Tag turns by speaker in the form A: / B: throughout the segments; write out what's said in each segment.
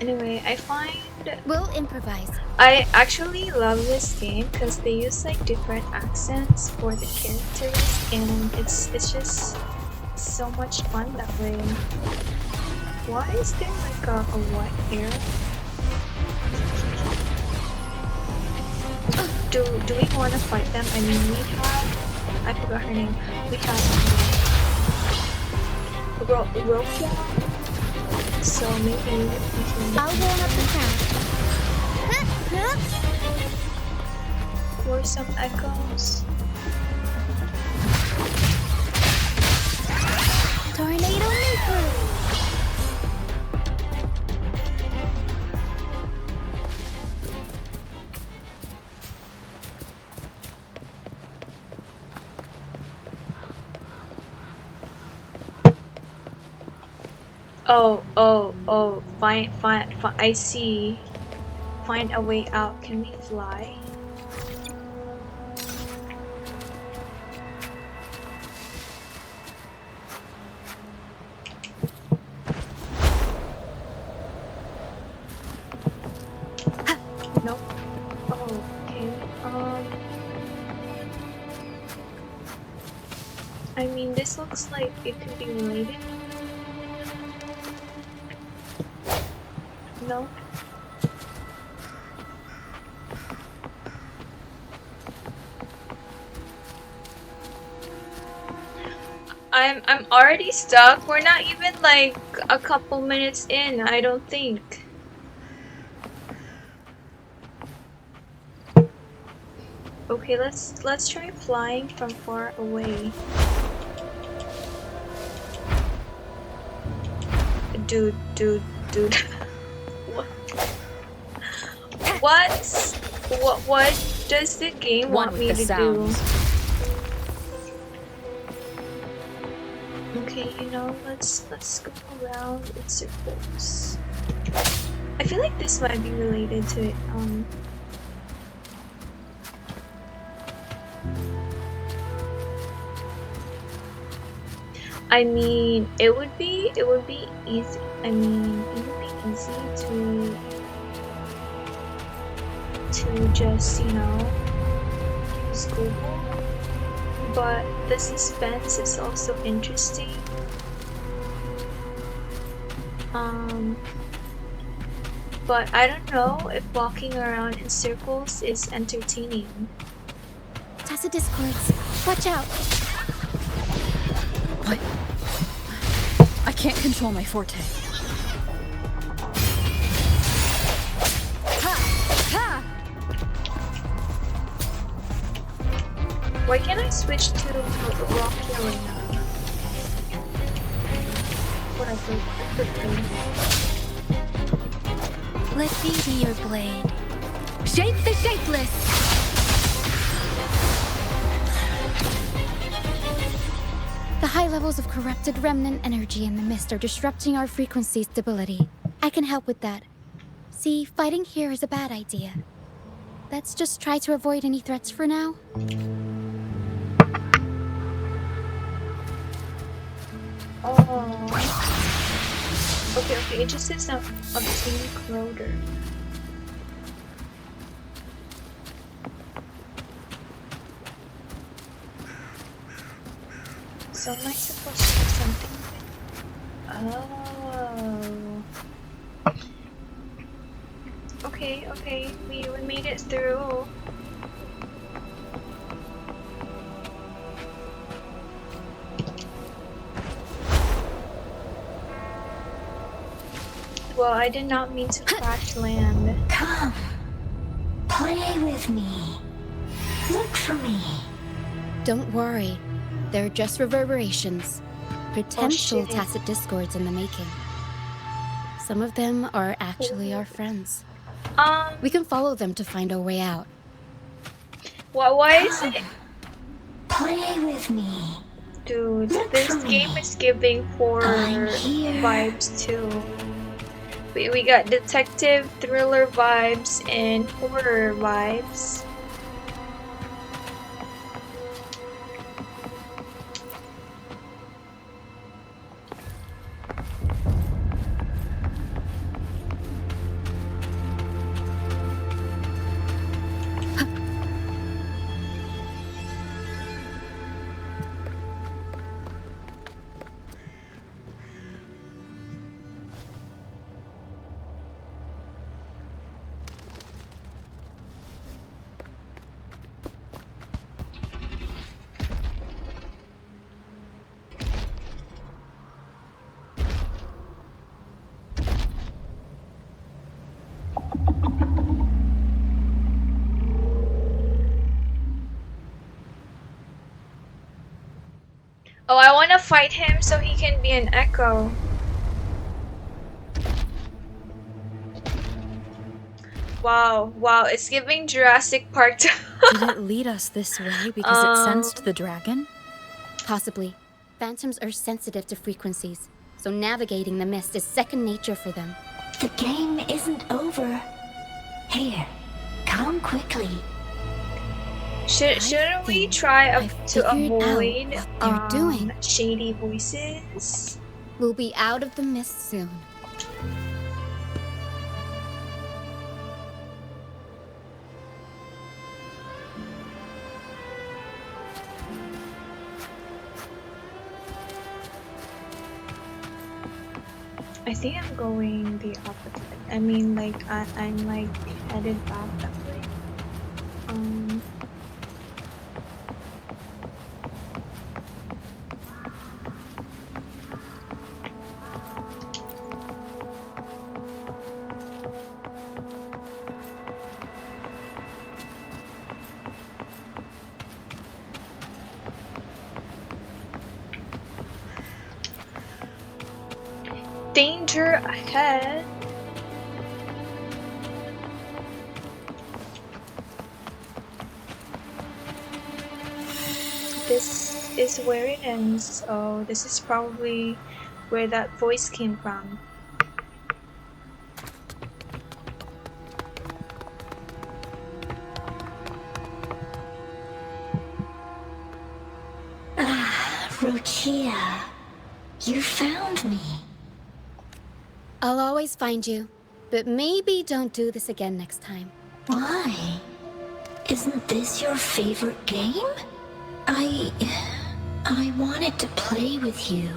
A: Anyway, I find
B: We'll improvise.
A: I actually love this game because they use like different accents for the characters, and it's just so much fun that way. Why is there like a what here? Do we want to fight them? I mean, we have, I forgot her name. We have Rover, so maybe we can.
B: I'll warm up the crowd.
A: Or some echoes.
B: Tornado nuclear.
A: Oh, fine, I see. Find a way out. Can we fly? Nope. Oh, okay. I mean, this looks like it could be related. No. I'm already stuck. We're not even like a couple minutes in, I don't think. Okay, let's try flying from far away. Dude. What does the game want me to do? Okay, you know, let's go around in circles. I feel like this might be related to it. I mean, it would be easy. I mean, it would be easy to just, you know, use Google. But the suspense is also interesting. But I don't know if walking around in circles is entertaining.
B: Tacit discords. Watch out.
C: What? I can't control my forte.
A: Why can't I switch to rock yelling now? Whatever.
B: Let me be your blade. Shape the shapeless! The high levels of corrupted remnant energy in the mist are disrupting our frequency stability. I can help with that. See, fighting here is a bad idea. Let's just try to avoid any threats for now.
A: Oh. Okay, it just says obtain Rover. So am I supposed to do something? Oh. Okay, we made it through. Well, I did not mean to crash land.
D: Come, play with me. Look for me.
B: Don't worry. They're just reverberations. Potential
A: shit.
B: tacit discords in the making. Some of them are actually our friends. We can follow them to find our way out.
A: Why is it?
D: Play with me.
A: Dude,
D: Look
A: this
D: for
A: game
D: me.
A: is giving horror
D: I'm here.
A: vibes too. We got detective thriller vibes and horror vibes. Oh, I want to fight him so he can be an echo. Wow, wow, it's giving Jurassic Park.
C: Did it lead us this way because it sensed the dragon?
B: Possibly. Phantoms are sensitive to frequencies, so navigating the mist is second nature for them.
D: The game isn't over. Here, come quickly.
A: Shouldn't we
B: think
A: try
B: I've
A: to
B: figured out
A: avoid
B: what they're doing.
A: shady voices?
B: We'll be out of the mist soon.
A: I think I'm going the opposite. I mean, like, I'm like headed back that way. Danger ahead. This is where it ends. Oh, this is probably where that voice came from.
D: Rochia, you found me.
B: I'll always find you, but maybe don't do this again next time.
D: Why? Isn't this your favorite game? I wanted to play with you.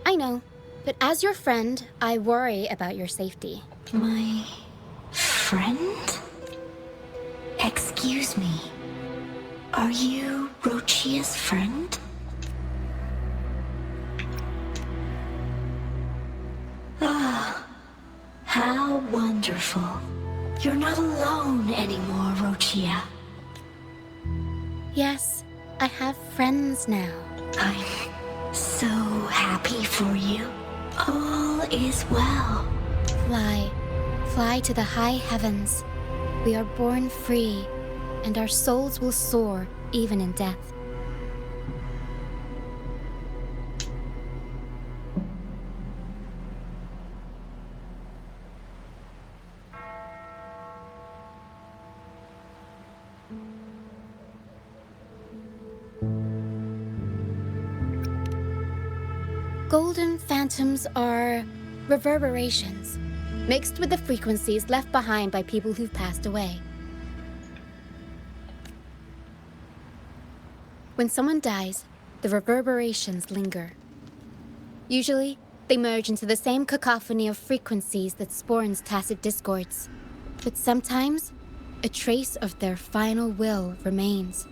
B: I know, but as your friend, I worry about your safety.
D: My friend? Excuse me. Are you Rochia's friend? Ah, how wonderful. You're not alone anymore, Rochia.
B: Yes, I have friends now.
D: I'm so happy for you. All is well.
B: Fly. Fly to the high heavens. We are born free, and our souls will soar even in death. Golden phantoms are reverberations, mixed with the frequencies left behind by people who've passed away. When someone dies, the reverberations linger. Usually, they merge into the same cacophony of frequencies that spawns tacit discords. But sometimes, a trace of their final will remains,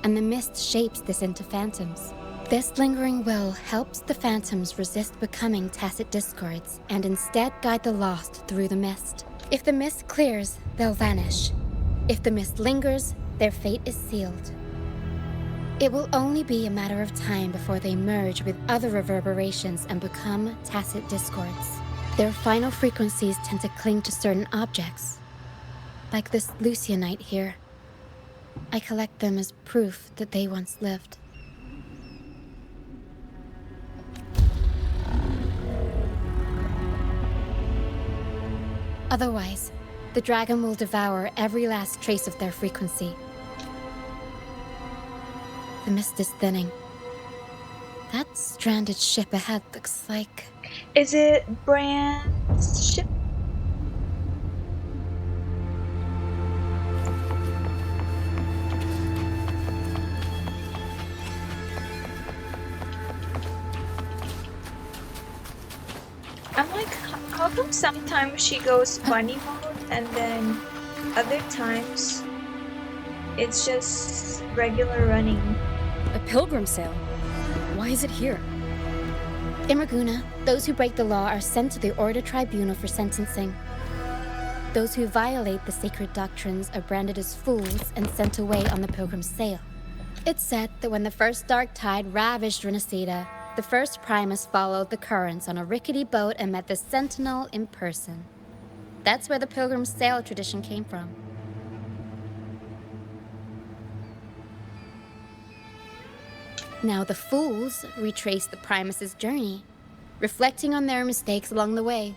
B: and the mist shapes this into phantoms. This lingering will helps the phantoms resist becoming tacit discords and instead guide the lost through the mist. If the mist clears, they'll vanish. If the mist lingers, their fate is sealed. It will only be a matter of time before they merge with other reverberations and become tacit discords. Their final frequencies tend to cling to certain objects, like this Lucianite here. I collect them as proof that they once lived. Otherwise, the dragon will devour every last trace of their frequency. The mist is thinning. That stranded ship ahead looks like...
A: Is it Brand's ship? I'm like, how come sometimes she goes bunny mode and then other times it's just regular running?
C: A pilgrim sale? Why is it here?
B: In Ragunna, those who break the law are sent to the Order Tribunal for sentencing. Those who violate the sacred doctrines are branded as fools and sent away on the pilgrim's sale. It's said that when the first dark tide ravaged Ragunna City, the first Primus followed the currents on a rickety boat and met the Sentinel in person. That's where the Pilgrim Sail tradition came from. Now the Fools retrace the Primus's journey, reflecting on their mistakes along the way.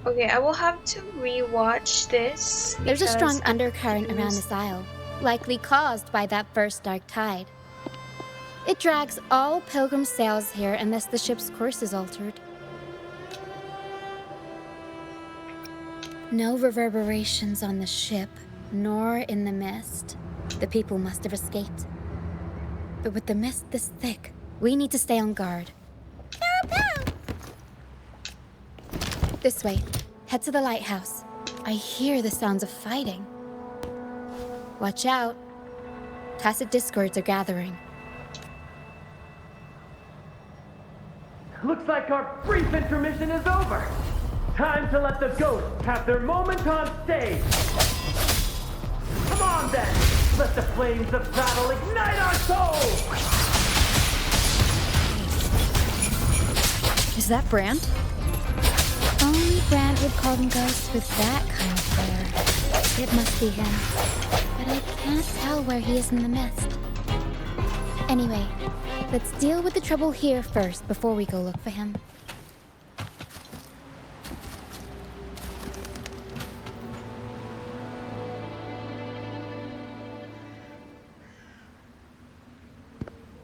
A: Okay, I will have to rewatch this.
B: There's a strong
A: I'm
B: undercurrent around
A: confused.
B: this isle, likely caused by that first dark tide. It drags all Pilgrim sails here unless the ship's course is altered. No reverberations on the ship, nor in the mist. The people must have escaped. But with the mist this thick, we need to stay on guard. This way. Head to the lighthouse. I hear the sounds of fighting. Watch out. Tacit discords are gathering.
E: Looks like our brief intermission is over. Time to let the ghosts have their moment on stage. Come on then, let the flames of battle ignite our souls!
C: Is that Brand?
B: Only Brand would call them ghosts with that kind of flair. It must be him. But I can't tell where he is in the mist. Anyway, let's deal with the trouble here first before we go look for him.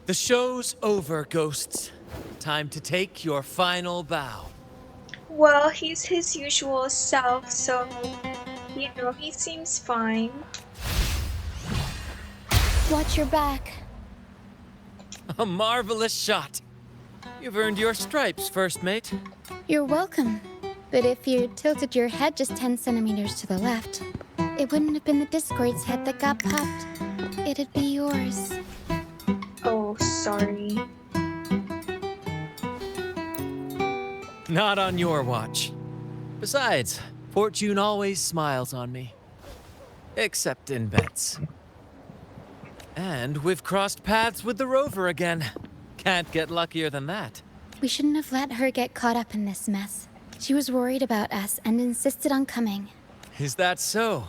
F: The show's over, ghosts. Time to take your final bow.
A: Well, he's his usual self, so, you know, he seems fine.
B: Watch your back.
F: A marvelous shot. You've earned your stripes, first mate.
B: You're welcome. But if you tilted your head just 10 centimeters to the left, it wouldn't have been the Discord's head that got popped. It'd be yours.
A: Oh, sorry.
F: Not on your watch. Besides, fortune always smiles on me. Except in bets. And we've crossed paths with the Rover again. Can't get luckier than that.
B: We shouldn't have let her get caught up in this mess. She was worried about us and insisted on coming.
F: Is that so?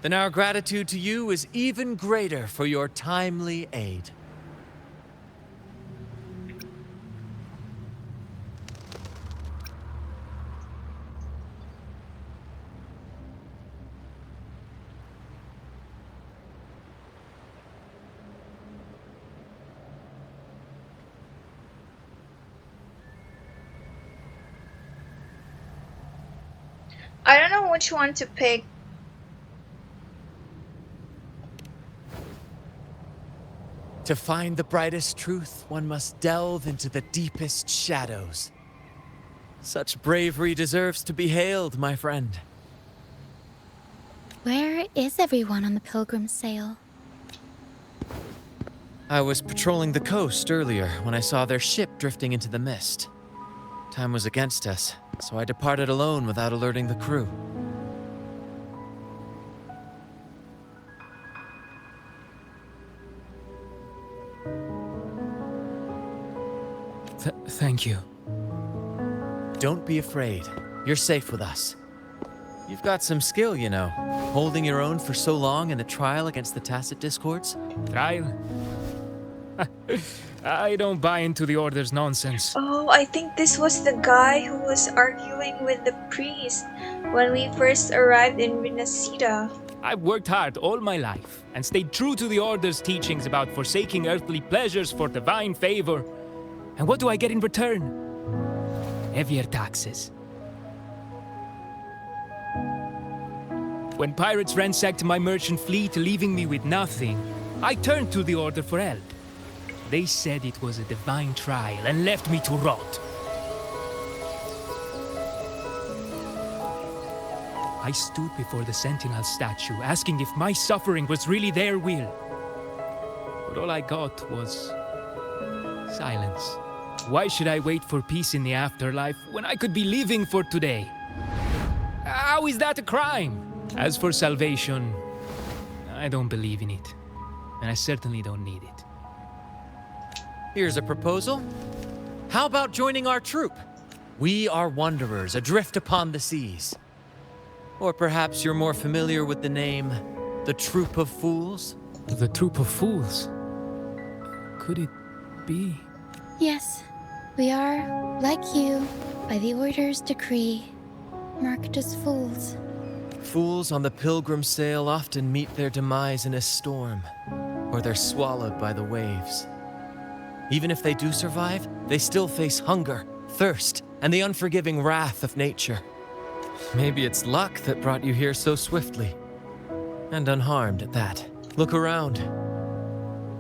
F: Then our gratitude to you is even greater for your timely aid.
A: I don't know which one to pick.
F: To find the brightest truth, one must delve into the deepest shadows. Such bravery deserves to be hailed, my friend.
B: Where is everyone on the Pilgrim Sail?
F: I was patrolling the coast earlier when I saw their ship drifting into the mist. Time was against us, so I departed alone without alerting the crew.
G: Thank you.
F: Don't be afraid. You're safe with us. You've got some skill, you know, holding your own for so long in the trial against the Tacit Discords.
G: Trial? I don't buy into the Order's nonsense.
A: Oh, I think this was the guy who was arguing with the priest when we first arrived in Ragunna City.
G: I've worked hard all my life and stayed true to the Order's teachings about forsaking earthly pleasures for divine favor. And what do I get in return? Heavier taxes. When pirates ransacked my merchant fleet, leaving me with nothing, I turned to the Order for help. They said it was a divine trial and left me to rot. I stood before the Sentinel statue, asking if my suffering was really their will. But all I got was Silence. Why should I wait for peace in the afterlife when I could be living for today? How is that a crime? As for salvation, I don't believe in it. And I certainly don't need it.
F: Here's a proposal. How about joining our troupe? We are wanderers adrift upon the seas. Or perhaps you're more familiar with the name, the Troupe of Fools?
G: The Troupe of Fools? Could it be?
B: Yes, we are, like you, by the Order's decree, marked as fools.
F: Fools on the pilgrim sail often meet their demise in a storm, or they're swallowed by the waves. Even if they do survive, they still face hunger, thirst, and the unforgiving wrath of nature. Maybe it's luck that brought you here so swiftly, and unharmed at that. Look around.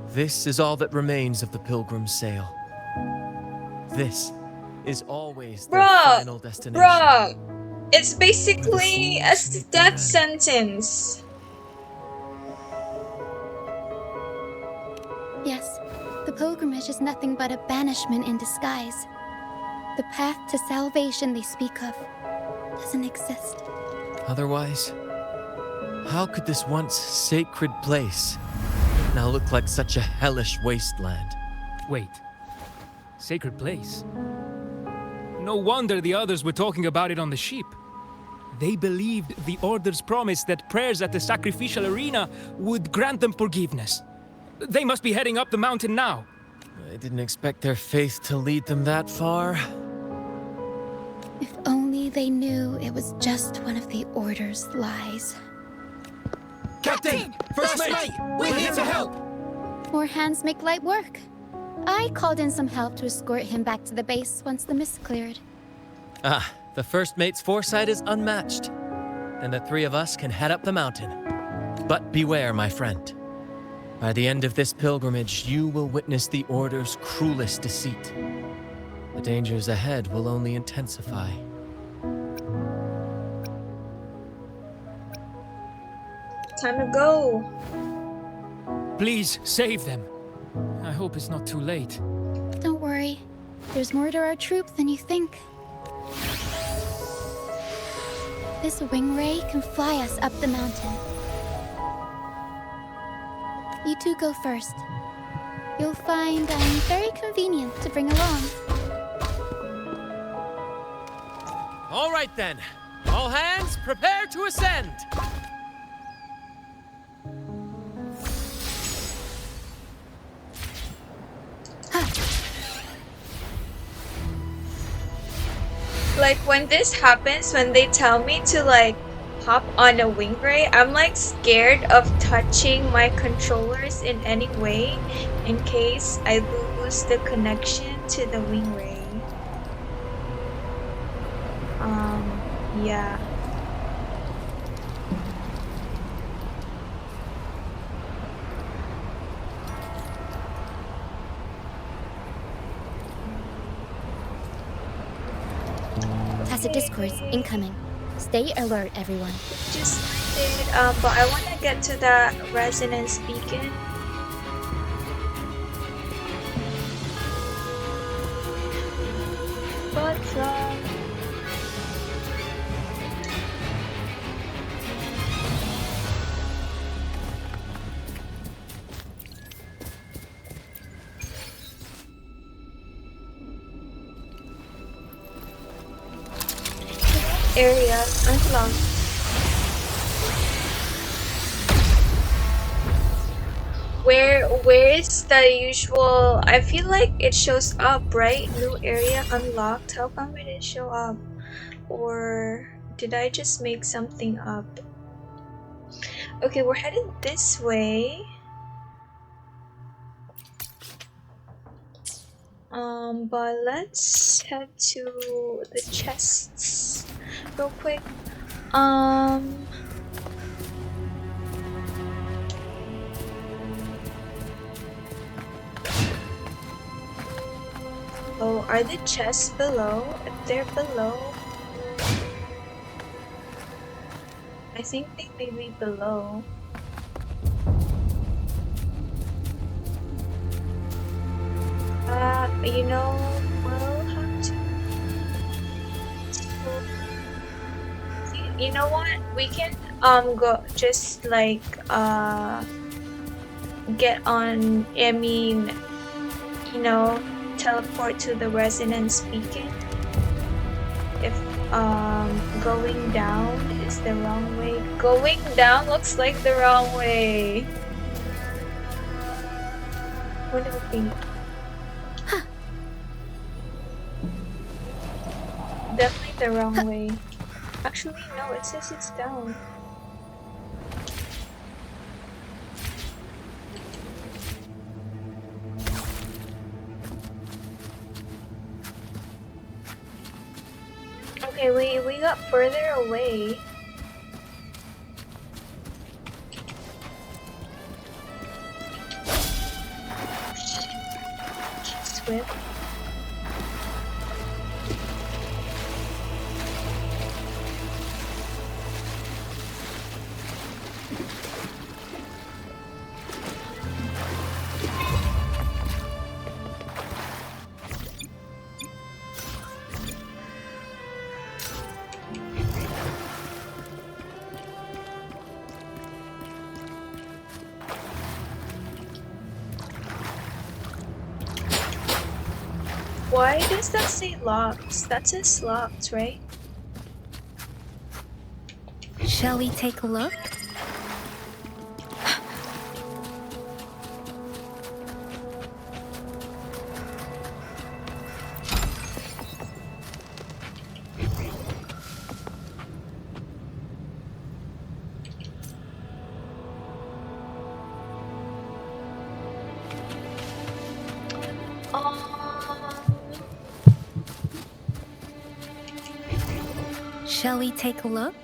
F: This is all that remains of the pilgrim's sail. This is always their final destination.
A: Bruh! It's basically a death sentence.
B: Yes, the pilgrimage is nothing but a banishment in disguise. The path to salvation they speak of doesn't exist.
F: Otherwise, how could this once sacred place now look like such a hellish wasteland?
G: Wait. Sacred place? No wonder the others were talking about it on the ship. They believed the Order's promise that prayers at the sacrificial arena would grant them forgiveness. They must be heading up the mountain now.
F: I didn't expect their faith to lead them that far.
B: If only they knew it was just one of the Order's lies.
H: Captain! First mate! We're here to help!
B: More hands make light work. I called in some help to escort him back to the base once the mist cleared.
F: Ah, the first mate's foresight is unmatched. And the three of us can head up the mountain. But beware, my friend. By the end of this pilgrimage, you will witness the Order's cruelest deceit. The dangers ahead will only intensify.
A: Time to go.
G: Please, save them. I hope it's not too late.
B: Don't worry. There's more to our troop than you think. This wing ray can fly us up the mountain. You two go first. You'll find I'm very convenient to bring along.
F: All right then. All hands, prepare to ascend!
A: Like when this happens, when they tell me to like hop on a wing ray, I'm like scared of touching my controllers in any way in case I lose the connection to the wing ray. Yeah.
B: Tacit discourse incoming. Stay alert, everyone.
A: Just did, but I want to get to that resonance beacon. But area unlocked. Where is the usual? I feel like it shows up, right? New area unlocked. How come it didn't show up? Or did I just make something up? Okay, we're headed this way. But let's head to the chests real quick. Oh, are the chests below? If they're below, I think they may be below. You know, we'll have to. You know what? We can go just like get on. I mean, you know, teleport to the resonance beacon. If going down is the wrong way. Going down looks like the wrong way. What do you think? Definitely the wrong way. Actually, no, it says it's down. Okay, we got further away. Swift. Why does that say locked? That says locked, right?
B: Shall we take a look? Shall we take a look?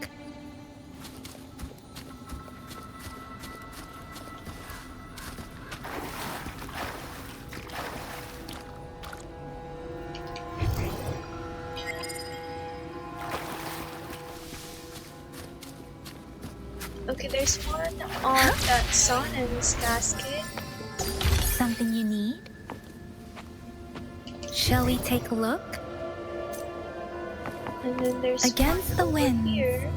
A: Okay, there's one on that Sonnen's casket.
B: Something you need? Shall we take a look?
A: And then there's
B: Against the
A: one
B: wind.
A: here.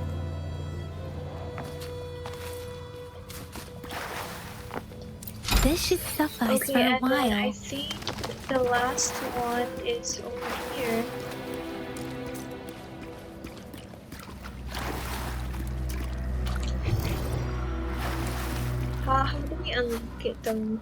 B: This should suffice
A: Okay,
B: for a
A: and then I
B: while.
A: think the last one is over here. How do we unlock it though?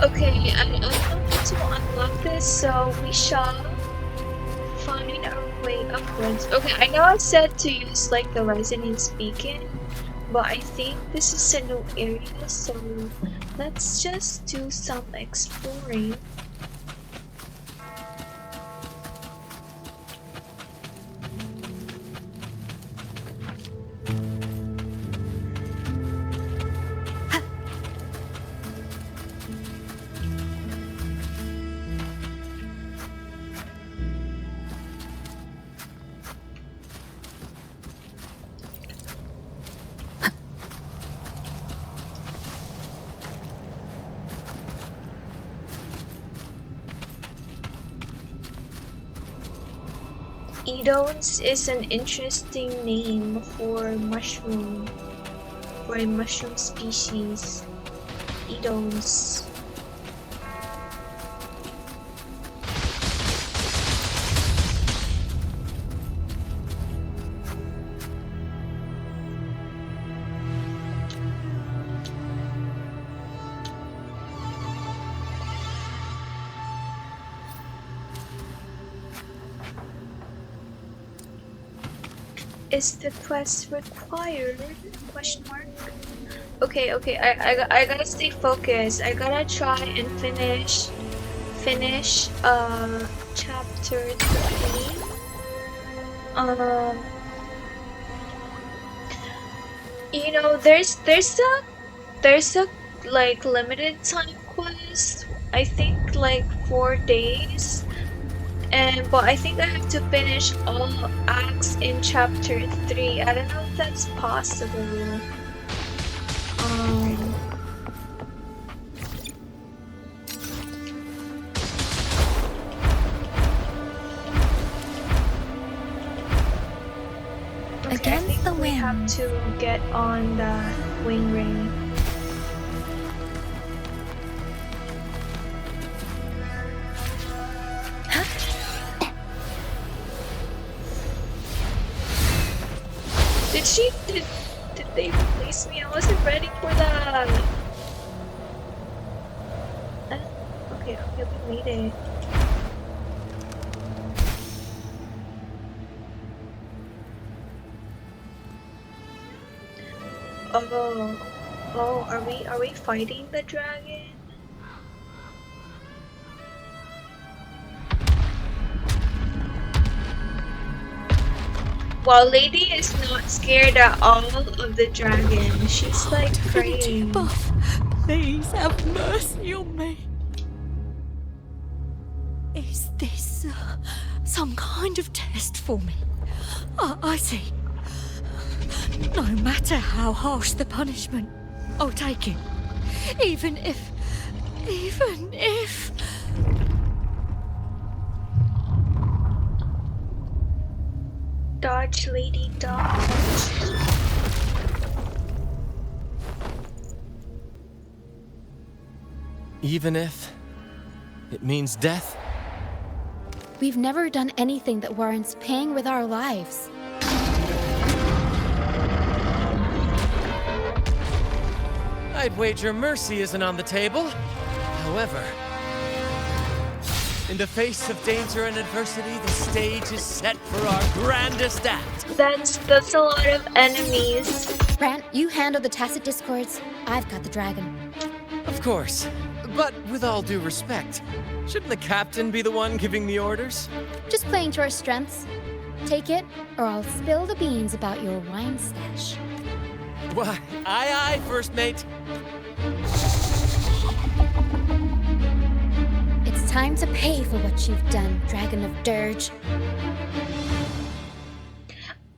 A: Okay, I don't know how to unlock this, so we shall find our way upwards. Okay, I know I said to use like the resonance beacon, but I think this is a new area, so let's just do some exploring. Edones is an interesting name for a mushroom species. Edones. Is the quest required? Question mark. Okay, I gotta stay focused. I gotta try and finish chapter 3. You know, there's a like limited time quest. I think like 4 days, But I think I have to finish all acts in chapter 3. I don't know if that's possible. Okay,
B: Against the
A: we have
B: wind.
A: to get on that wing ring. Did they replace me? I wasn't ready for that. Okay, we made it. Oh, are we fighting the dragon? Well, Lady is not scared at all of the dragon. She's like praying.
D: Above, please have mercy on me. Is this some kind of test for me? I see. No matter how harsh the punishment, I'll take it. Even if...
A: Dodge, Lady, dodge.
F: Even if it means death?
B: We've never done anything that warrants paying with our lives.
F: I'd wager mercy isn't on the table. However, in the face of danger and adversity, the stage is set for our grandest act.
A: That's a lot of enemies.
B: Brant, you handle the tacit discords. I've got the dragon.
F: Of course. But with all due respect, shouldn't the captain be the one giving the orders?
B: Just playing to our strengths. Take it, or I'll spill the beans about your wine stash.
F: Why, aye, first mate.
B: It's time to pay for what you've done, Dragon of Dirge.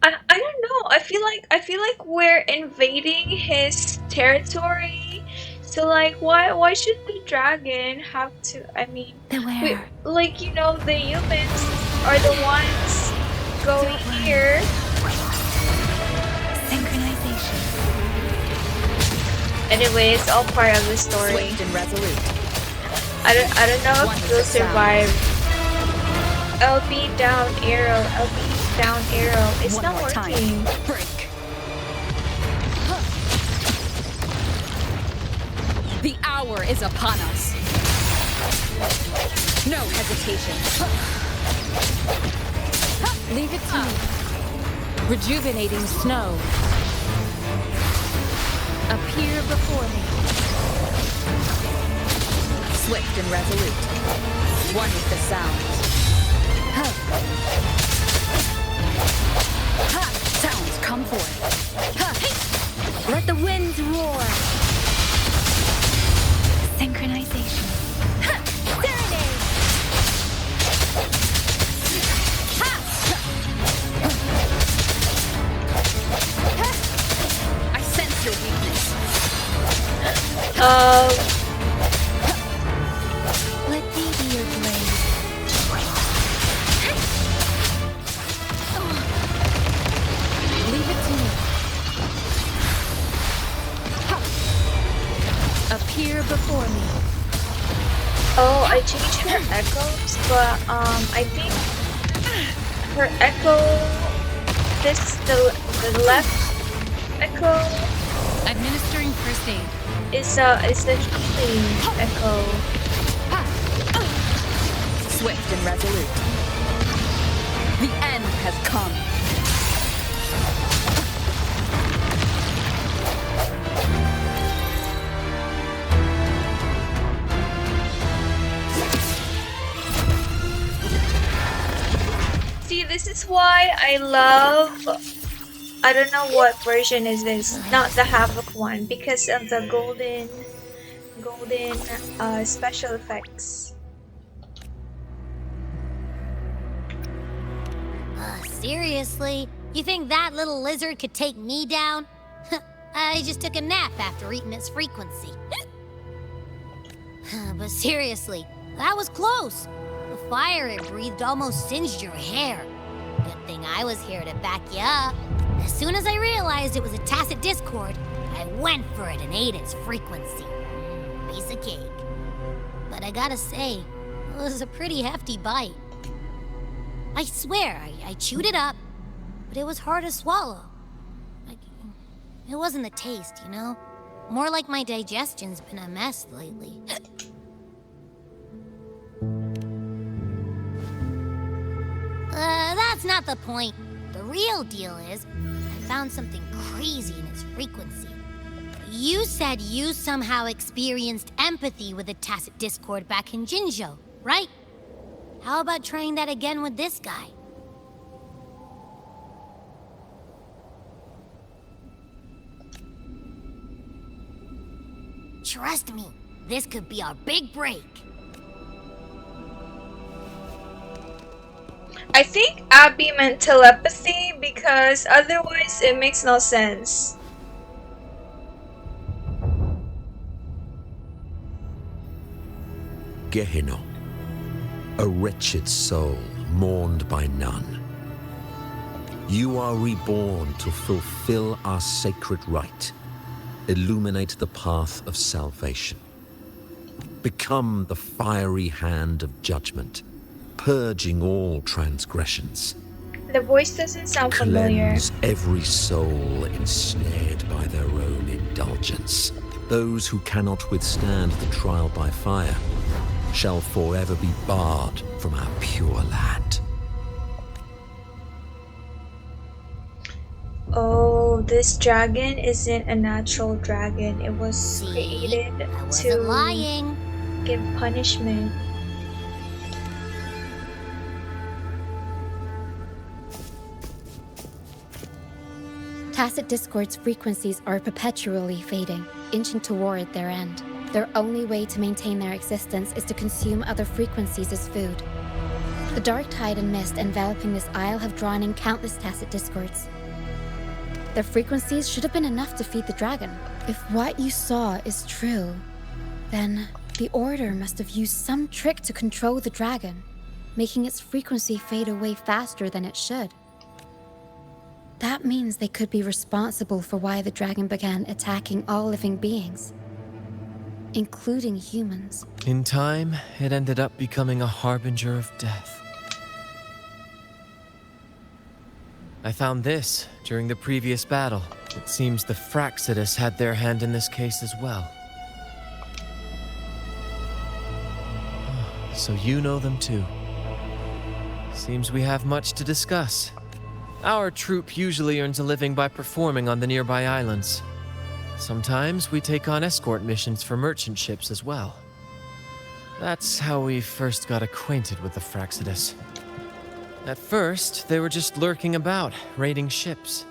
A: I don't know. I feel like we're invading his territory. So like, why should the dragon have to? I mean,
D: Beware.
A: like, you know, the humans are the ones going here.
D: Synchronization.
A: Anyway, it's all part of the story.
C: Swift and resolute.
A: I don't know
C: One
A: if
C: with
A: you'll
C: the sound.
A: survive. LB down arrow. LB down arrow. It's
C: One
A: not
C: more
A: working.
C: time. Break. The hour is upon us. No hesitation. Leave it to me. Rejuvenating snow. Appear before me. Swift and resolute. One with the sound. Sounds come forth.
D: Let the winds roar. Synchronization. Serenade.
C: I sense your weakness.
D: Let me be your blade.
C: Leave it to me. Appear before me.
A: Oh, I changed her echoes, but I think her echo, the left echo
C: Administering first aid.
A: is the healing echo.
C: Swift and resolute. The end has come.
A: See, this is why I love. I don't know what version is this. Not the Havoc one, because of the golden special effects.
I: Seriously? You think that little lizard could take me down? I just took a nap after eating its frequency. But seriously, that was close. The fire it breathed almost singed your hair. Good thing I was here to back you up. As soon as I realized it was a tacit discord, I went for it and ate its frequency. Piece of cake. But I gotta say, it was a pretty hefty bite. I swear, I chewed it up, but it was hard to swallow. It wasn't the taste, you know? More like my digestion's been a mess lately. That's not the point. The real deal is, I found something crazy in its frequency. You said you somehow experienced empathy with the tacit discord back in Jinzhou, right? How about trying that again with this guy? Trust me, this could be our big break.
A: I think Abby meant telepathy because otherwise it makes no sense.
H: Gehenna, a wretched soul mourned by none. You are reborn to fulfill our sacred rite, illuminate the path of salvation. Become the fiery hand of judgment, purging all transgressions.
A: The voice doesn't sound familiar.
H: Cleanse every soul ensnared by their own indulgence. Those who cannot withstand the trial by fire shall forever be barred from our pure land.
A: Oh, this dragon isn't a natural dragon. It was created to
I: lying.
A: Give punishment.
B: Tacit discord's frequencies are perpetually fading, inching toward their end. Their only way to maintain their existence is to consume other frequencies as food. The dark tide and mist enveloping this isle have drawn in countless tacit discords. Their frequencies should have been enough to feed the dragon. If what you saw is true, then the Order must have used some trick to control the dragon, making its frequency fade away faster than it should. That means they could be responsible for why the dragon began attacking all living beings, including humans.
F: In time, it ended up becoming a harbinger of death. I found this during the previous battle. It seems the Fractsidus had their hand in this case as well. So you know them too. Seems we have much to discuss. Our troupe usually earns a living by performing on the nearby islands. Sometimes we take on escort missions for merchant ships as well. That's how we first got acquainted with the Fractsidus. At first, they were just lurking about, raiding ships.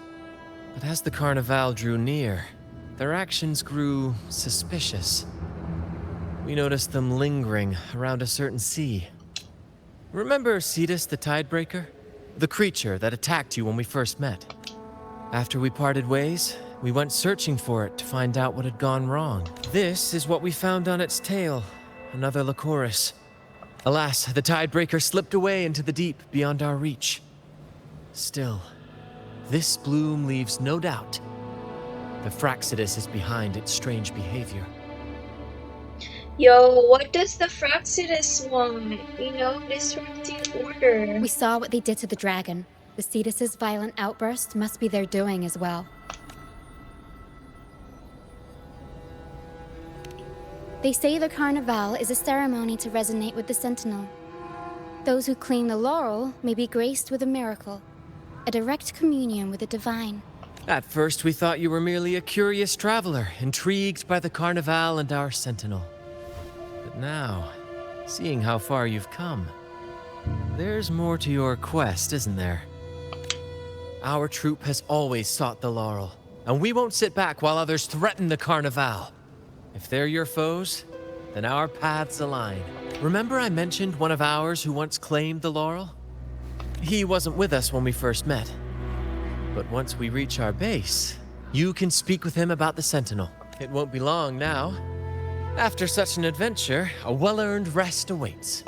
F: But as the Carnival drew near, their actions grew suspicious. We noticed them lingering around a certain sea. Remember Cetus the Tidebreaker? The creature that attacked you when we first met. After we parted ways, we went searching for it to find out what had gone wrong. This is what we found on its tail, another Lycoris. Alas, the Tidebreaker slipped away into the deep beyond our reach. Still, this bloom leaves no doubt. The Fractsidus is behind its strange behavior.
A: Yo, what does the Fractsidus want? You know, disrupt the Order.
B: We saw what they did to the dragon. The Cetus's violent outburst must be their doing as well. They say the Carnival is a ceremony to resonate with the Sentinel. Those who claim the laurel may be graced with a miracle, a direct communion with the divine.
F: At first, we thought you were merely a curious traveler, intrigued by the Carnival and our Sentinel. But now, seeing how far you've come, there's more to your quest, isn't there? Our troupe has always sought the laurel, and we won't sit back while others threaten the Carnival. If they're your foes, then our paths align. Remember I mentioned one of ours who once claimed the laurel? He wasn't with us when we first met. But once we reach our base, you can speak with him about the Sentinel. It won't be long now. After such an adventure, a well-earned rest awaits.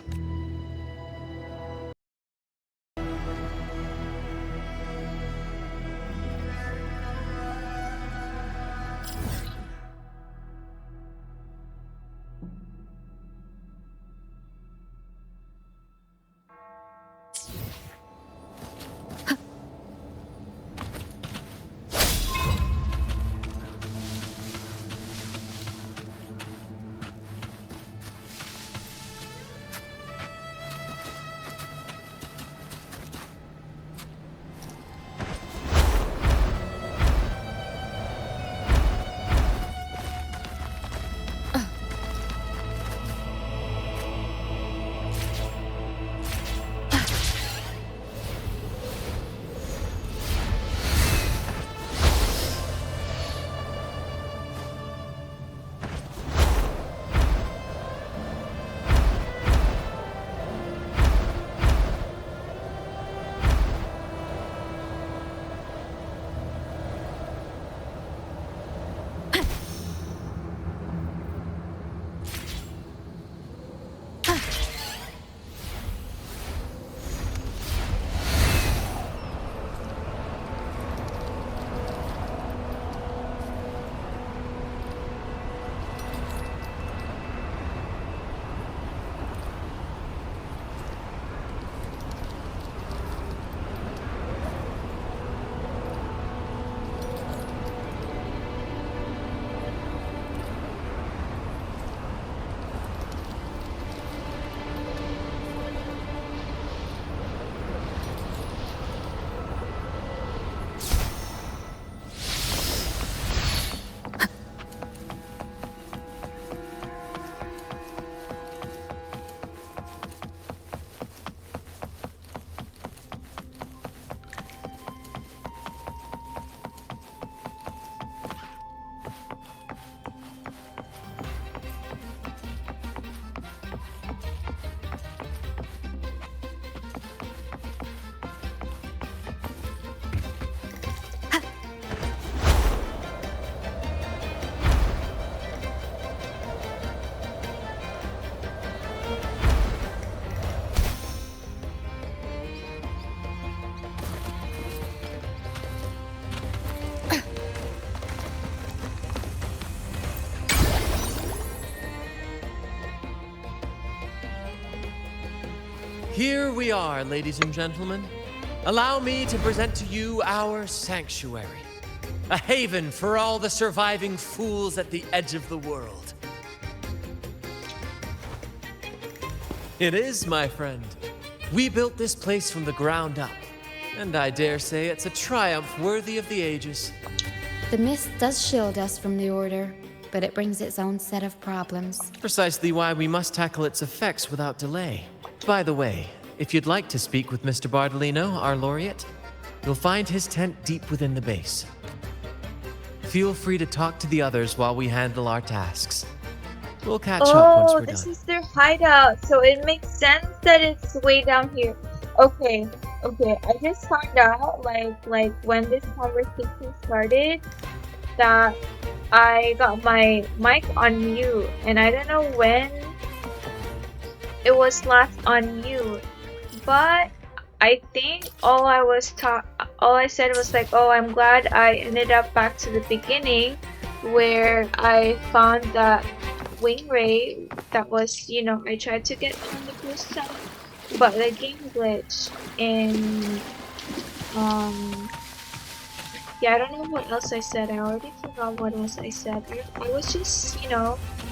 F: Here we are, ladies and gentlemen. Allow me to present to you our sanctuary. A haven for all the surviving fools at the edge of the world. It is, my friend. We built this place from the ground up, and I dare say it's a triumph worthy of the ages.
B: The mist does shield us from the Order, but it brings its own set of problems.
F: Precisely why we must tackle its effects without delay. By the way, if you'd like to speak with Mr. Bardolino, our laureate, you'll find his tent deep within the base. Feel free to talk to the others while we handle our tasks. We'll catch up once we're done.
A: This is their hideout, so it makes sense that it's way down here. Okay. I just found out, like when this conversation started, that I got my mic on mute, and I don't know when it was last on mute, but I think all I said was like, oh, I'm glad I ended up back to the beginning where I found that wing ray that was, I tried to get on the first time, but the game glitched, and yeah, I don't know what else I said. I already forgot what else I said. I was just,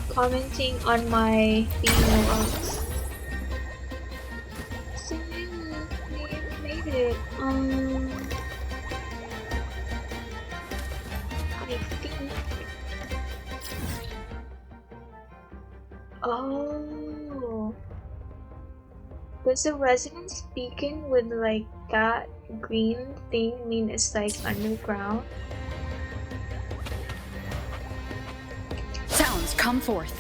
A: commenting on my female arts. So yeah, we made it. I think. Oh. Does the resonance beacon with like that green thing mean it's like underground?
C: Sounds come forth.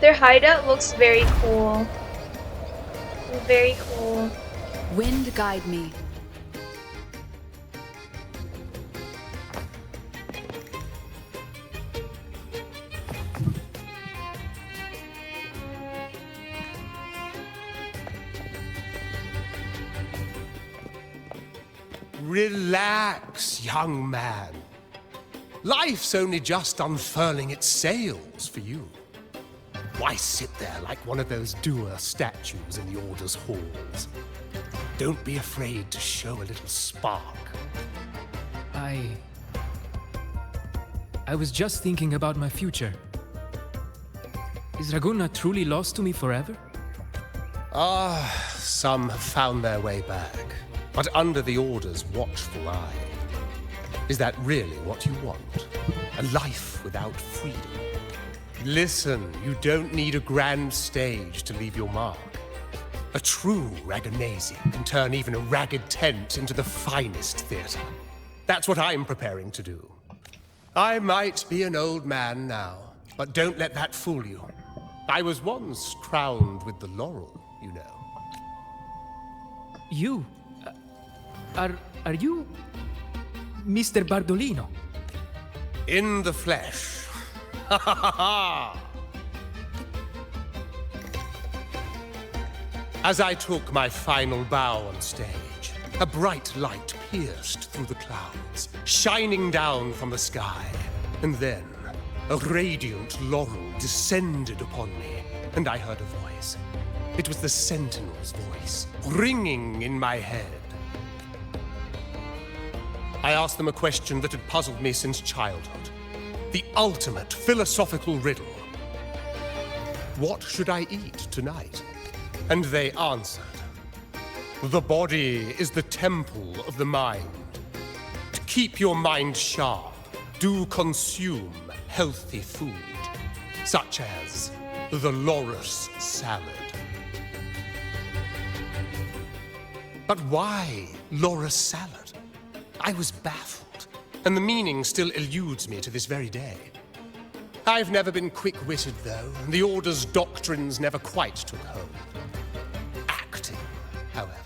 A: Their hideout looks very cool. Very cool.
C: Wind guide me.
J: Relax, young man. Life's only just unfurling its sails for you. Why sit there like one of those dour statues in the Order's halls? Don't be afraid to show a little spark.
G: I was just thinking about my future. Is Ragunna truly lost to me forever?
J: Some have found their way back, but under the Order's watchful eye. Is that really what you want? A life without freedom? Listen, you don't need a grand stage to leave your mark. A true Ragunasi can turn even a ragged tent into the finest theater. That's what I'm preparing to do. I might be an old man now, but don't let that fool you. I was once crowned with the laurel, you know.
G: You? Are you Mr. Bardolino?
J: In the flesh. Ha ha ha ha! As I took my final bow on stage, a bright light pierced through the clouds, shining down from the sky. And then, a radiant laurel descended upon me, and I heard a voice. It was the Sentinel's voice, ringing in my head. I asked them a question that had puzzled me since childhood. The ultimate philosophical riddle. What should I eat tonight? And they answered. The body is the temple of the mind. To keep your mind sharp, do consume healthy food, such as the loris salad. But why loris salad? I was baffled, and the meaning still eludes me to this very day. I've never been quick-witted, though, and the Order's doctrines never quite took hold. Acting, however,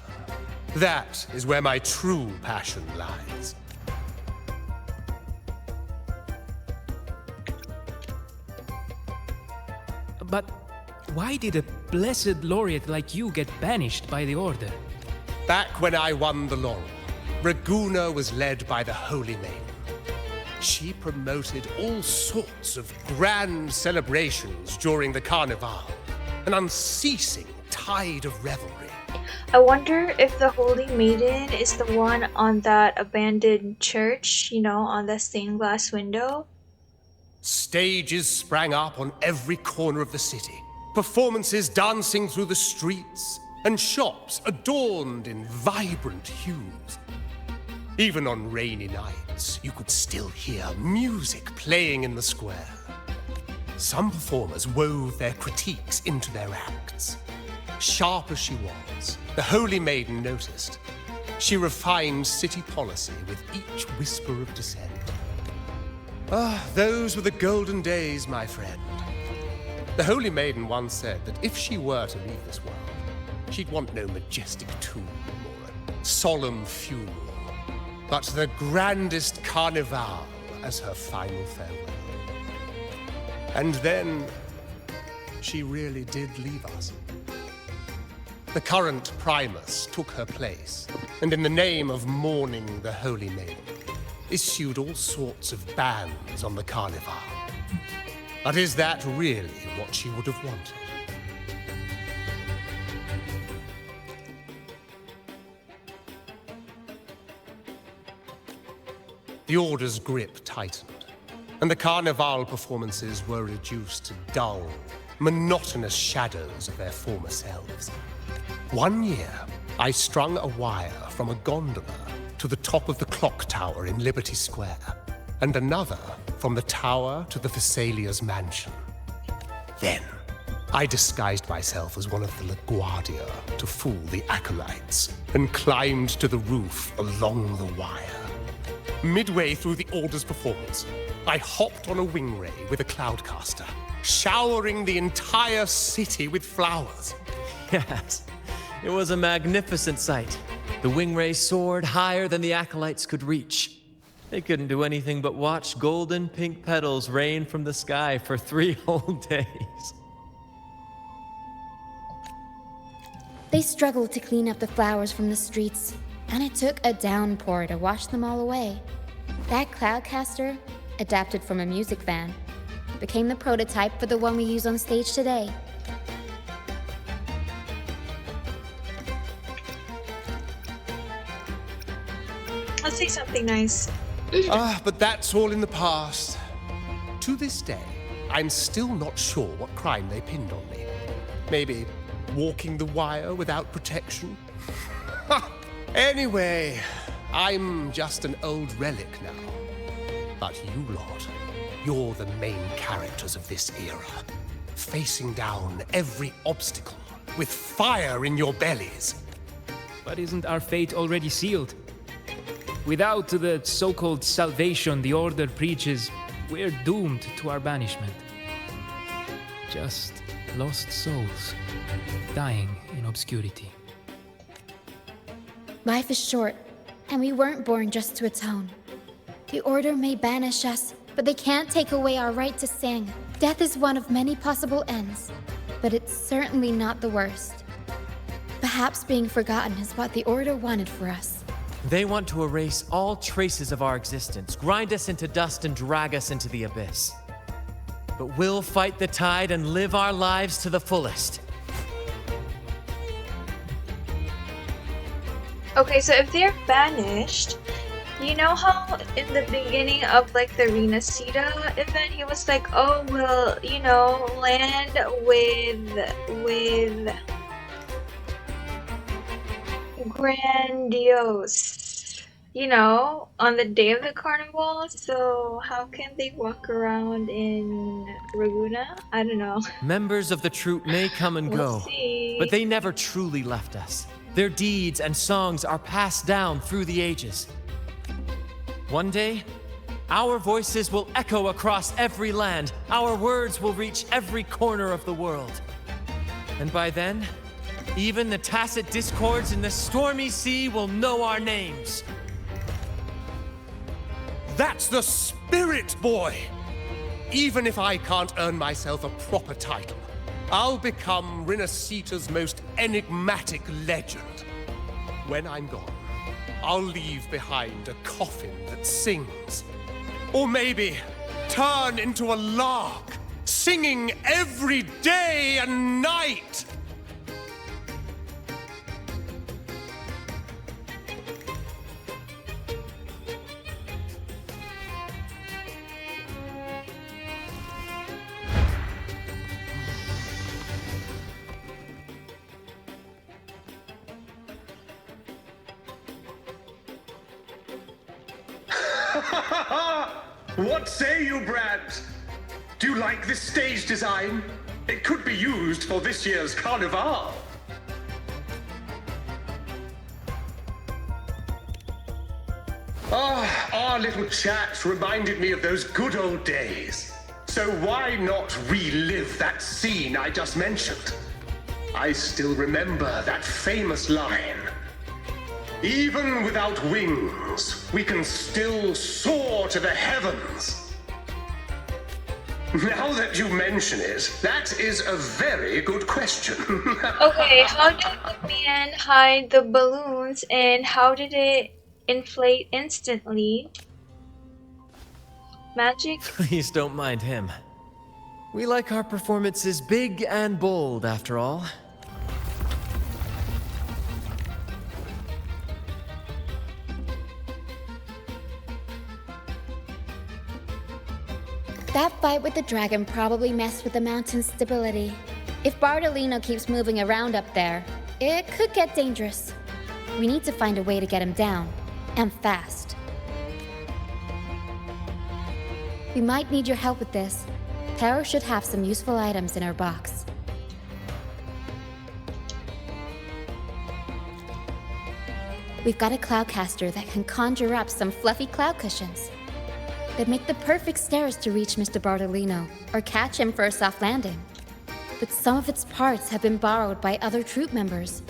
J: that is where my true passion lies.
G: But why did a blessed laureate like you get banished by the Order?
J: Back when I won the laurel, Ragunna was led by the Holy Maiden. She promoted all sorts of grand celebrations during the Carnival, an unceasing tide of revelry.
A: I wonder if the Holy Maiden is the one on that abandoned church, you know, on that stained glass window.
J: Stages sprang up on every corner of the city, performances dancing through the streets, and shops adorned in vibrant hues. Even on rainy nights, you could still hear music playing in the square. Some performers wove their critiques into their acts. Sharp as she was, the Holy Maiden noticed. She refined city policy with each whisper of dissent. Those were the golden days, my friend. The Holy Maiden once said that if she were to leave this world, she'd want no majestic tomb or a solemn funeral, but the grandest carnival as her final farewell. And then, she really did leave us. The current Primus took her place, and in the name of mourning the Holy Maiden, issued all sorts of bans on the carnival. But is that really what she would have wanted? The Order's grip tightened, and the Carnival performances were reduced to dull, monotonous shadows of their former selves. One year, I strung a wire from a gondola to the top of the clock tower in Liberty Square, and another from the tower to the Thessalia's mansion. Then, I disguised myself as one of the LaGuardia to fool the acolytes, and climbed to the roof along the wire. Midway through the Order's performance, I hopped on a wing ray with a cloudcaster showering the entire city with flowers.
F: Yes, it was a magnificent sight. The wingray soared higher than the acolytes could reach. They couldn't do anything but watch golden pink petals rain from the sky for 3 whole days.
B: They struggled to clean up the flowers from the streets, and it took a downpour to wash them all away. That cloudcaster, adapted from a music van, became the prototype for the one we use on stage today.
A: I'll say something nice.
J: But that's all in the past. To this day, I'm still not sure what crime they pinned on me. Maybe walking the wire without protection? Anyway, I'm just an old relic now. But you lot, you're the main characters of this era, facing down every obstacle with fire in your bellies.
G: But isn't our fate already sealed? Without the so-called salvation the Order preaches, we're doomed to our banishment. Just lost souls, dying in obscurity.
B: Life is short, and we weren't born just to atone. The Order may banish us, but they can't take away our right to sing. Death is one of many possible ends, but it's certainly not the worst. Perhaps being forgotten is what the Order wanted for us.
F: They want to erase all traces of our existence, grind us into dust and drag us into the abyss. But we'll fight the tide and live our lives to the fullest.
A: Okay, so if they're banished, you know how in the beginning of like the Ragunna City event, he was like, oh, we'll, you know, land with grandiose, you know, on the day of the carnival. So how can they walk around in Ragunna? I don't know.
F: Members of the troupe may come and
A: We'll
F: go,
A: see.
F: but they never truly left us. Their deeds and songs are passed down through the ages. One day, our voices will echo across every land. Our words will reach every corner of the world. And by then, even the tacit discords in the stormy sea will know our names.
J: That's the spirit, boy! Even if I can't earn myself a proper title, I'll become Rinasita's most enigmatic legend. When I'm gone, I'll leave behind a coffin that sings. Or maybe turn into a lark, singing every day and night!
K: What say you, Brad? Do you like this stage design? It could be used for this year's carnival. Our little chat reminded me of those good old days. So why not relive that scene I just mentioned? I still remember that famous line. Even without wings, we can still soar to the heavens. Now that you mention it, that is a very good question.
A: Okay, how did the man hide the balloons and how did it inflate instantly? Magic?
F: Please don't mind him. We like our performances big and bold, after all.
B: That fight with the dragon probably messed with the mountain's stability. If Bardolino keeps moving around up there, it could get dangerous. We need to find a way to get him down, and fast. We might need your help with this. Tara should have some useful items in her box. We've got a cloudcaster that can conjure up some fluffy cloud cushions. They'd make the perfect stairs to reach Mr. Bartolino, or catch him for a soft landing. But some of its parts have been borrowed by other troop members.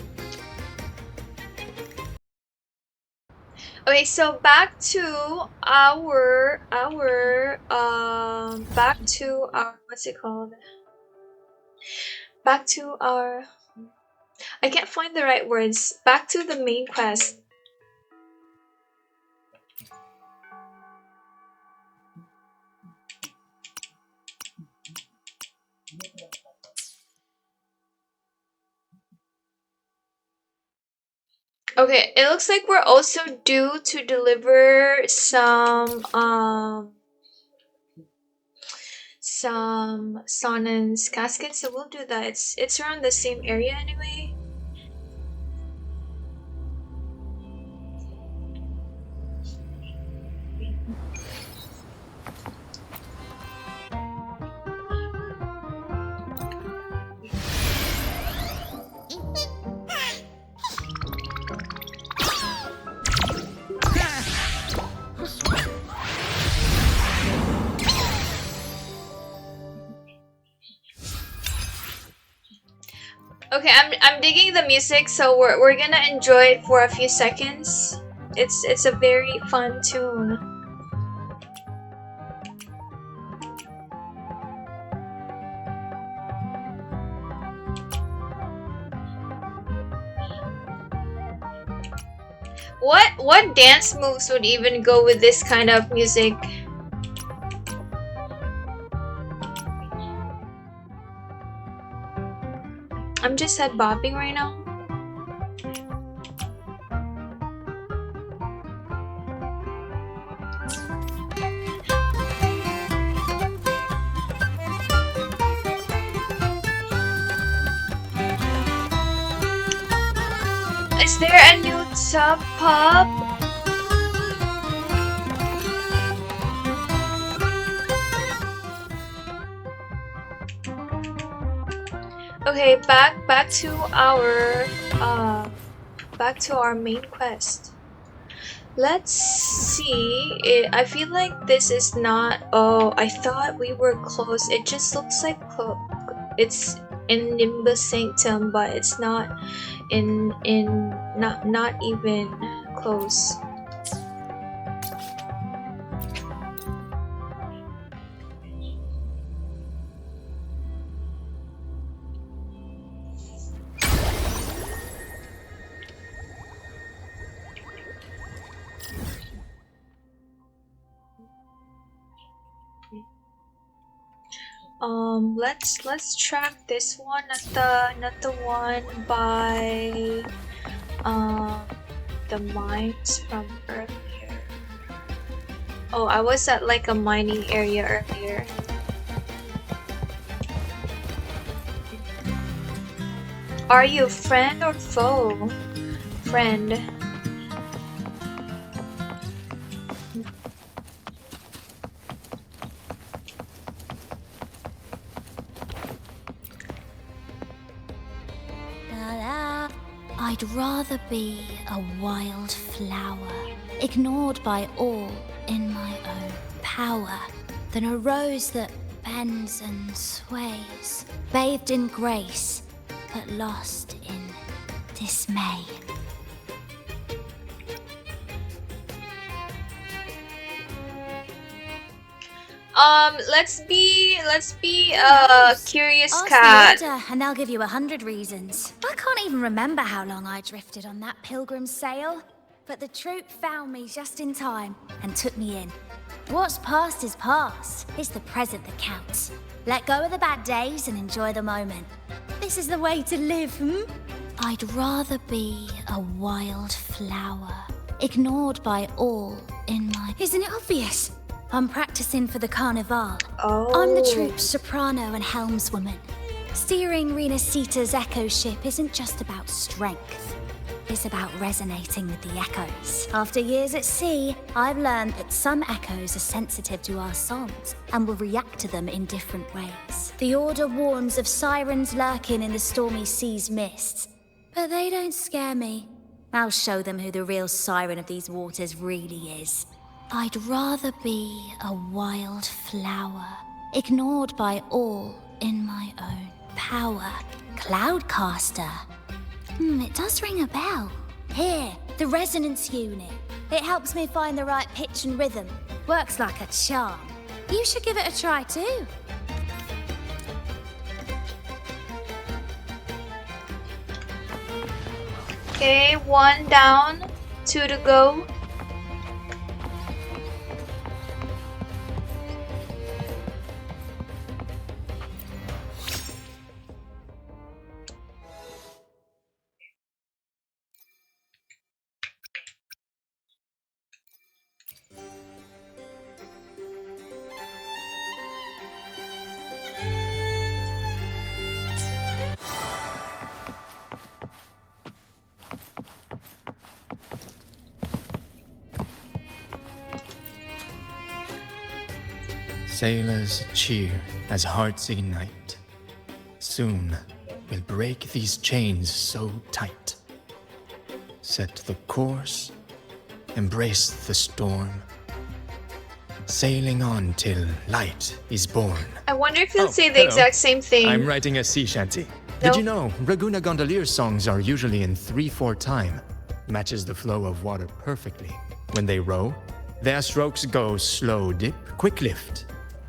A: Okay, so back to our what's it called? Back to our, I can't find the right words. Back to the main quest. Okay, it looks like we're also due to deliver some Sonan's caskets, so we'll do that. It's around the same area anyway. Okay, I'm digging the music, so we're gonna enjoy it for a few seconds. It's a very fun tune. What dance moves would even go with this kind of music? I'm just head bobbing right now. Is there a new sub pub? Okay, back to our main quest. Let's see. I feel like this is not. Oh, I thought we were close. It just looks like it's in Nimbus Sanctum, but it's not not even close. Let's track this one, not the one by the mines from earlier. Oh, I was at like a mining area earlier. Are you friend or foe? Friend.
B: I'd rather be a wild flower, ignored by all in my own power, than a rose that bends and sways, bathed in grace, but lost in dismay.
A: Let's be a curious cat.
B: Ask the order, and they'll give you 100 reasons. I can't even remember how long I drifted on that pilgrim's sail, but the troop found me just in time and took me in. What's past is past. It's the present that counts. Let go of the bad days and enjoy the moment. This is the way to live, I'd rather be a wild flower, ignored by all in my... Isn't it obvious? I'm practicing for the Carnival.
A: Oh.
B: I'm the troupe's soprano and helmswoman. Steering Rena Sita's echo ship isn't just about strength. It's about resonating with the echoes. After years at sea, I've learned that some echoes are sensitive to our songs and will react to them in different ways. The Order warns of sirens lurking in the stormy sea's mists, but they don't scare me. I'll show them who the real siren of these waters really is. I'd rather be a wild flower, ignored by all in my own power. Cloudcaster. It does ring a bell. Here, the resonance unit. It helps me find the right pitch and rhythm. Works like a charm. You should give it a try too.
A: Okay, 1 down, 2 to go.
L: Sailors cheer as hearts ignite. Soon we'll break these chains so tight. Set the course, embrace the storm. Sailing on till light is born.
A: I wonder if he'll say the
L: hello.
A: exact same thing.
L: I'm writing a sea shanty. Did you know Ragunna Gondolier's songs are usually in 3/4 time? Matches the flow of water perfectly. When they row, their strokes go slow dip, quick lift,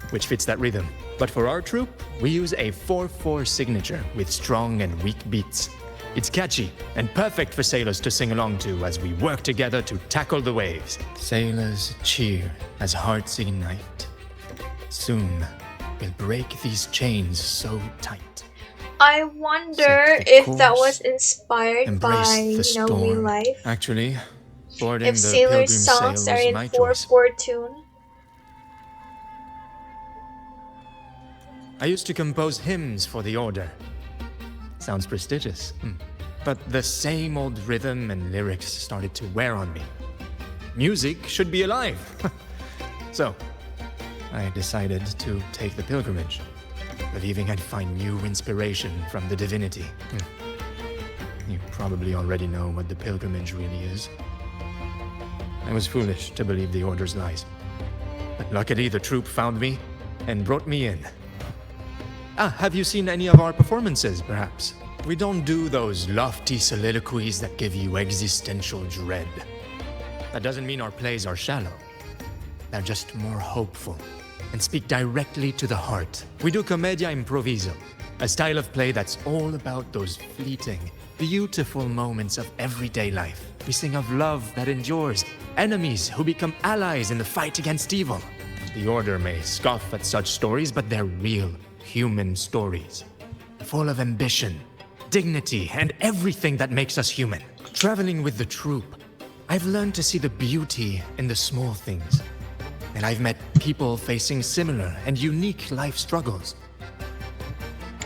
L: which fits that rhythm. But for our troupe, we use a 4/4 signature with strong and weak beats. It's catchy and perfect for sailors to sing along to as we work together to tackle the waves. Sailors cheer as hearts ignite. Soon we'll break these chains so tight.
A: I wonder if that was inspired by, real life.
L: Actually, boarding
A: If
L: the
A: sailors'
L: Pilgrim's
A: songs
L: Sail
A: are
L: was
A: in
L: my choice.
A: 4/4 tune.
L: I used to compose hymns for the order. Sounds prestigious. But the same old rhythm and lyrics started to wear on me. Music should be alive. So, I decided to take the pilgrimage, believing I'd find new inspiration from the divinity. You probably already know what the pilgrimage really is. I was foolish to believe the order's lies. But luckily the troupe found me and brought me in. Have you seen any of our performances, perhaps? We don't do those lofty soliloquies that give you existential dread. That doesn't mean our plays are shallow. They're just more hopeful and speak directly to the heart. We do commedia improviso, a style of play that's all about those fleeting, beautiful moments of everyday life. We sing of love that endures, enemies who become allies in the fight against evil. The Order may scoff at such stories, but they're real, human stories, full of ambition, dignity, and everything that makes us human. Traveling with the troupe, I've learned to see the beauty in the small things, and I've met people facing similar and unique life struggles.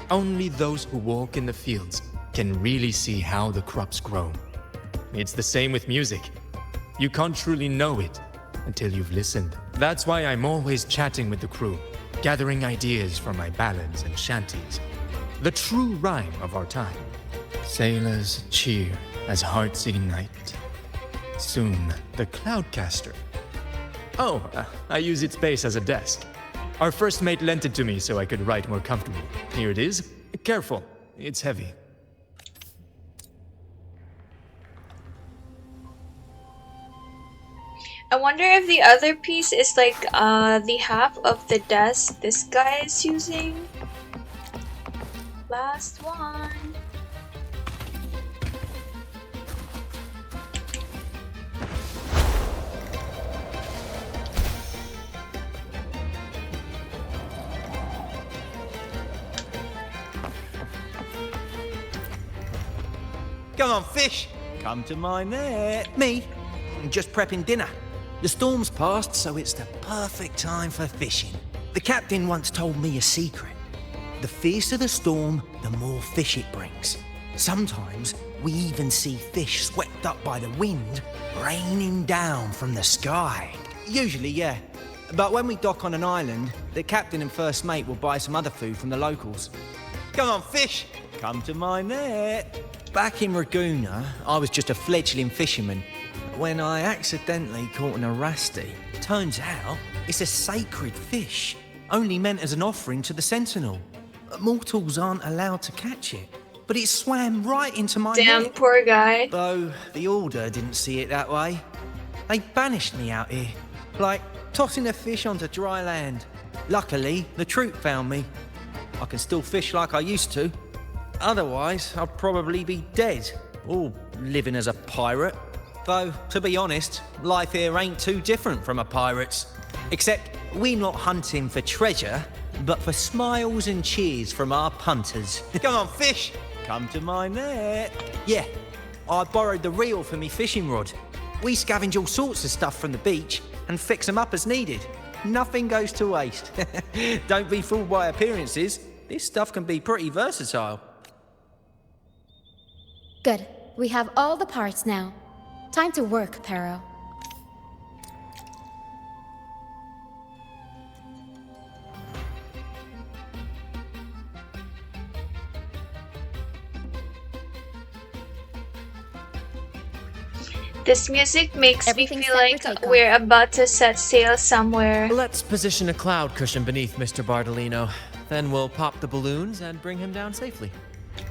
L: Only those who walk in the fields can really see how the crops grow. It's the same with music. You can't truly know it until you've listened. That's why I'm always chatting with the crew, gathering ideas for my ballads and shanties. The true rhyme of our time. Sailors cheer as hearts ignite. Soon, the Cloudcaster. I use its base as a desk. Our first mate lent it to me so I could write more comfortably. Here it is. Careful, it's heavy.
A: I wonder if the other piece is like the half of the desk this guy is using. Last one.
M: Come on, fish! Come to my net. Me? Just prepping dinner. The storm's passed, so it's the perfect time for fishing. The captain once told me a secret. The fiercer the storm, the more fish it brings. Sometimes we even see fish swept up by the wind, raining down from the sky. Usually, yeah. But when we dock on an island, the captain and first mate will buy some other food from the locals. Come on, fish! Come to my net. Back in Ragunna, I was just a fledgling fisherman. when I accidentally caught an Arasti. Turns out it's a sacred fish, only meant as an offering to the Sentinel. Mortals aren't allowed to catch it, but it swam right into my
A: Damn,
M: net.
A: poor guy.
M: Though the Order didn't see it that way. They banished me out here, like tossing a fish onto dry land. Luckily, the Troupe found me. I can still fish like I used to. Otherwise, I'd probably be dead, or living as a pirate. Though, to be honest, life here ain't too different from a pirate's. Except we're not hunting for treasure, but for smiles and cheers from our punters. Come on, fish! Come to my net. Yeah, I borrowed the reel for me fishing rod. We scavenge all sorts of stuff from the beach and fix them up as needed. Nothing goes to waste. Don't be fooled by appearances. This stuff can be pretty versatile.
B: Good. We have all the parts now. Time to work, Pero.
A: This music makes
B: Everything's
A: me feel
B: set
A: like
B: for takeoff.
A: we're about to set sail somewhere.
F: Let's position a cloud cushion beneath Mr. Bardolino. Then we'll pop the balloons and bring him down safely.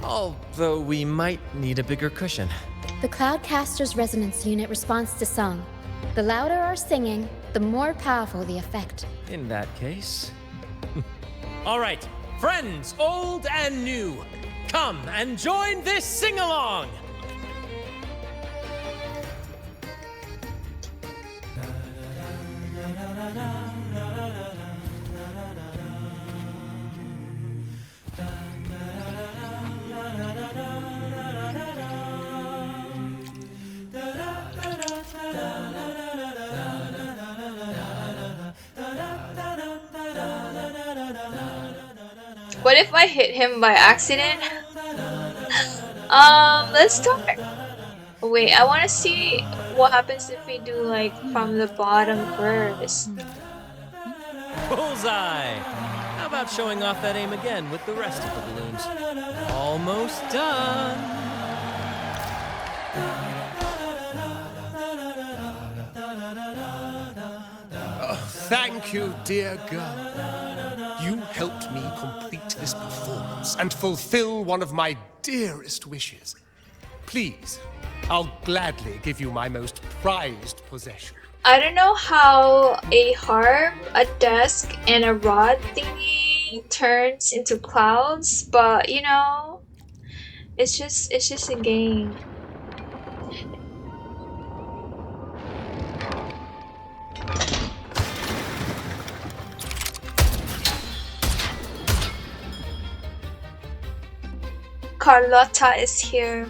F: Although we might need a bigger cushion.
B: The Cloudcaster's resonance unit responds to song. The louder our singing, the more powerful the effect.
F: In that case... All right, friends, old and new, come and join this sing-along!
A: What if I hit him by accident? Let's start. Wait, I want to see what happens if we do like from the bottom first.
F: Bullseye! How about showing off that aim again with the rest of the balloons? Almost done!
J: Oh, thank you, dear girl. You helped me complete this performance and fulfill one of my dearest wishes. Please, I'll gladly give you my most prized possession.
A: I don't know how a harp, a desk, and a rod thingy turns into clouds, but you know, it's just a game. Carlotta is here.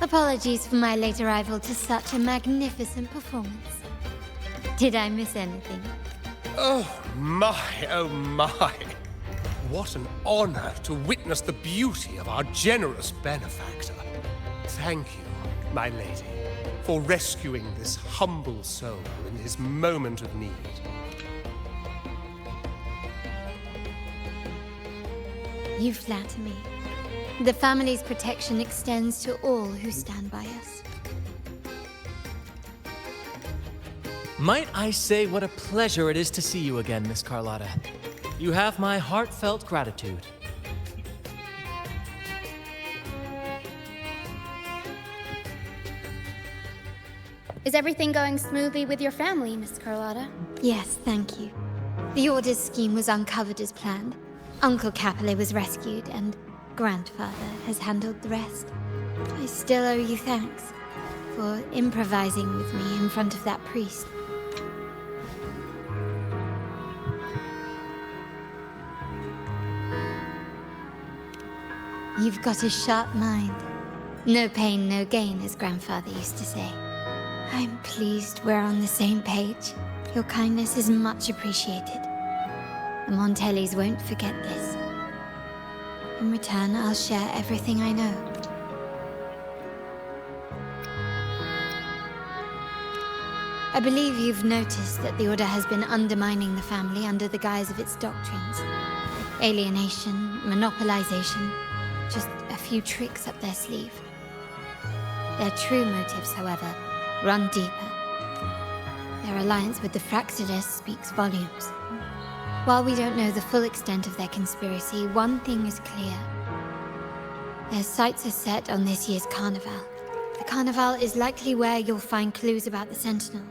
I: Apologies for my late arrival to such a magnificent performance. Did I miss anything?
J: Oh my, oh my. What an honor to witness the beauty of our generous benefactor. Thank you, my lady, for rescuing this humble soul in his moment of need.
I: You flatter me. The family's protection extends to all who stand by us.
F: Might I say what a pleasure it is to see you again, Miss Carlotta. You have my heartfelt gratitude.
B: Is everything going smoothly with your family, Miss Carlotta?
I: Yes, thank you. The Order's scheme was uncovered as planned. Uncle Capilet was rescued, and Grandfather has handled the rest. I still owe you thanks for improvising with me in front of that priest. You've got a sharp mind. No pain, no gain, as Grandfather used to say. I'm pleased we're on the same page. Your kindness is much appreciated. The Montellis won't forget this. In return, I'll share everything I know. I believe you've noticed that the Order has been undermining the family under the guise of its doctrines. Alienation, monopolization, just a few tricks up their sleeve.
B: Their true motives, however, run deeper. Their alliance with the Fraxidus speaks volumes. While we don't know the full extent of their conspiracy, one thing is clear. Their sights are set on this year's carnival. The carnival is likely where you'll find clues about the Sentinel.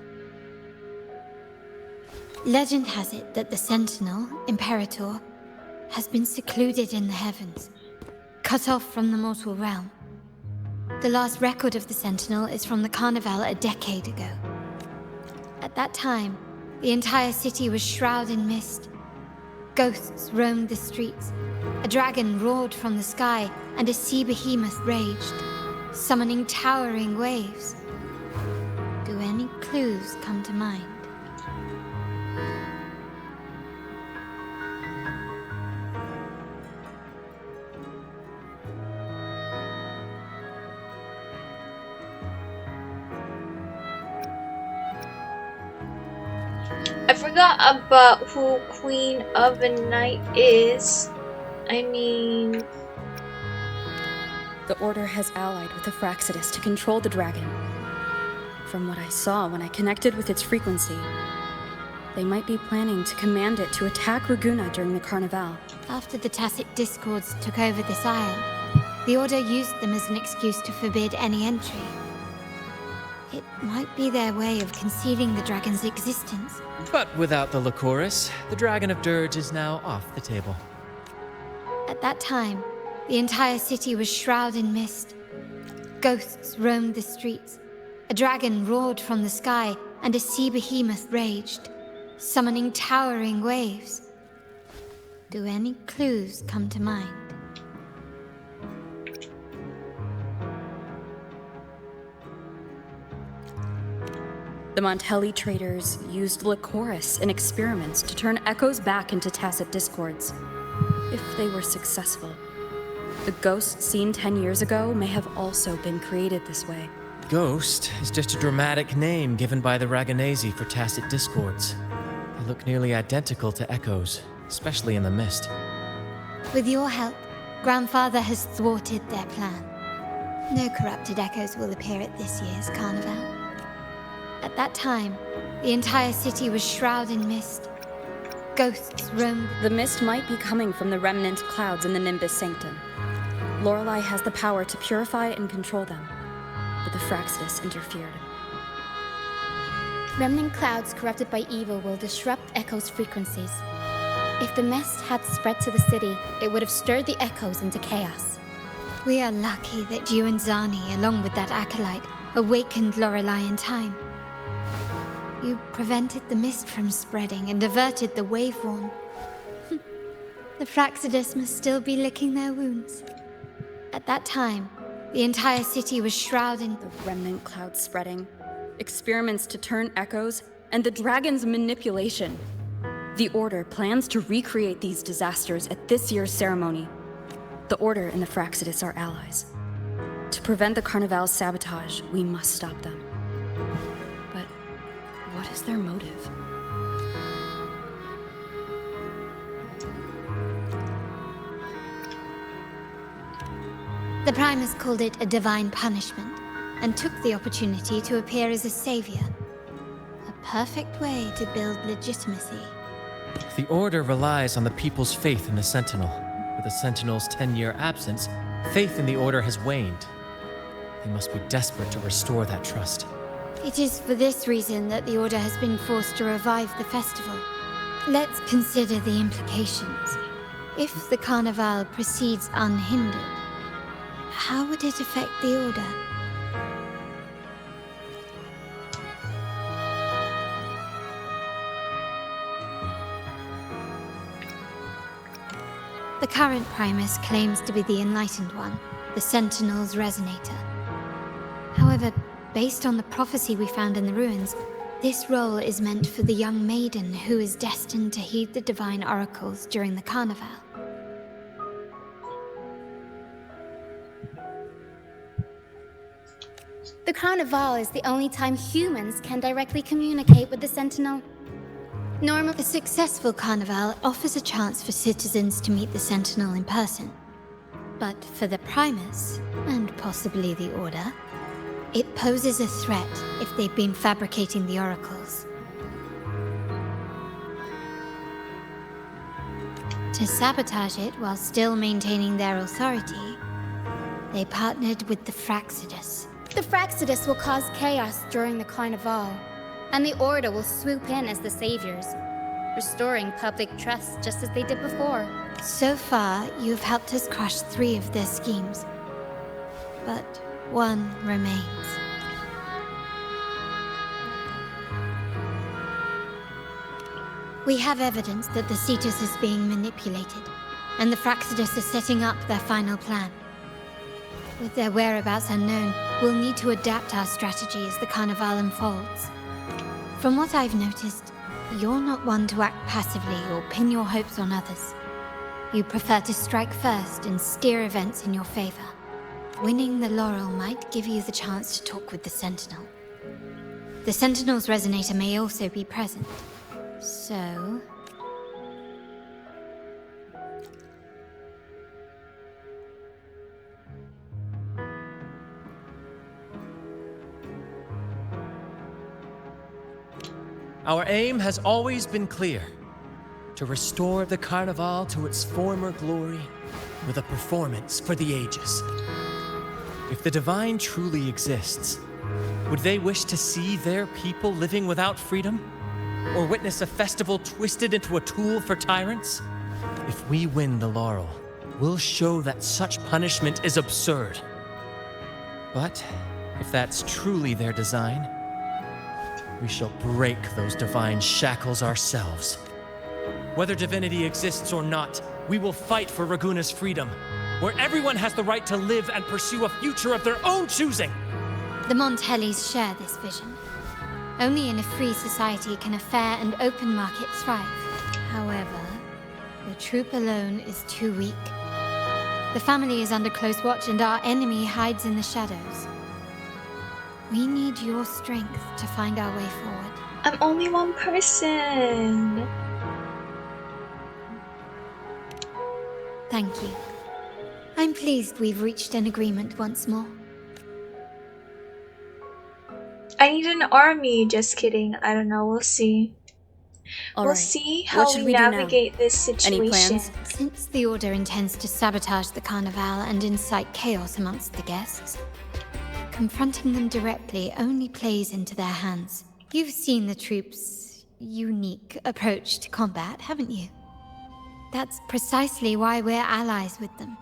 B: Legend has it that the Sentinel, Imperator, has been secluded in the heavens, cut off from the mortal realm. The last record of the Sentinel is from the carnival a decade ago. At that time, the entire city was shrouded in mist. Ghosts roamed the streets. A dragon roared from the sky, and a sea behemoth raged, summoning towering waves. Do any clues come to mind?
A: I forgot about who Queen of the Night is. I mean...
N: The Order has allied with the Fraxidus to control the dragon. From what I saw when I connected with its frequency, they might be planning to command it to attack Ragunna during the Carnival.
B: After the Tacit Discords took over this isle, the Order used them as an excuse to forbid any entry. It might be their way of concealing the dragon's existence.
F: But without the Lycoris, the Dragon of Dirge is now off the table.
B: At that time, the entire city was shrouded in mist. Ghosts roamed the streets. A dragon roared from the sky, and a sea behemoth raged, summoning towering waves. Do any clues come to mind?
N: The Montelli traders used Lycoris in experiments to turn echoes back into tacit discords. If they were successful, the ghost seen 10 years ago may have also been created this way.
F: Ghost is just a dramatic name given by the Ragunesi for tacit discords. They look nearly identical to echoes, especially in the mist.
B: With your help, Grandfather has thwarted their plan. No corrupted echoes will appear at this year's carnival. At that time, the entire city was shrouded in mist. Ghosts roamed.
N: The mist might be coming from the remnant clouds in the Nimbus Sanctum. Lorelei has the power to purify and control them, but the Fraxidus interfered.
B: Remnant clouds corrupted by evil will disrupt Echo's frequencies. If the mist had spread to the city, it would have stirred the echoes into chaos. We are lucky that you and Zani, along with that acolyte, awakened Lorelei in time. You prevented the mist from spreading and averted the wave-worn. The Fraxidus must still be licking their wounds. At that time, the entire city was shrouded in
N: the remnant cloud spreading, experiments to turn echoes, and the dragon's manipulation. The Order plans to recreate these disasters at this year's ceremony. The Order and the Fraxidus are allies. To prevent the Carnival's sabotage, we must stop them. But what is their motive?
B: The Primus called it a divine punishment, and took the opportunity to appear as a savior. A perfect way to build legitimacy.
F: The Order relies on the people's faith in the Sentinel. With the Sentinel's 10-year absence, faith in the Order has waned. They must be desperate to restore that trust.
B: It is for this reason that the Order has been forced to revive the festival. Let's consider the implications. If the Carnival proceeds unhindered, how would it affect the Order? The current Primus claims to be the Enlightened One, the Sentinel's Resonator. However, based on the prophecy we found in the ruins, this role is meant for the young maiden who is destined to heed the divine oracles during the Carnival. The Carnival is the only time humans can directly communicate with the Sentinel. A successful Carnival offers a chance for citizens to meet the Sentinel in person. But for the Primus, and possibly the Order, It poses a threat if they've been fabricating the oracles. To sabotage it while still maintaining their authority, they partnered with the Fractsidus.
O: The Fractsidus will cause chaos during the Carnival, and the Order will swoop in as the saviors, restoring public trust just as they did before.
B: So far, you've helped us crush 3 of their schemes, but one remains. We have evidence that the Cetus is being manipulated, and the Fractsidus is setting up their final plan. With their whereabouts unknown, we'll need to adapt our strategy as the Carnival unfolds. From what I've noticed, you're not one to act passively or pin your hopes on others. You prefer to strike first and steer events in your favor. Winning the laurel might give you the chance to talk with the Sentinel. The Sentinel's resonator may also be present. So...
F: Our aim has always been clear: to restore the Carnival to its former glory with a performance for the ages. If the Divine truly exists, would they wish to see their people living without freedom? Or witness a festival twisted into a tool for tyrants? If we win the laurel, we'll show that such punishment is absurd. But if that's truly their design, we shall break those divine shackles ourselves. Whether divinity exists or not, we will fight for Ragunna's freedom, where everyone has the right to live and pursue a future of their own choosing.
B: The Montellis share this vision. Only in a free society can a fair and open market thrive. However, the Troupe alone is too weak. The family is under close watch and our enemy hides in the shadows. We need your strength to find our way forward.
A: I'm only one person.
B: Thank you. I'm pleased we've reached an agreement once more.
A: I need an army. Just kidding. I don't know. We'll see. We'll see how we navigate this situation.
N: Any plans?
B: Since the Order intends to sabotage the Carnival and incite chaos amongst the guests, confronting them directly only plays into their hands. You've seen the Troupe's unique approach to combat, haven't you? That's precisely why we're allies with them.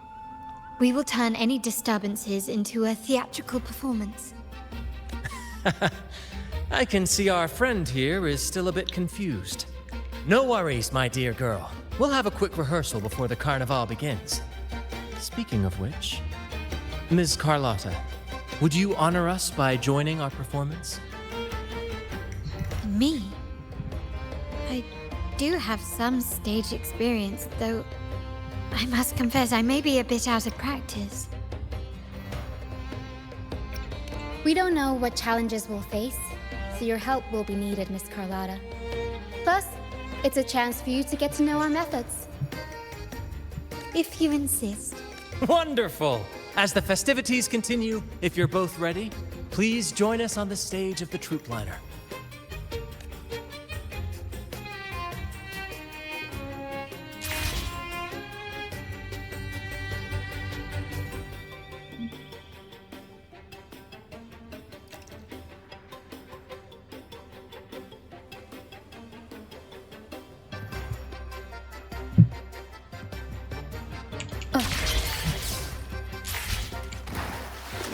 B: We will turn any disturbances into a theatrical performance.
F: I can see our friend here is still a bit confused. No worries, my dear girl. We'll have a quick rehearsal before the Carnival begins. Speaking of which, Ms. Carlotta, would you honor us by joining our performance?
B: Me? I do have some stage experience, though I must confess I may be a bit out of practice.
O: We don't know what challenges we'll face, so your help will be needed, Miss Carlotta. Plus, it's a chance for you to get to know our methods.
B: If you insist.
F: Wonderful! As the festivities continue, if you're both ready, please join us on the stage of the Troupe Liner.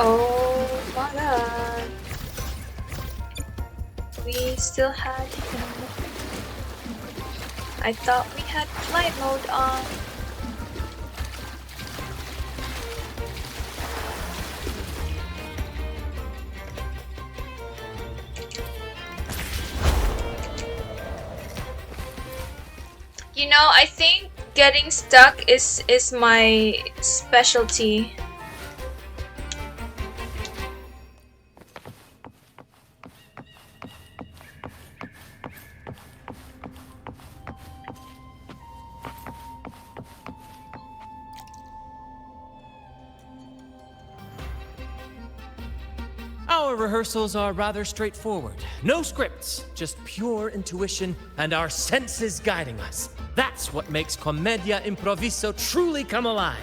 A: Oh my god. We still had him. I thought we had flight mode on. You know, I think getting stuck is my specialty.
F: Our rehearsals are rather straightforward. No scripts, just pure intuition and our senses guiding us. That's what makes Commedia Improviso truly come alive.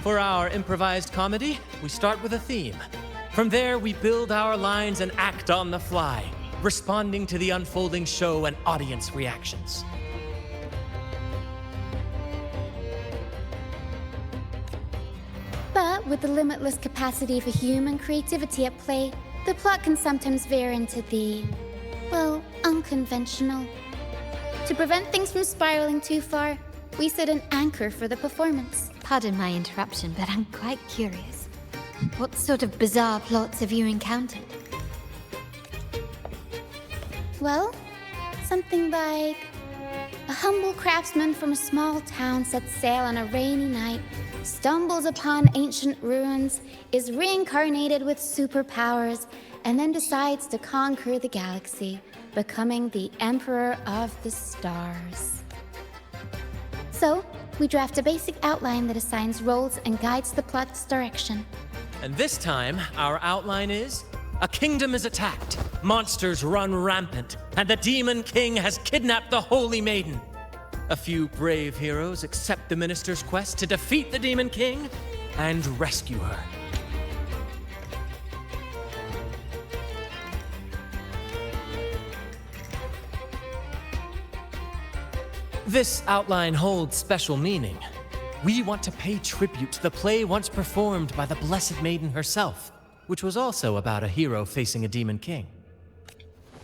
F: For our improvised comedy, we start with a theme. From there, we build our lines and act on the fly, responding to the unfolding show and audience reactions.
O: But with the limitless capacity for human creativity at play, the plot can sometimes veer into the, well, unconventional. To prevent things from spiraling too far, we set an anchor for the performance.
B: Pardon my interruption, but I'm quite curious. What sort of bizarre plots have you encountered?
O: Well, something like a humble craftsman from a small town sets sail on a rainy night, stumbles upon ancient ruins, is reincarnated with superpowers, and then decides to conquer the galaxy, becoming the Emperor of the Stars. So, we draft a basic outline that assigns roles and guides the plot's direction.
F: And this time, our outline is: a kingdom is attacked, monsters run rampant, and the Demon King has kidnapped the Holy Maiden. A few brave heroes accept the minister's quest to defeat the Demon King and rescue her. This outline holds special meaning. We want to pay tribute to the play once performed by the Blessed Maiden herself, which was also about a hero facing a Demon King.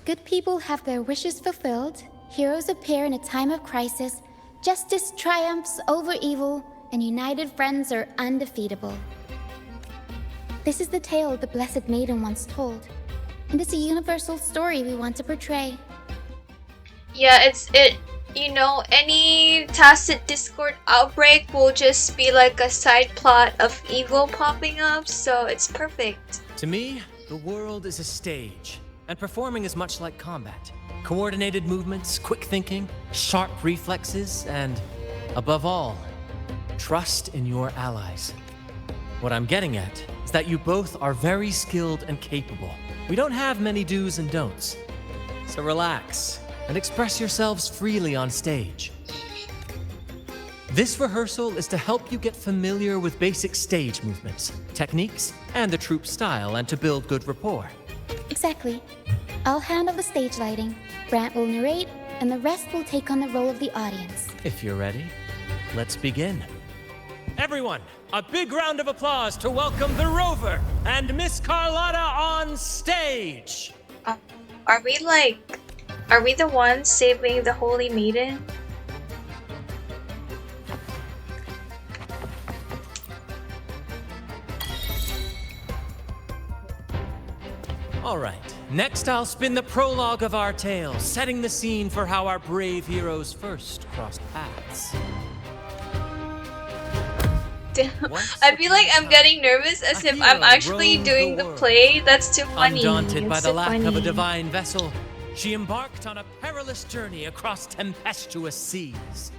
O: Good people have their wishes fulfilled, heroes appear in a time of crisis, justice triumphs over evil, and united friends are undefeatable. This is the tale the Blessed Maiden once told, and it's a universal story we want to portray.
A: Yeah, you know, any tacit discord outbreak will just be like a side plot of evil popping up, so it's perfect.
F: To me, the world is a stage, and performing is much like combat. Coordinated movements, quick thinking, sharp reflexes, and, above all, trust in your allies. What I'm getting at is that you both are very skilled and capable. We don't have many do's and don'ts, so relax and express yourselves freely on stage. This rehearsal is to help you get familiar with basic stage movements, techniques, and the troupe style, and to build good rapport.
O: Exactly. I'll handle the stage lighting, Brant will narrate, and the rest will take on the role of the audience.
F: If you're ready, let's begin. Everyone, a big round of applause to welcome the Rover and Miss Carlotta on stage!
A: Are we the ones saving the Holy Maiden?
F: Alright, next I'll spin the prologue of our tale, setting the scene for how our brave heroes first crossed paths.
A: Damn, I feel like I'm getting nervous as if I'm actually doing the play. That's too funny.
F: Undaunted by
A: It's
F: the
A: too
F: lack of a
A: funny.
F: divine vessel, she embarked on a perilous journey across tempestuous seas.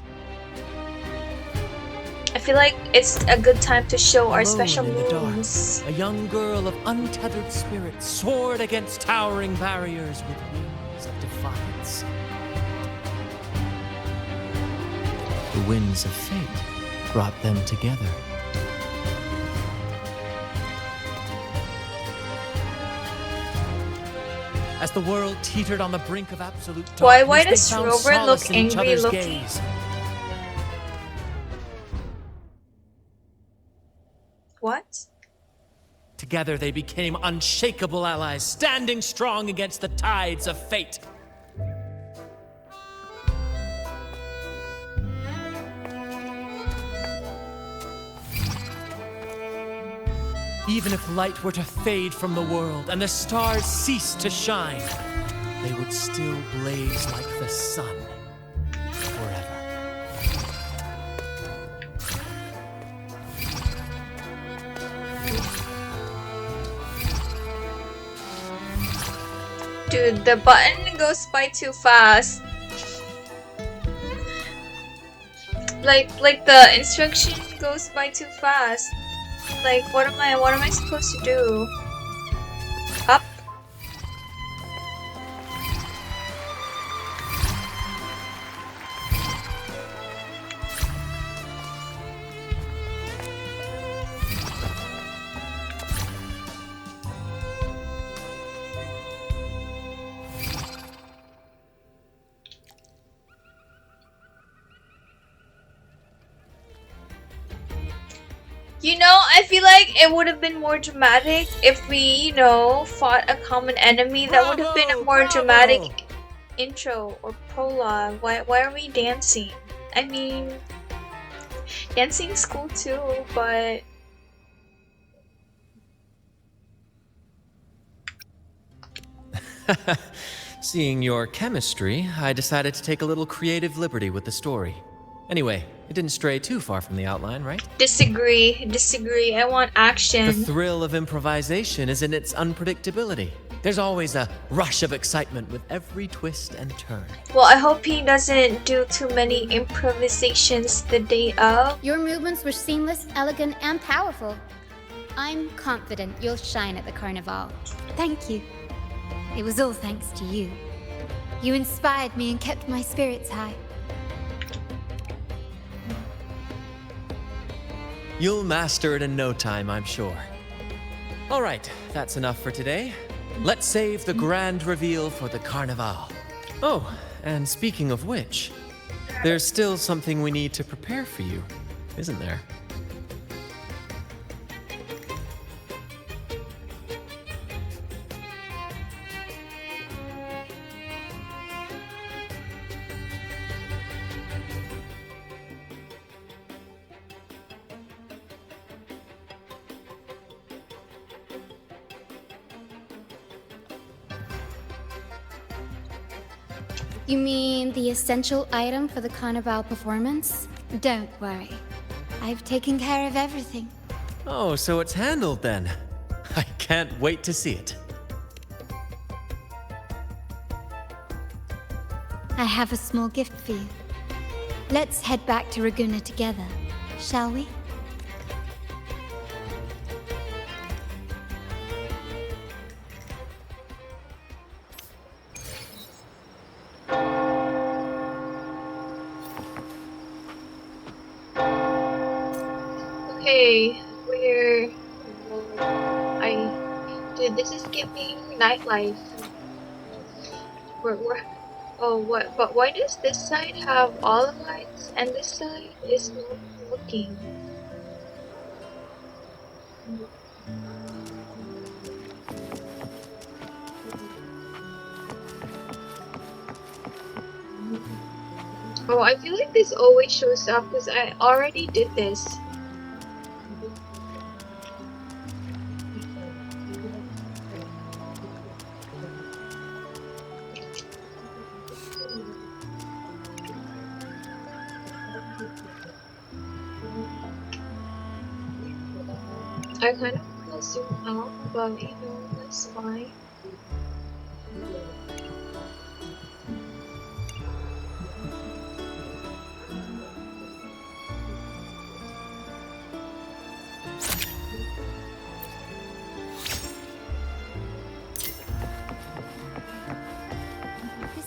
A: I feel like it's a good time to show our
F: Alone
A: special
F: in the dark,
A: moves.
F: a young girl of untethered spirit soared against towering barriers with wings of defiance. The winds of fate brought them together. As the world teetered on the brink of absolute darkness,
A: Why
F: they
A: does
F: found
A: Rover
F: solace
A: look
F: in each
A: angry
F: other's
A: looking?
F: gaze.
A: What?
F: Together they became unshakable allies, standing strong against the tides of fate. Even if light were to fade from the world and the stars cease to shine, they would still blaze like the sun forever.
A: Dude, the button goes by too fast. Like the instruction goes by too fast. Like what am I supposed to do? You know, I feel like it would have been more dramatic if we, you know, fought a common enemy. That would have been a more dramatic intro or prologue. Why are we dancing? I mean, dancing's cool too, but
F: Seeing your chemistry, I decided to take a little creative liberty with the story. Anyway, it didn't stray too far from the outline, right?
A: disagree. I want action.
F: The thrill of improvisation is in its unpredictability. There's always a rush of excitement with every twist and turn.
A: Well, I hope he doesn't do too many improvisations the day of.
O: Your movements were seamless, elegant, and powerful. I'm confident you'll shine at the carnival.
B: Thank you. It was all thanks to you. You inspired me and kept my spirits high.
F: You'll master it in no time, I'm sure. All right, that's enough for today. Let's save the grand reveal for the carnival. Oh, and speaking of which, there's still something we need to prepare for you, isn't there?
O: You mean the essential item for the carnival performance?
B: Don't worry. I've taken care of everything.
F: Oh, so it's handled then. I can't wait to see it.
B: I have a small gift for you. Let's head back to Ragunna together, shall we?
A: Okay, dude, this is giving nightlife. Oh, what? But why does this side have all the lights and this side is not working? Oh, I feel like this always shows up because I already did this. I kind of want to zoom out, but you know, that's fine.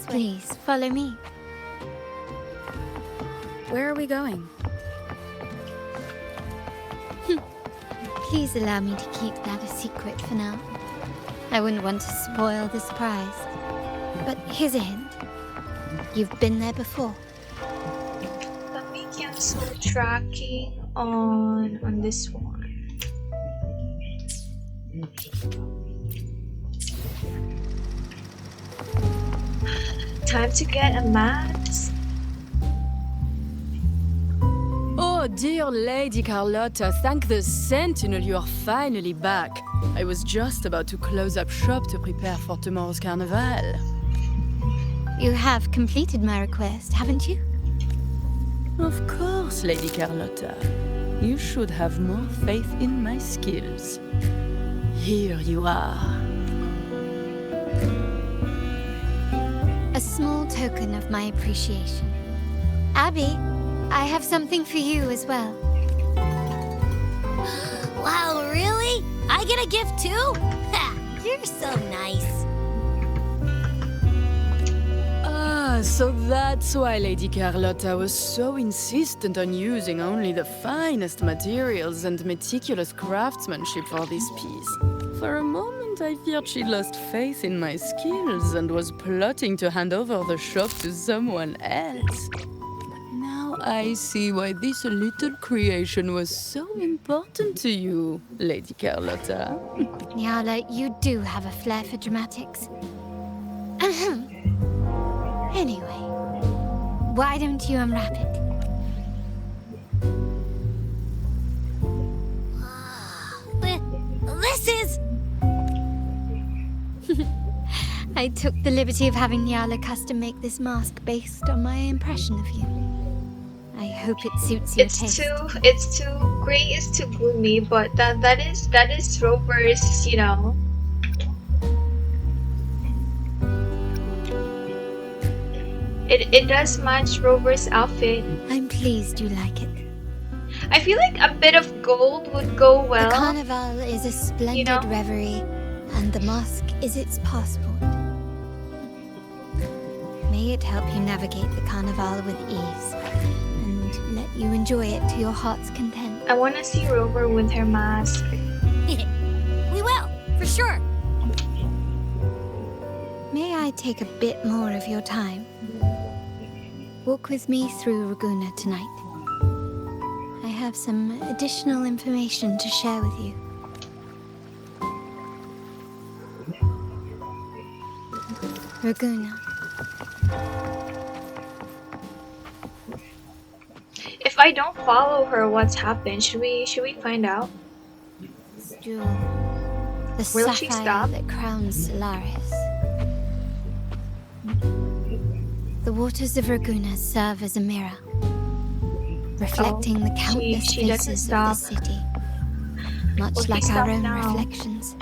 B: Please, follow me.
N: Where are we going?
B: Please allow me to keep that a secret for now. I wouldn't want to spoil the surprise. But here's a hint. You've been there before.
A: Let me cancel tracking on this one. Time to get a mask.
N: Oh, dear Lady Carlotta, thank the Sentinel you are finally back. I was just about to close up shop to prepare for tomorrow's carnival.
B: You have completed my request, haven't you?
N: Of course, Lady Carlotta. You should have more faith in my skills. Here you are.
B: A small token of my appreciation. Abby, I have something for you as well.
I: Wow, really? I get a gift too? Ha! You're so nice.
N: Ah, so that's why Lady Carlotta was so insistent on using only the finest materials and meticulous craftsmanship for this piece. For a moment, I feared she lost faith in my skills and was plotting to hand over the shop to someone else. But now
P: I see why this little creation was so important to you, Lady Carlotta.
B: Nyala, you do have a flair for dramatics. Anyway, why don't you unwrap it?
I: This is...
B: I took the liberty of having Nyala custom make this mask based on my impression of you. I hope it suits your taste.
A: It's too gray is too gloomy, but that is Rover's, you know. It does match Rover's outfit.
B: I'm pleased you like it.
A: I feel like a bit of gold would go well.
B: The carnival is a splendid reverie, and the mask is its passport. May it help you navigate the carnival with ease, and let you enjoy it to your heart's content.
A: I want to see Rover with her mask.
I: We will, for sure.
B: May I take a bit more of your time? Walk with me through Ragunna tonight. I have some additional information to share with you. Ragunna.
A: If I don't follow her, what's happened? Should we find out?
B: Jewel. The
A: Will she
B: sapphire
A: stop?
B: that crowns Solaris. The waters of Ragunna serve as a mirror, reflecting the countless
A: she doesn't
B: faces of the
A: stop.
B: city, much
A: Will she
B: like our
A: stop
B: own
A: now?
B: reflections.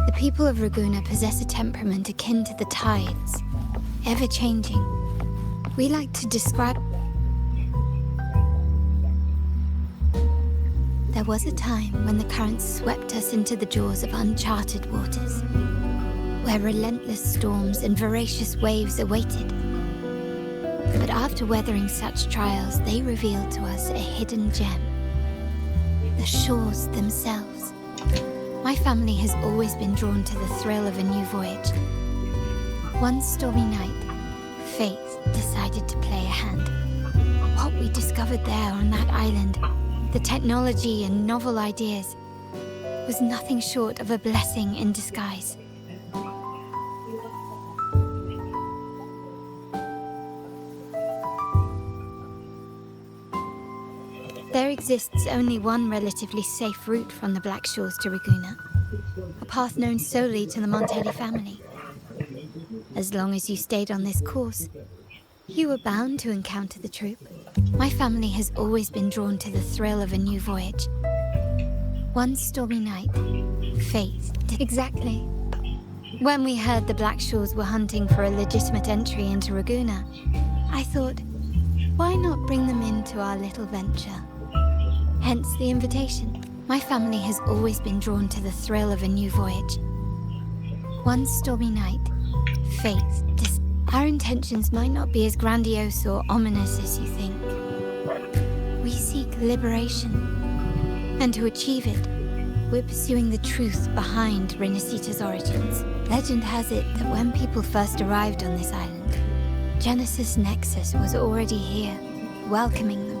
B: The people of Ragunna possess a temperament akin to the tides, ever-changing. We like to describe... There was a time when the currents swept us into the jaws of uncharted waters, where relentless storms and voracious waves awaited. But after weathering such trials, they revealed to us a hidden gem. The shores themselves. My family has always been drawn to the thrill of a new voyage. One stormy night, fate decided to play a hand. What we discovered there on that island, the technology and novel ideas, was nothing short of a blessing in disguise. There exists only one relatively safe route from the Black Shores to Ragunna, a path known solely to the Montelli family. As long as you stayed on this course, you were bound to encounter the troupe. My family has always been drawn to the thrill of a new voyage. One stormy night, fate... Exactly. When we heard the Black Shores were hunting for a legitimate entry into Ragunna, I thought, why not bring them into our little venture? Hence the invitation. My family has always been drawn to the thrill of a new voyage. One stormy night, fate... Our intentions might not be as grandiose or ominous as you think. We seek liberation, and to achieve it, we're pursuing the truth behind Renacita's origins. Legend has it that when people first arrived on this island, Genesis Nexus was already here, welcoming them.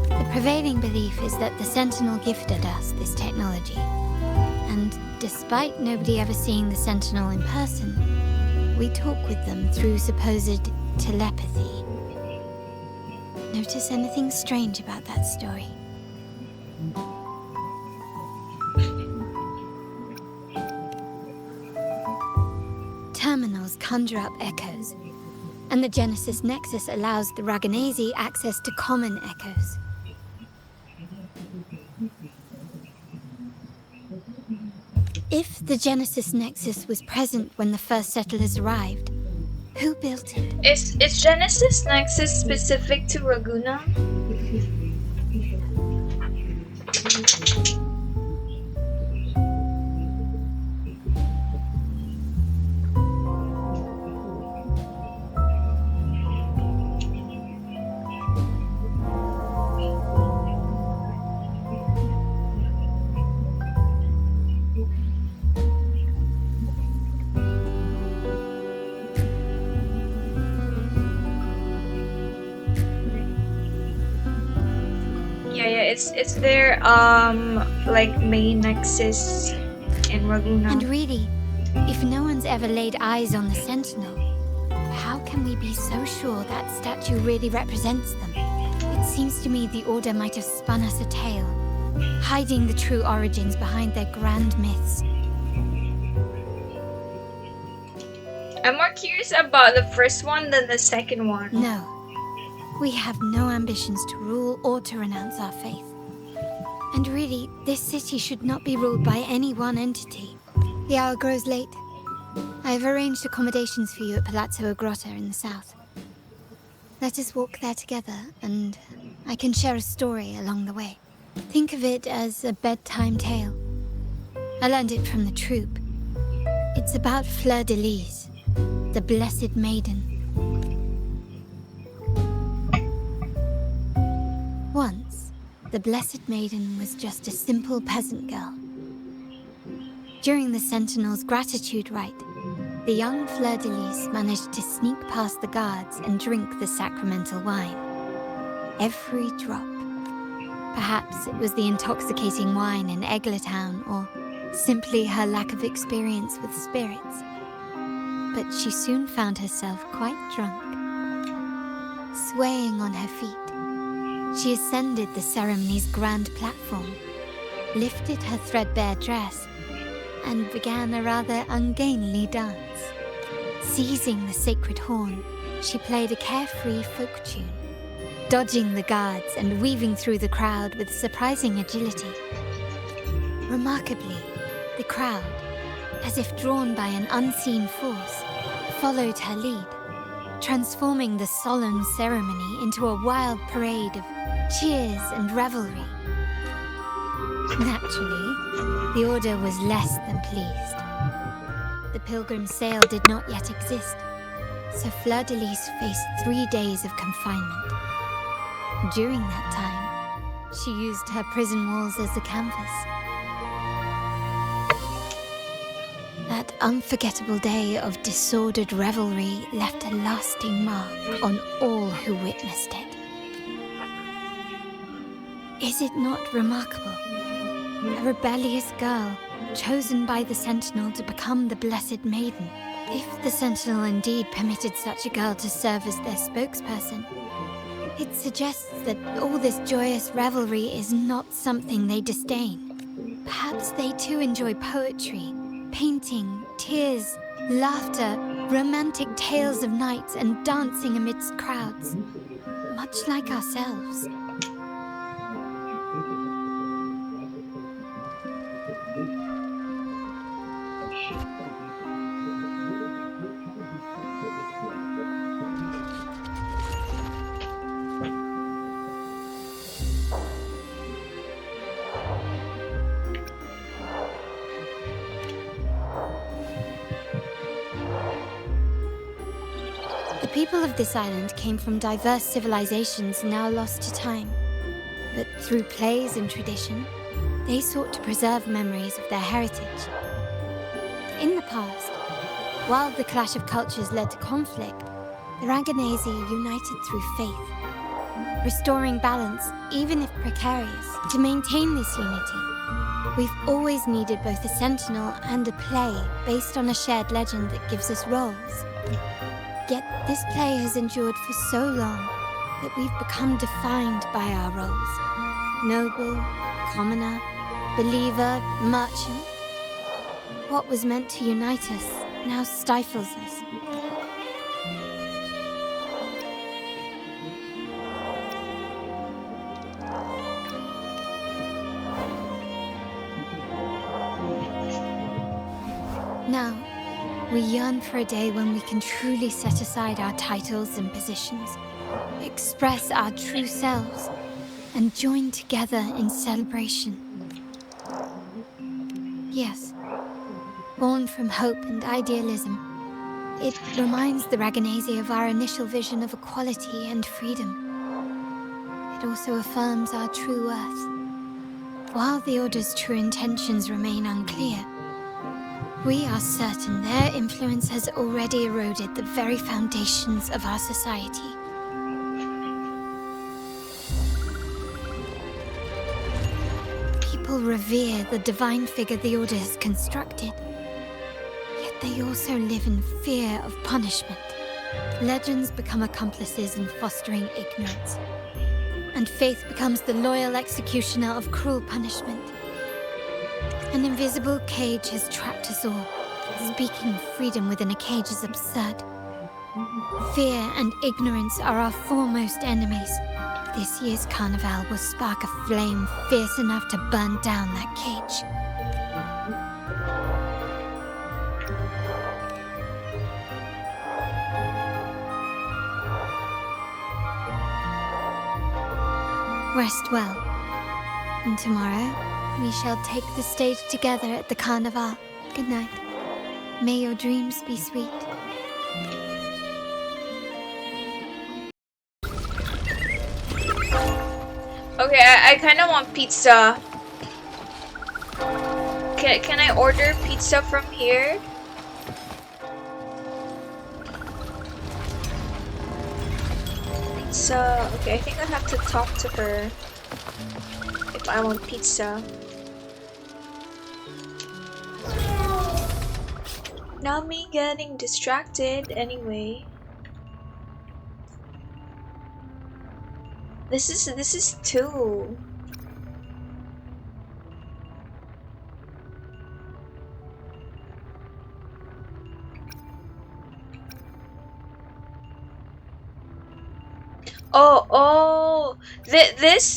B: The prevailing belief is that the Sentinel gifted us this technology, and despite nobody ever seeing the Sentinel in person, we talk with them through supposed telepathy. Notice anything strange about that story? Terminals conjure up echoes, and the Genesis Nexus allows the Ragunese access to common echoes. If the Genesis Nexus was present when the first settlers arrived, who built it?
A: Is Genesis Nexus specific to Ragunna? it's their like main nexus in Ragunna.
B: And really, if no one's ever laid eyes on the Sentinel, how can we be so sure that statue really represents them? It seems to me the Order might have spun us a tale, hiding the true origins behind their grand myths.
A: I'm more curious about the first one than the second one.
B: No, we have no ambitions to rule or to renounce our faith. And really, this city should not be ruled by any one entity. The hour grows late. I have arranged accommodations for you at Palazzo Grotta in the south. Let us walk there together, and I can share a story along the way. Think of it as a bedtime tale. I learned it from the troupe. It's about Fleur de Lis, the Blessed Maiden. Once, the Blessed Maiden was just a simple peasant girl. During the Sentinel's gratitude rite, the young Fleur de Lis managed to sneak past the guards and drink the sacramental wine. Every drop. Perhaps it was the intoxicating wine in Eglatown, or simply her lack of experience with spirits. But she soon found herself quite drunk. Swaying on her feet, she ascended the ceremony's grand platform, lifted her threadbare dress, and began a rather ungainly dance. Seizing the sacred horn, she played a carefree folk tune, dodging the guards and weaving through the crowd with surprising agility. Remarkably, the crowd, as if drawn by an unseen force, followed her lead, transforming the solemn ceremony into a wild parade of cheers and revelry. Naturally, the Order was less than pleased. The pilgrim's sale did not yet exist, so Fleur de Lis faced 3 days of confinement. During that time, she used her prison walls as a canvas. That unforgettable day of disordered revelry left a lasting mark on all who witnessed it. Is it not remarkable? A rebellious girl, chosen by the Sentinel to become the Blessed Maiden. If the Sentinel indeed permitted such a girl to serve as their spokesperson, it suggests that all this joyous revelry is not something they disdain. Perhaps they too enjoy poetry, painting, tears, laughter, romantic tales of nights, and dancing amidst crowds, much like ourselves. The people of this island came from diverse civilizations now lost to time. But through plays and tradition, they sought to preserve memories of their heritage. In the past, while the clash of cultures led to conflict, the Ragunese united through faith, restoring balance, even if precarious. To maintain this unity, we've always needed both a sentinel and a play based on a shared legend that gives us roles. Yet this play has endured for so long that we've become defined by our roles. Noble, commoner, believer, merchant. What was meant to unite us now stifles us. Now, we yearn for a day when we can truly set aside our titles and positions, express our true selves, and join together in celebration. Yes, born from hope and idealism, it reminds the Ragunese of our initial vision of equality and freedom. It also affirms our true worth. While the Order's true intentions remain unclear, we are certain their influence has already eroded the very foundations of our society. people revere the divine figure the Order has constructed. Yet they also live in fear of punishment. Legends become accomplices in fostering ignorance. And faith becomes the loyal executioner of cruel punishment. An invisible cage has trapped us all. Speaking of freedom within a cage is absurd. Fear and ignorance are our foremost enemies. This year's carnival will spark a flame fierce enough to burn down that cage. Rest well. And tomorrow, we shall take the stage together at the carnival. Good night. May your dreams be sweet.
A: Okay, I kind of want pizza. Can I order pizza from here? Pizza. Okay, I think I have to talk to her if I want pizza. Not me getting distracted anyway. This is 2.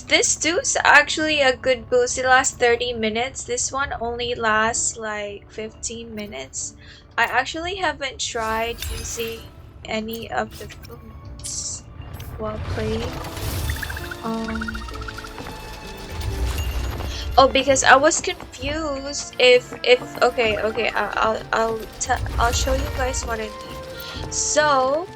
A: This two's actually a good boost. It lasts 30 minutes. This one only lasts like 15 minutes. I actually haven't tried using any of the boosts while playing. Oh, because I was confused if okay, I'll show you guys what I mean. So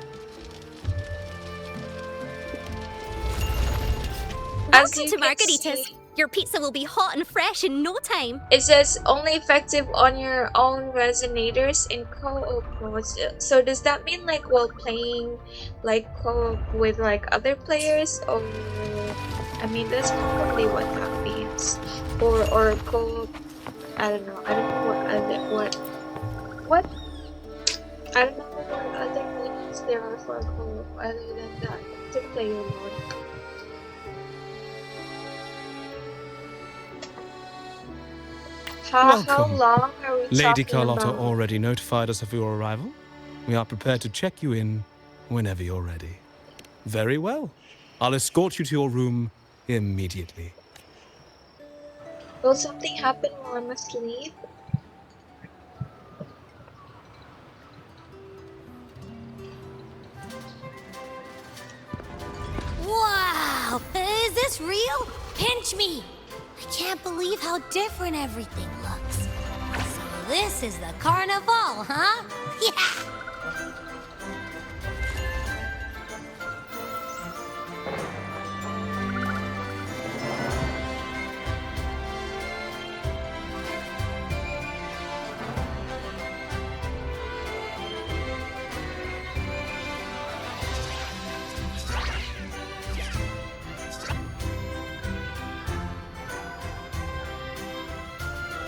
Q: welcome to Margarita's. Your pizza will be hot and fresh in no time.
A: It says only effective on your own resonators in co-op modes. So does that mean like while playing like co-op with like other players, or I mean that's probably what that means. Or co-op, I don't know. I don't know what I don't know what other meanings there are for co-op other than that multiplayer mode. How long are we
R: Lady
A: talking
R: Carlotta
A: about?
R: already notified us of your arrival. We are prepared to check you in whenever you're ready. Very well. I'll escort you to your room immediately.
A: Will something happen while I must leave?
I: Wow! Is this real? Pinch me! I can't believe how different everything looks. So this is the carnival, huh? Yeah!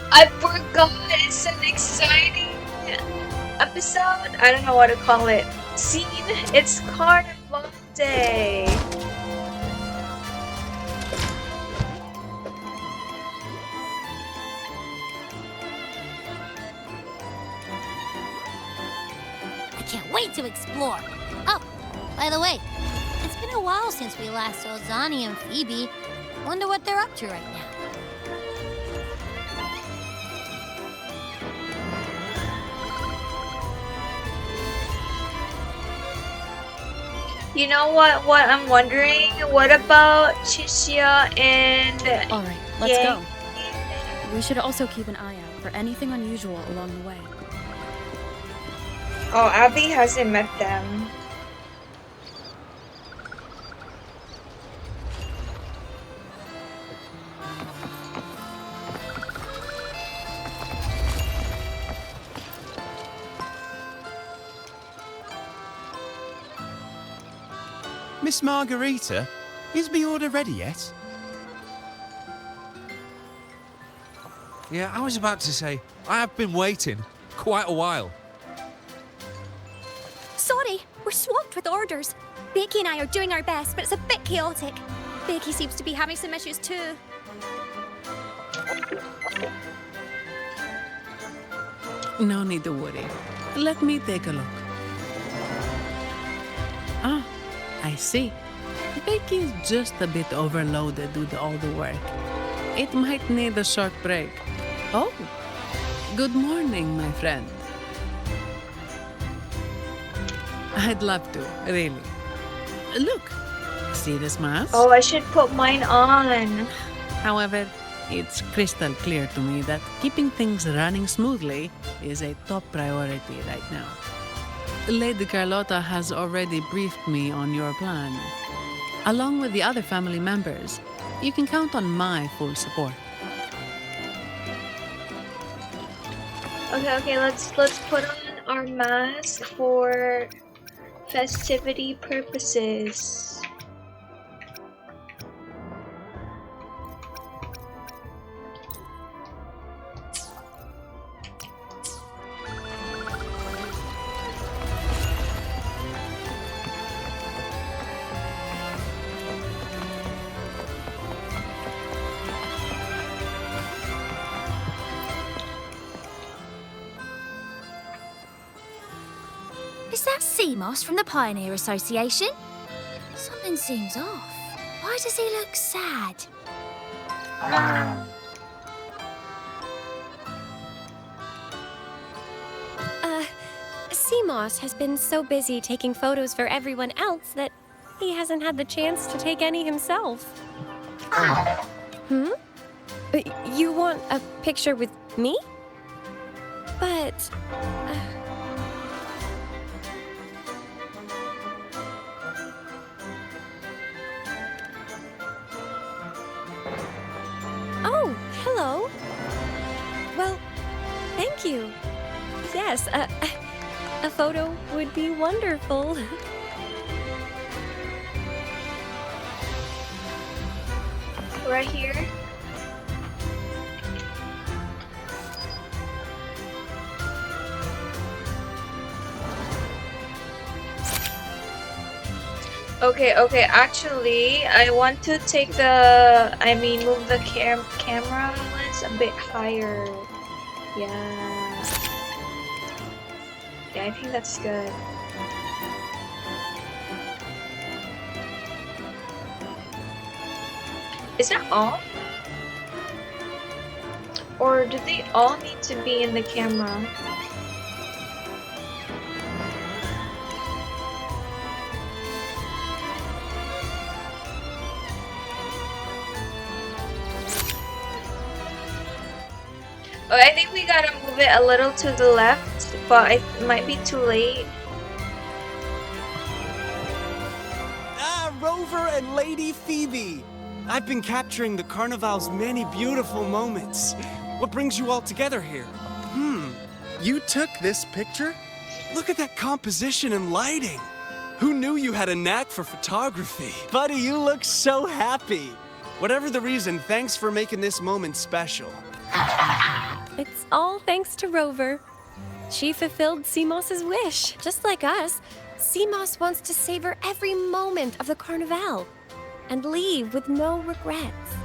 A: I forgot, it's an exciting episode. I don't know what to call it. Scene. It's Carnival Day.
I: I can't wait to explore. Oh, by the way, it's been a while since we last saw Zani and Phoebe. Wonder what they're up to right now.
A: You know what I'm wondering? What about Chishia and
N: Alright, let's
A: Yang?
N: go. We should also keep an eye out for anything unusual along the way.
A: Oh, Abby hasn't met them.
S: Miss Margarita, is me order ready yet? Yeah, I was about to say, I have been waiting quite a while.
Q: Sorry, we're swamped with orders. Becky and I are doing our best, but it's a bit chaotic. Becky seems to be having some issues too.
T: No need to worry. Let me take a look. Ah, I see. Becky's just a bit overloaded with all the work. It might need a short break. Oh, good morning, my friend. I'd love to, really. Look, see this mask?
A: Oh, I should put mine on.
T: However, it's crystal clear to me that keeping things running smoothly is a top priority right now. Lady Carlotta has already briefed me on your plan. Along with the other family members, you can count on my full support.
A: Okay, let's put on our mask for festivity purposes.
I: Is that sea moss from the Pioneer Association? Something seems off. Why does he look sad?
Q: Seamoss has been so busy taking photos for everyone else that he hasn't had the chance to take any himself. Hmm? You want a picture with me? But... Oh, hello. Well, thank you. Yes, a photo would be wonderful.
A: Right here. Okay, actually, I want to take move the camera lens a bit higher. Yeah, I think that's good. Is that all? Or do they all need to be in the camera? Oh, I think we gotta move it a little to the left, but it might be too late.
U: Ah, Rover and Lady Phoebe! I've been capturing the Carnival's many beautiful moments. What brings you all together here? You took this picture? Look at that composition and lighting. Who knew you had a knack for photography? Buddy, you look so happy. Whatever the reason, thanks for making this moment special.
Q: It's all thanks to Rover. She fulfilled Seamoss's wish. Just like us, Seamoss wants to savor every moment of the Carnival and leave with no regrets.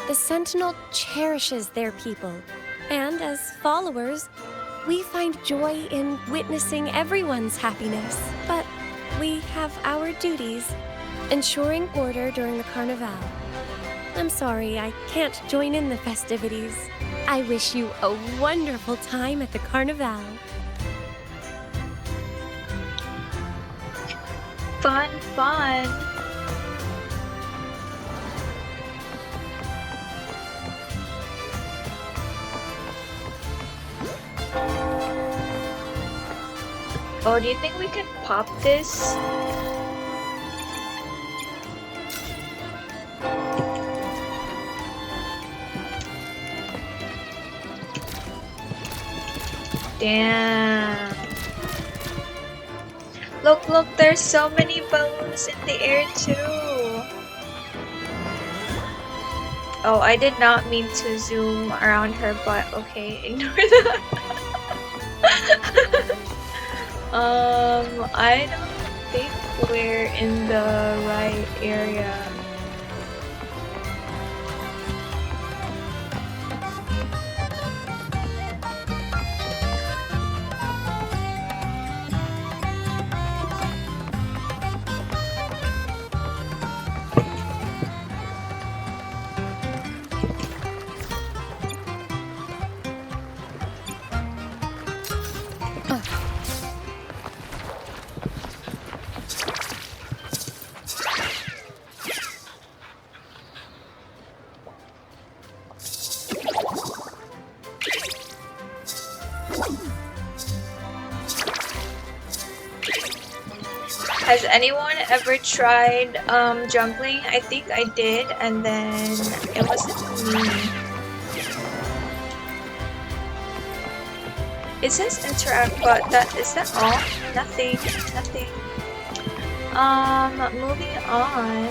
Q: The Sentinel cherishes their people, and as followers, we find joy in witnessing everyone's happiness. But we have our duties, ensuring order during the Carnival. I'm sorry, I can't join in the festivities. I wish you a wonderful time at the Carnival.
A: Fun, fun. Oh, do you think we can pop this? Damn. Look, there's so many balloons in the air too. Oh, I did not mean to zoom around her, but okay, ignore that. I don't think we're in the right area. Has anyone ever tried juggling? I think I did, and then it wasn't for me. It says interact, but is that all? Nothing. Moving on.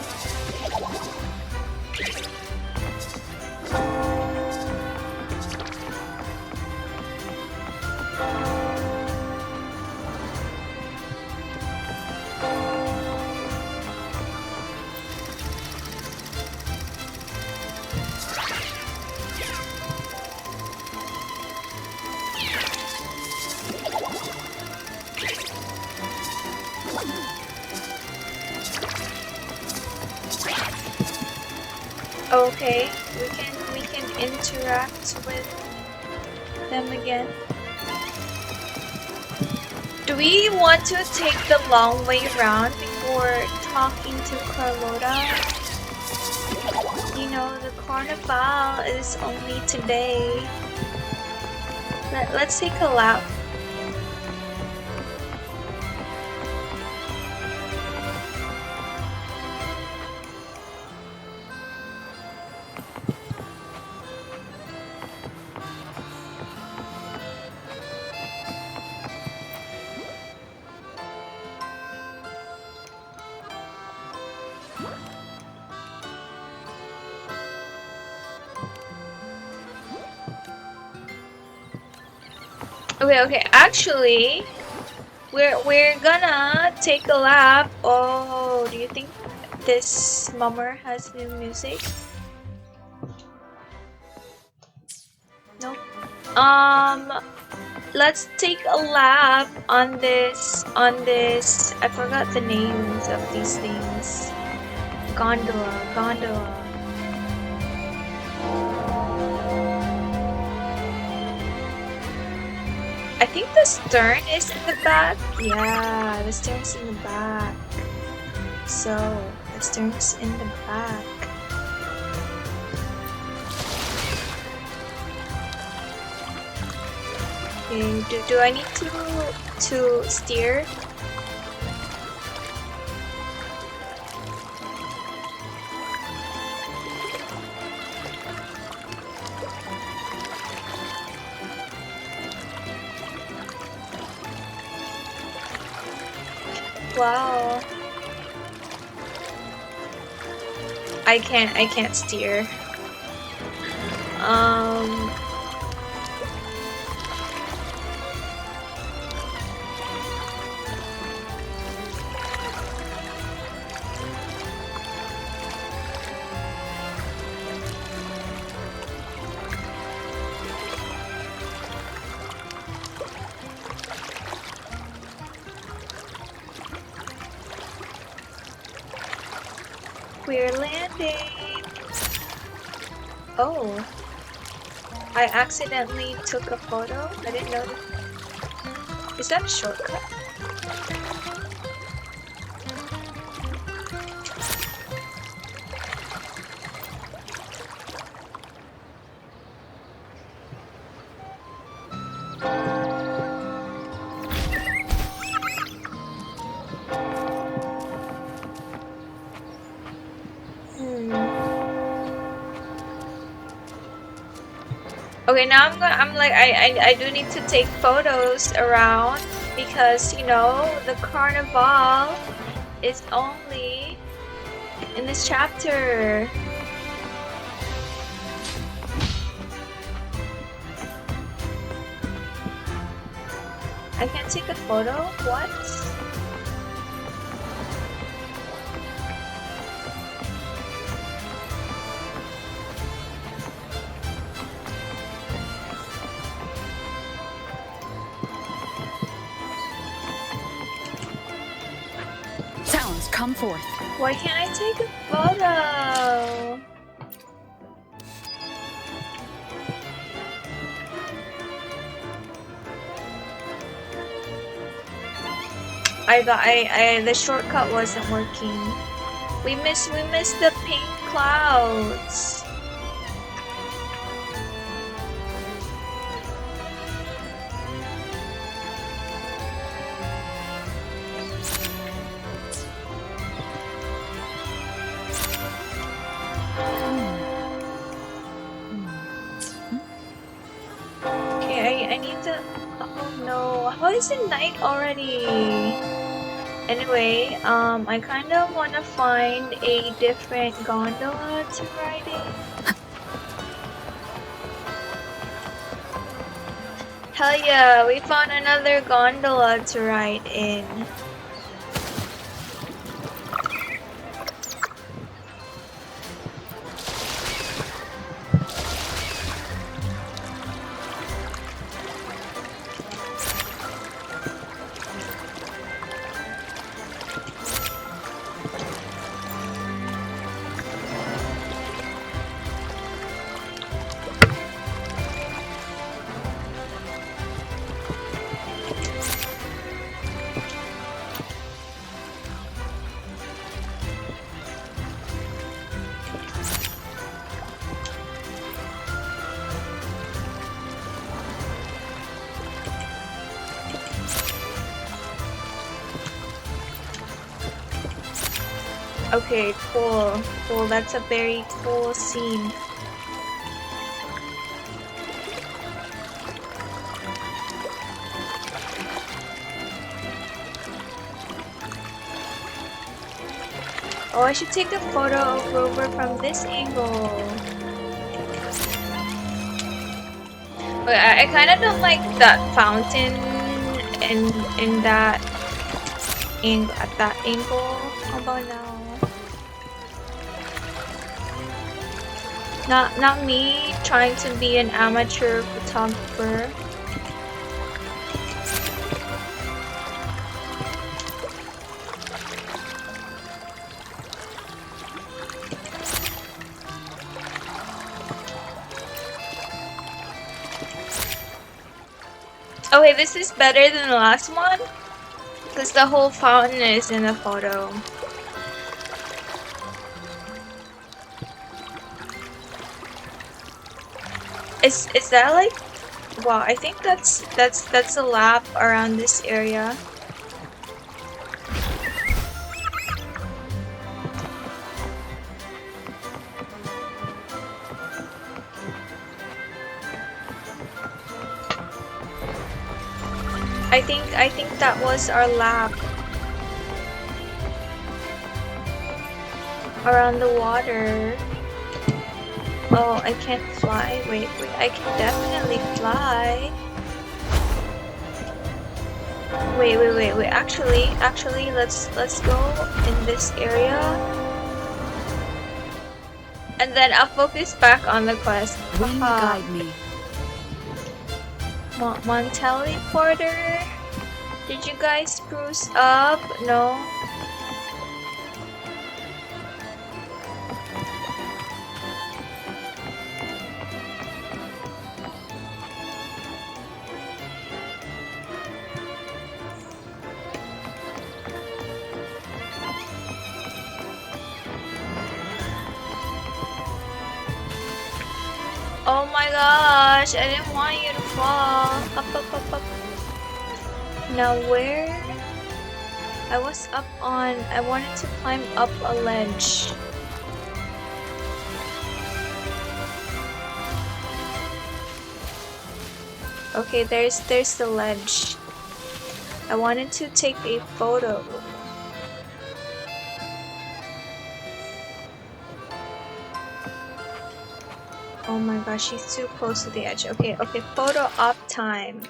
A: Okay, we can interact with them again. Do we want to take the long way around before talking to Carlotta? You know, the carnival is only today. Let's take a lap. Okay, actually, we're gonna take a lap. Oh, do you think this mummer has new music? Nope. Let's take a lap on this, I forgot the names of these things. Gondola. I think the stern is in the back. Yeah, the stern's in the back. So, the stern's in the back. Okay, do I need to steer? Wow. I can't steer. We're landing. Oh, I accidentally took a photo. I didn't know. Is that a shortcut? Okay, now I'm like I do need to take photos around because you know the carnival is only in this chapter. I can't take a photo? What?
N: Sounds, come forth.
A: Why can't I take a photo? The shortcut wasn't working. We missed the pink clouds. Okay, I need to. Oh no! How is it night already? Anyway, I kind of want to find a different gondola to ride in. Hell yeah, we found another gondola to ride in. Okay, cool. Cool, that's a very cool scene. Oh, I should take a photo of Rover from this angle. But I kind of don't like that fountain in that angle, at that angle. How about now? Not me trying to be an amateur photographer. Okay, this is better than the last one because the whole fountain is in the photo. Is that like, wow, I think that's a lap around this area. I think that was our lap around the water. Oh, I can't fly. Wait, I can definitely fly. Wait. Actually, let's go in this area. And then I'll focus back on the quest.
C: Wind guide me.
A: One teleporter? Did you guys spruce up? No? Oh my gosh, I didn't want you to fall. Up. Now where? I was up on, I wanted to climb up a ledge. Okay, there's the ledge. I wanted to take a photo. Oh my gosh, she's too close to the edge. Okay, photo op time.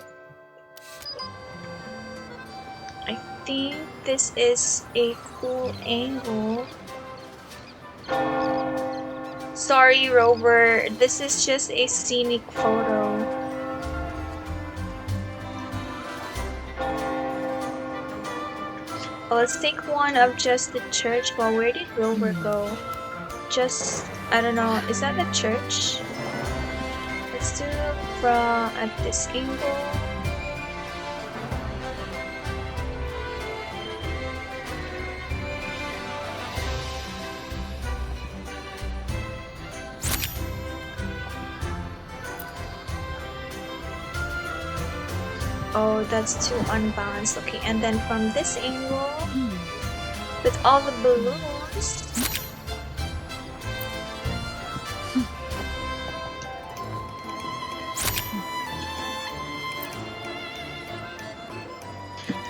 A: I think this is a cool angle. Sorry, Rover. This is just a scenic photo. Well, let's take one of just the church. Well, where did Rover go? Just, I don't know. Is that the church? Let's do it from at this angle. Oh, that's too unbalanced. Okay, and then from this angle, with all the balloons.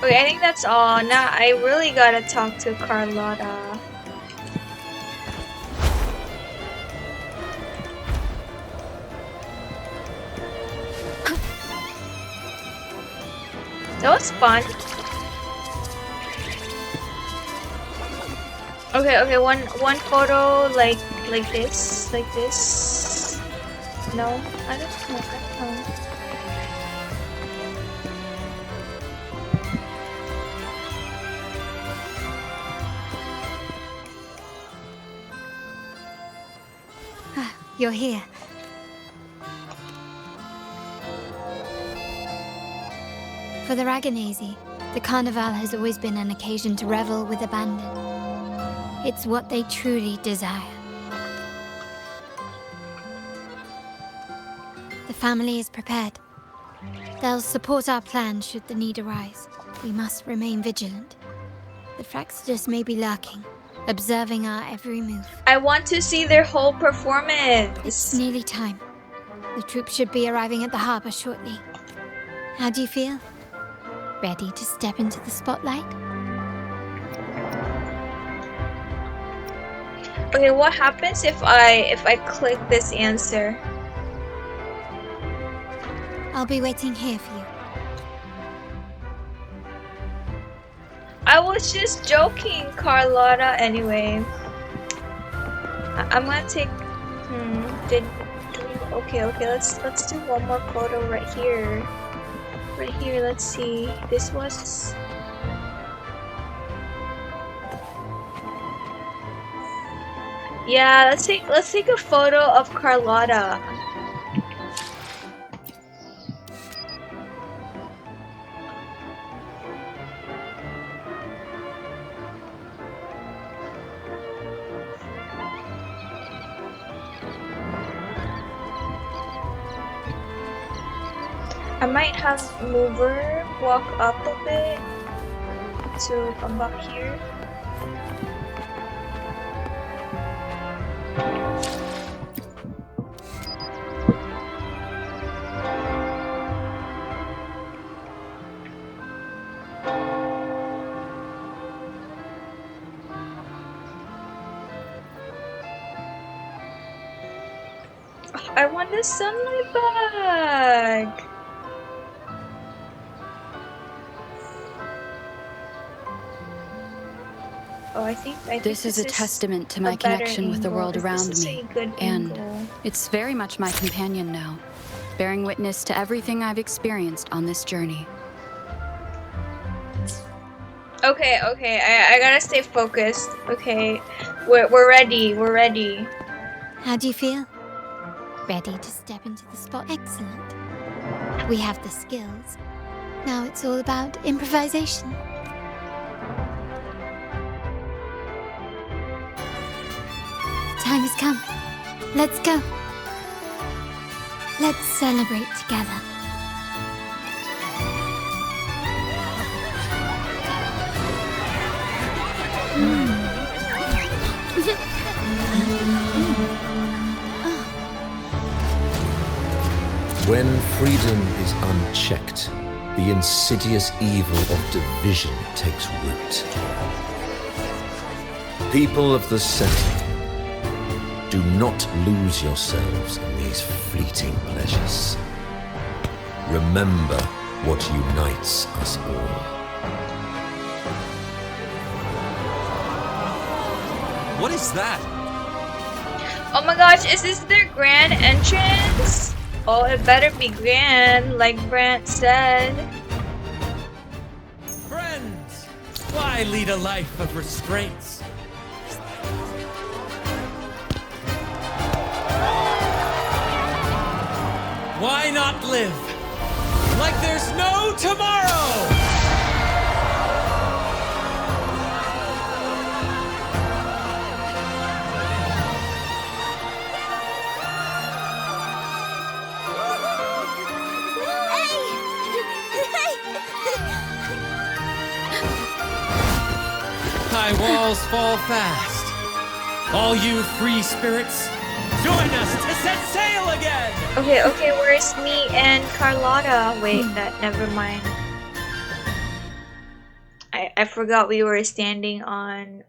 A: Okay, I think that's all. Now I really gotta talk to Carlotta. That was fun. Okay, one photo like this. No, I don't know.
B: You're here. For the Ragunna, the carnival has always been an occasion to revel with abandon. It's what they truly desire. The family is prepared. They'll support our plan should the need arise. We must remain vigilant. The Fraxidus may be lurking, observing our every move.
A: I want to see their whole performance.
B: It's nearly time. The troop should be arriving at the harbor shortly. How do you feel? Ready to step into the spotlight?
A: Okay, what happens if I click this answer?
B: I'll be waiting here for you.
A: I was just joking, Carlotta. Anyway, I'm gonna take. Okay. Let's do one more photo right here. Right here. Let's see. This was. Yeah. Let's take a photo of Carlotta. I might have Mover walk up a bit to come back here. I want the sunlight back. Oh, I think
N: this is a testament to my connection with the world around me, and it's very much my companion now, bearing witness to everything I've experienced on this journey.
A: Okay, I gotta stay focused. Okay, we're ready.
B: How do you feel? Ready to step into the spot? Excellent. We have the skills. Now it's all about improvisation. Time has come. Let's go. Let's celebrate together.
H: When freedom is unchecked, the insidious evil of division takes root. People of the center, do not lose yourselves in these fleeting pleasures. Remember what unites us all.
S: What is that?
A: Oh my gosh, is this their grand entrance? Oh, it better be grand, like Brant said.
F: Friends, why lead a life of restraints? Why not live like there's no tomorrow? High walls fall fast. All you free spirits, join us to set sail again!
A: Okay, where's me and Carlotta? Wait, never mind. I forgot we were standing on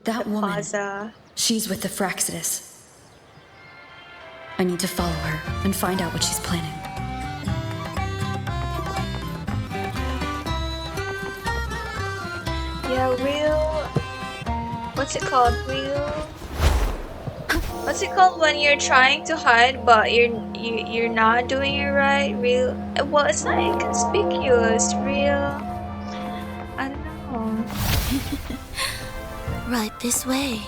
N: that
A: the
N: woman.
A: plaza.
N: She's with the Fraxidus. I need to follow her and find out what she's planning.
A: Yeah, what's it called? What's it called when you're trying to hide but you're not doing it right? Well, it's not inconspicuous. I don't know.
E: Right this way.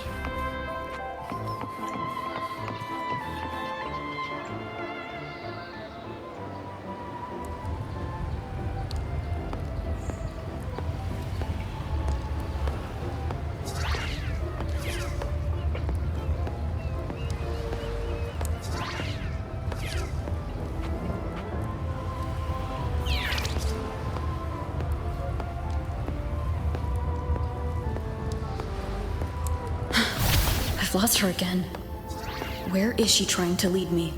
N: I've lost her again. Where is she trying to lead me?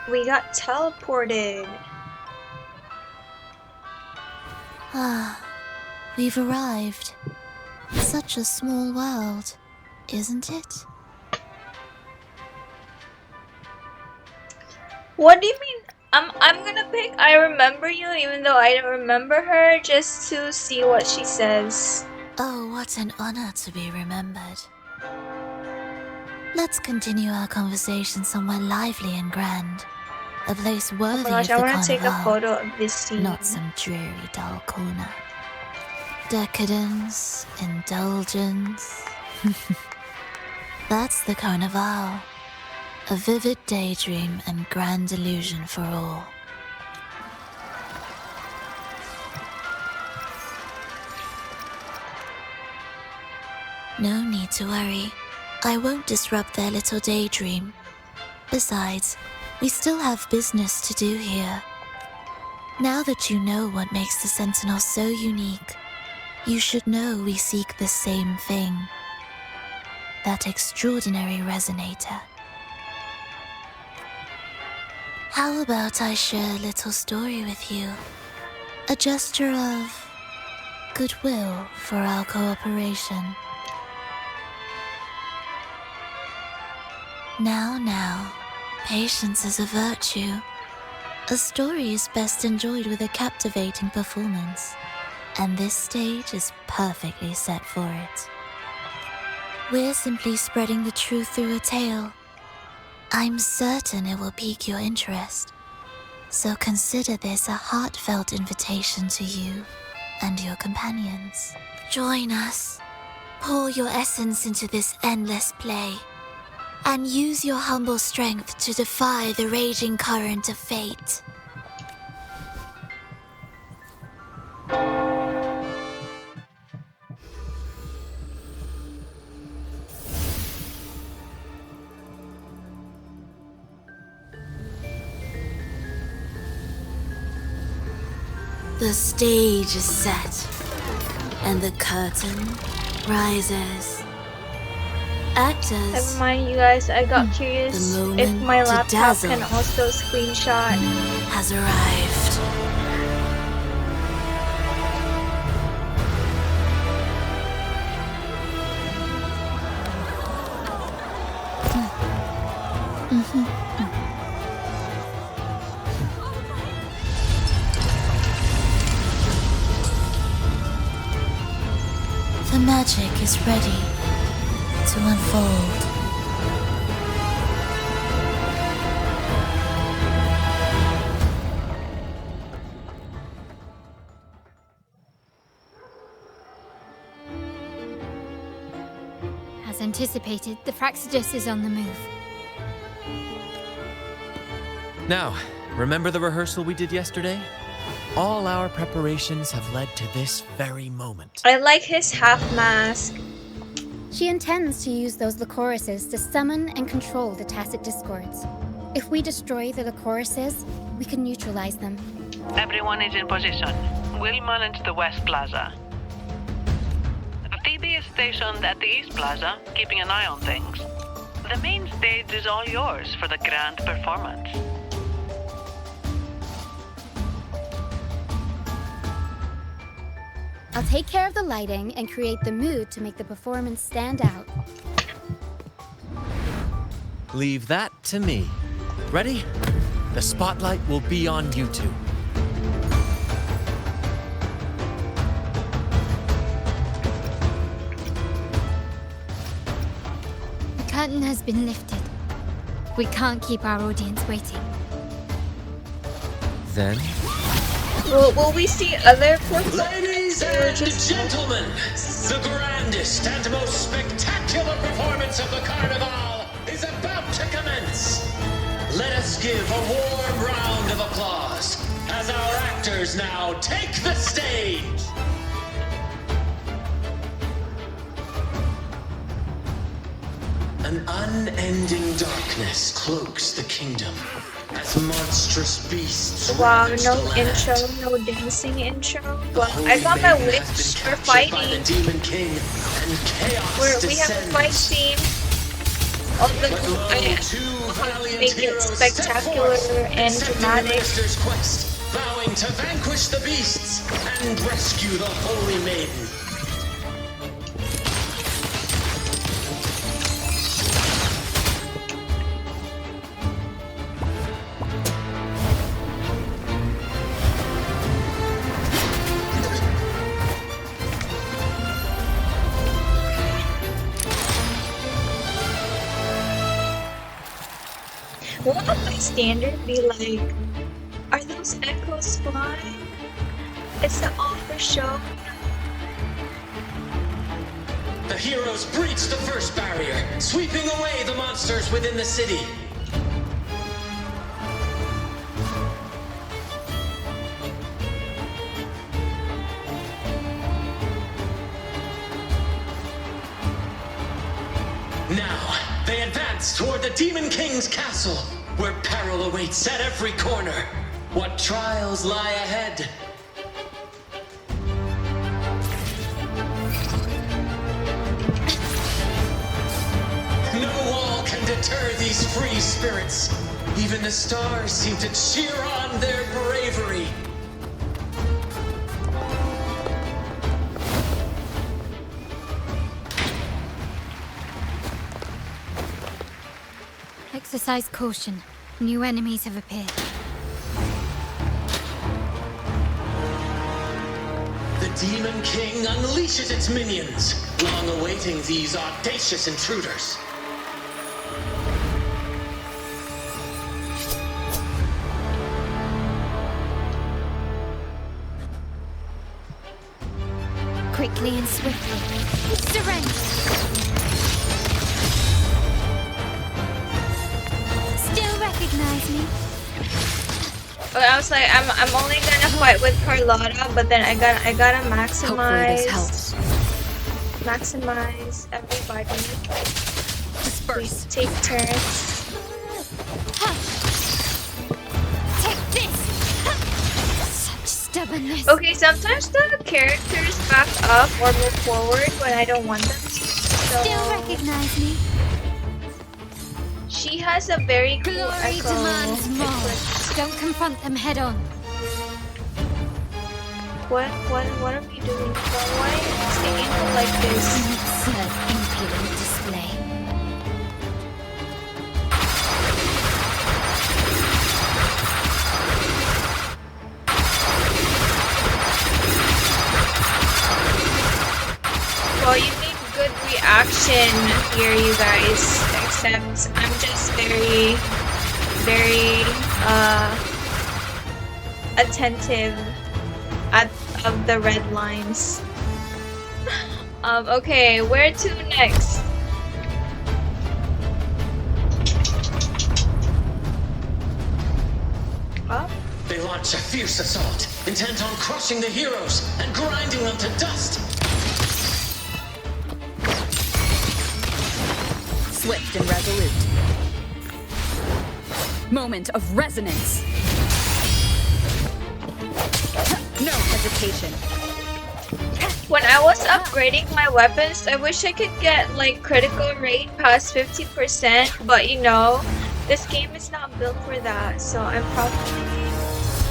A: We got teleported.
E: Ah, we've arrived. Such a small world, isn't it?
A: What do you mean? I'm gonna pick I remember you even though I don't remember her, just to see what she says.
E: Oh, what an honor to be remembered. Let's continue our conversation somewhere lively and grand. A place worthy
A: Oh my gosh,
E: of the
A: I wanna take a
E: carnival,
A: photo of this scene.
E: not some dreary dull corner. Decadence, indulgence. That's the carnival. A vivid daydream and grand illusion for all. No need to worry. I won't disrupt their little daydream. Besides, we still have business to do here. Now that you know what makes the Sentinel so unique, you should know we seek the same thing. That extraordinary resonator. How about I share a little story with you? A gesture of goodwill for our cooperation. Now, patience is a virtue. A story is best enjoyed with a captivating performance, and this stage is perfectly set for it. We're simply spreading the truth through a tale. I'm certain it will pique your interest, so consider this a heartfelt invitation to you and your companions. Join us, pour your essence into this endless play, and use your humble strength to defy the raging current of fate. The stage is set, and the curtain rises. Actors.
A: Never mind, you guys. I got curious if my laptop can also screenshot.
E: Has arrived. magic is ready to unfold.
B: As anticipated, the Praxidus is on the move.
F: Now, remember the rehearsal we did yesterday? All our preparations have led to this very moment.
A: I like his half mask.
B: She intends to use those Lycoruses to summon and control the Tacit Discords. If we destroy the Lycoruses, we can neutralize them.
D: Everyone is in position. We'll manage the West Plaza. Phoebe is stationed at the East Plaza, keeping an eye on things. The main stage is all yours for the grand performance.
B: I'll take care of the lighting and create the mood to make the performance stand out.
F: Leave that to me. Ready? The spotlight will be on you two.
B: The curtain has been lifted. We can't keep our audience waiting.
F: Then?
A: Will we see other performances?
V: Ladies and gentlemen, the grandest and most spectacular performance of the Carnival is about to commence. Let us give a warm round of applause as our actors now take the stage. An unending darkness cloaks the kingdom as monstrous beasts.
A: Wow,
V: ravage
A: no
V: the land.
A: intro, no dancing intro. But I got my witch for fighting.
V: By the Demon King and chaos
A: Where we have a fight scene. All the make it spectacular and dramatic.
V: Quest, vowing to vanquish the beasts and rescue the Holy Maiden.
A: What would my standard be like? Are those echoes flying? It's the offer show.
V: The heroes breach the first barrier, sweeping away the monsters within the city. Now, they advance toward the Demon King's castle, where peril awaits at every corner. What trials lie ahead? No wall can deter these free spirits. Even the stars seem to cheer on their bravery.
B: Exercise caution. New enemies have appeared.
V: The Demon King unleashes its minions, long awaiting these audacious intruders.
B: Quickly and swiftly. Surrender! Still recognize me?
A: But I was like, I'm only gonna fight with Carlotta, but then I gotta maximize. Maximize everybody. Disperse. Take turns.
B: Take this! Such stubbornness.
A: Okay, sometimes the characters back up or move forward when I don't want them to. So
B: Still recognize me?
A: she has a very cool
B: Glory
A: echo.
B: demands more. Don't confront them head on.
A: What are we doing? Why is the angle like this?
B: Serve impudent display.
A: know, you need good reaction here, you guys. Except I'm just very attentive of the red lines. Okay, where to next? Up?
V: They launch a fierce assault, intent on crushing the heroes and grinding them to dust.
N: Swift and resolute. Moment of resonance. No hesitation.
A: When I was upgrading my weapons, I wish I could get like critical rate past 50%, but you know, this game is not built for that, so I'm probably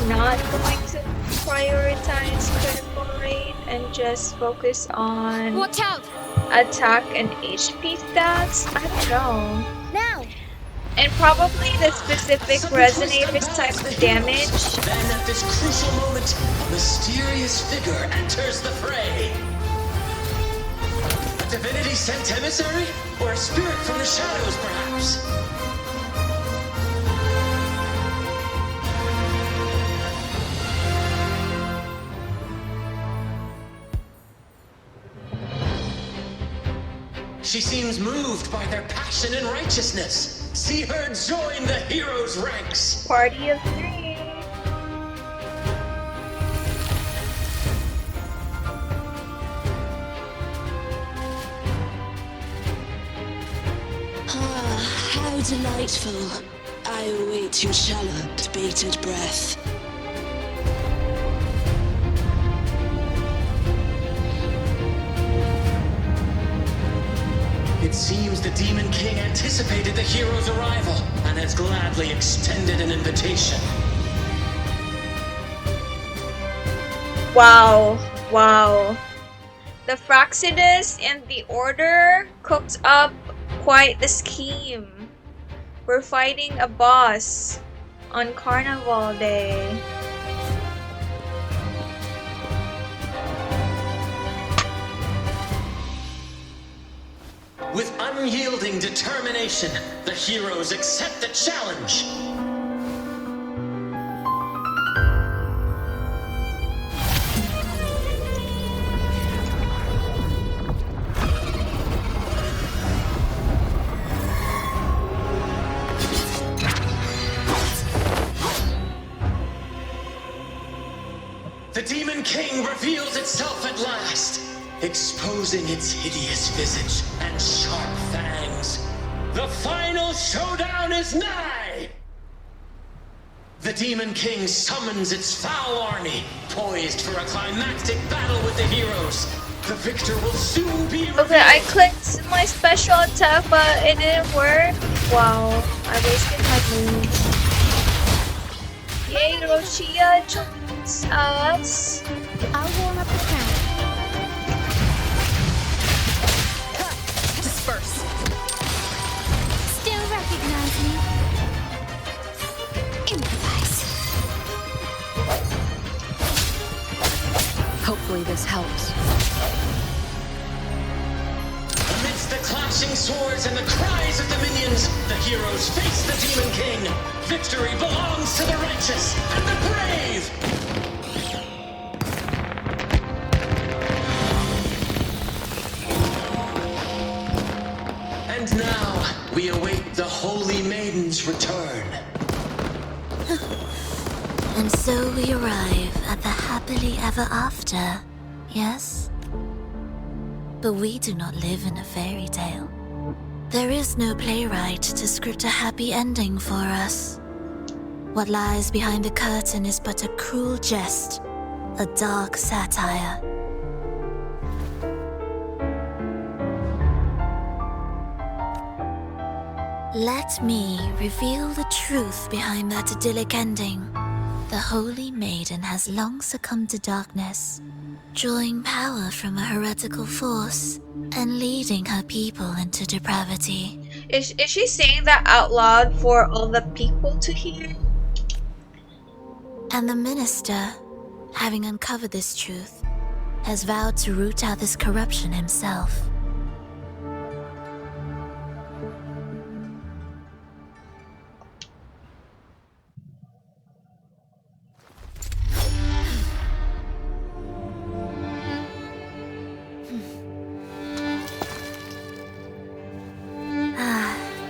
A: not going to prioritize critical rate and just focus on
B: Watch out!
A: attack and HP stats. I don't know.
B: Now!
A: And probably the specific resonators type of damage.
V: Then at this crucial moment, a mysterious figure enters the fray. A divinity sent emissary? Or a spirit from the shadows, perhaps? She seems moved by their passion and righteousness. See her join the heroes' ranks.
A: Party of 3.
G: Ah, how delightful. I await your shallow, bated breath.
V: It seems the Demon King anticipated the hero's arrival and has gladly extended an invitation.
A: Wow. Wow. The Fraxidus and the Order cooked up quite the scheme. We're fighting a boss on Carnival Day.
V: With unyielding determination, the heroes accept the challenge. The Demon King reveals itself at last, exposing its hideous visage and sharp fangs. The final showdown is nigh! The Demon King summons its foul army, poised for a climactic battle with the heroes. The victor will soon be revealed.
A: Okay, I clicked my special attack, but it didn't work. Wow, I wasted my move. Yay, Roshia joins us.
B: I'll warm up the crowd.
N: Disperse.
B: Still recognize me. Improvise.
N: Hopefully this helps.
V: Amidst the clashing swords and the cries of the minions, the heroes face the Demon King. Victory belongs to the righteous and the brave! And now, we await the Holy Maiden's return.
E: And so we arrive at the happily ever after, yes? But we do not live in a fairy tale. There is no playwright to script a happy ending for us. What lies behind the curtain is but a cruel jest, a dark satire. Let me reveal the truth behind that idyllic ending. The Holy Maiden has long succumbed to darkness, drawing power from a heretical force and leading her people into depravity.
A: Is she saying that out loud for all the people to hear?
E: And the minister, having uncovered this truth, has vowed to root out this corruption himself.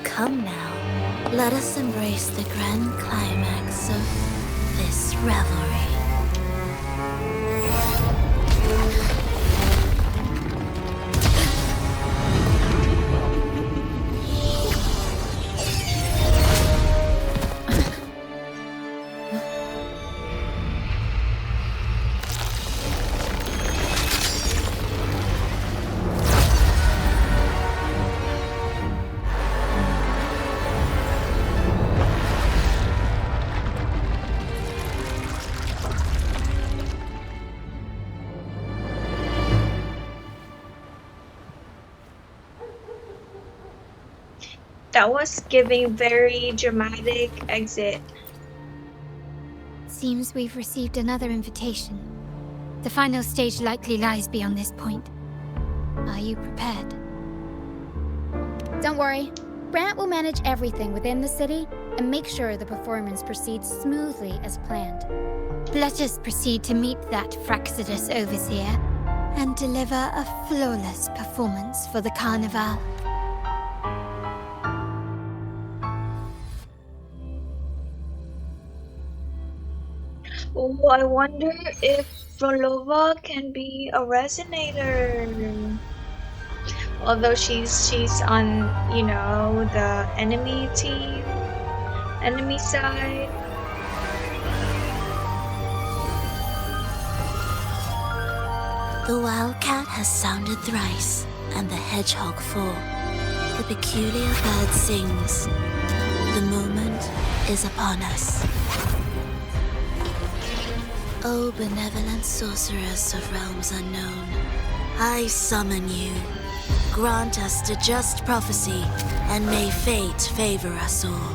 E: Come now, let us embrace the grand climax of this revelry.
A: That was giving very dramatic exit.
B: Seems we've received another invitation. The final stage likely lies beyond this point. Are you prepared?
O: Don't worry. Brant will manage everything within the city and make sure the performance proceeds smoothly as planned.
B: Let us proceed to meet that Fraxidus Overseer and deliver a flawless performance for the Carnival.
A: Oh, I wonder if Rolova can be a resonator. Although she's on, you know, the enemy team, enemy side.
E: The wildcat has sounded thrice, and the hedgehog four. The peculiar bird sings. The moment is upon us. O benevolent sorceress of realms unknown, I summon you. Grant us the just prophecy, and may fate favor us all.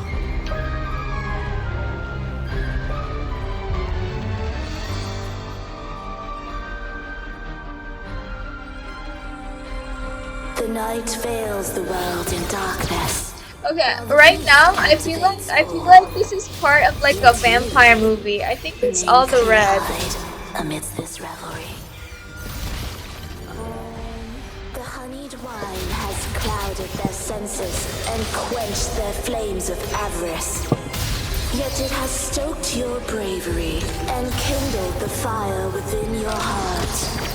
E: The night veils the world in darkness.
A: Okay, right now I feel like this is part of like a vampire movie. I think it's all the red.
E: Amidst this revelry, the honeyed wine has clouded their senses and quenched their flames of avarice. Yet it has stoked your bravery and kindled the fire within your heart.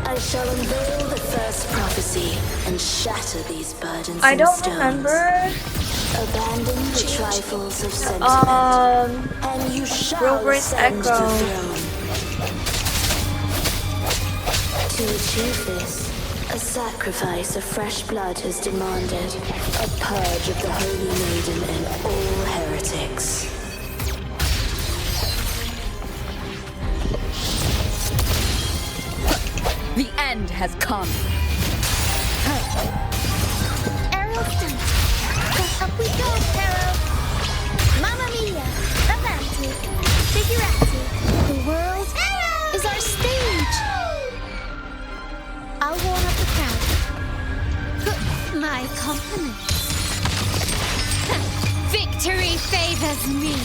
E: I shall unveil the first prophecy and shatter these burdens.
A: I don't remember.
E: Abandon the trifles of sentiment, and you shall
A: Rover's
E: ascend the
A: Echo.
E: throne. To achieve this, a sacrifice of fresh blood has demanded, a purge of the Holy Maiden and all heretics.
C: The end has come.
O: Arrow's done. Up we go, Arrow. Mamma mia. Avanti. Figurati. The world is our stage. I'll warm up the crowd.
B: My compliments. Victory favors me.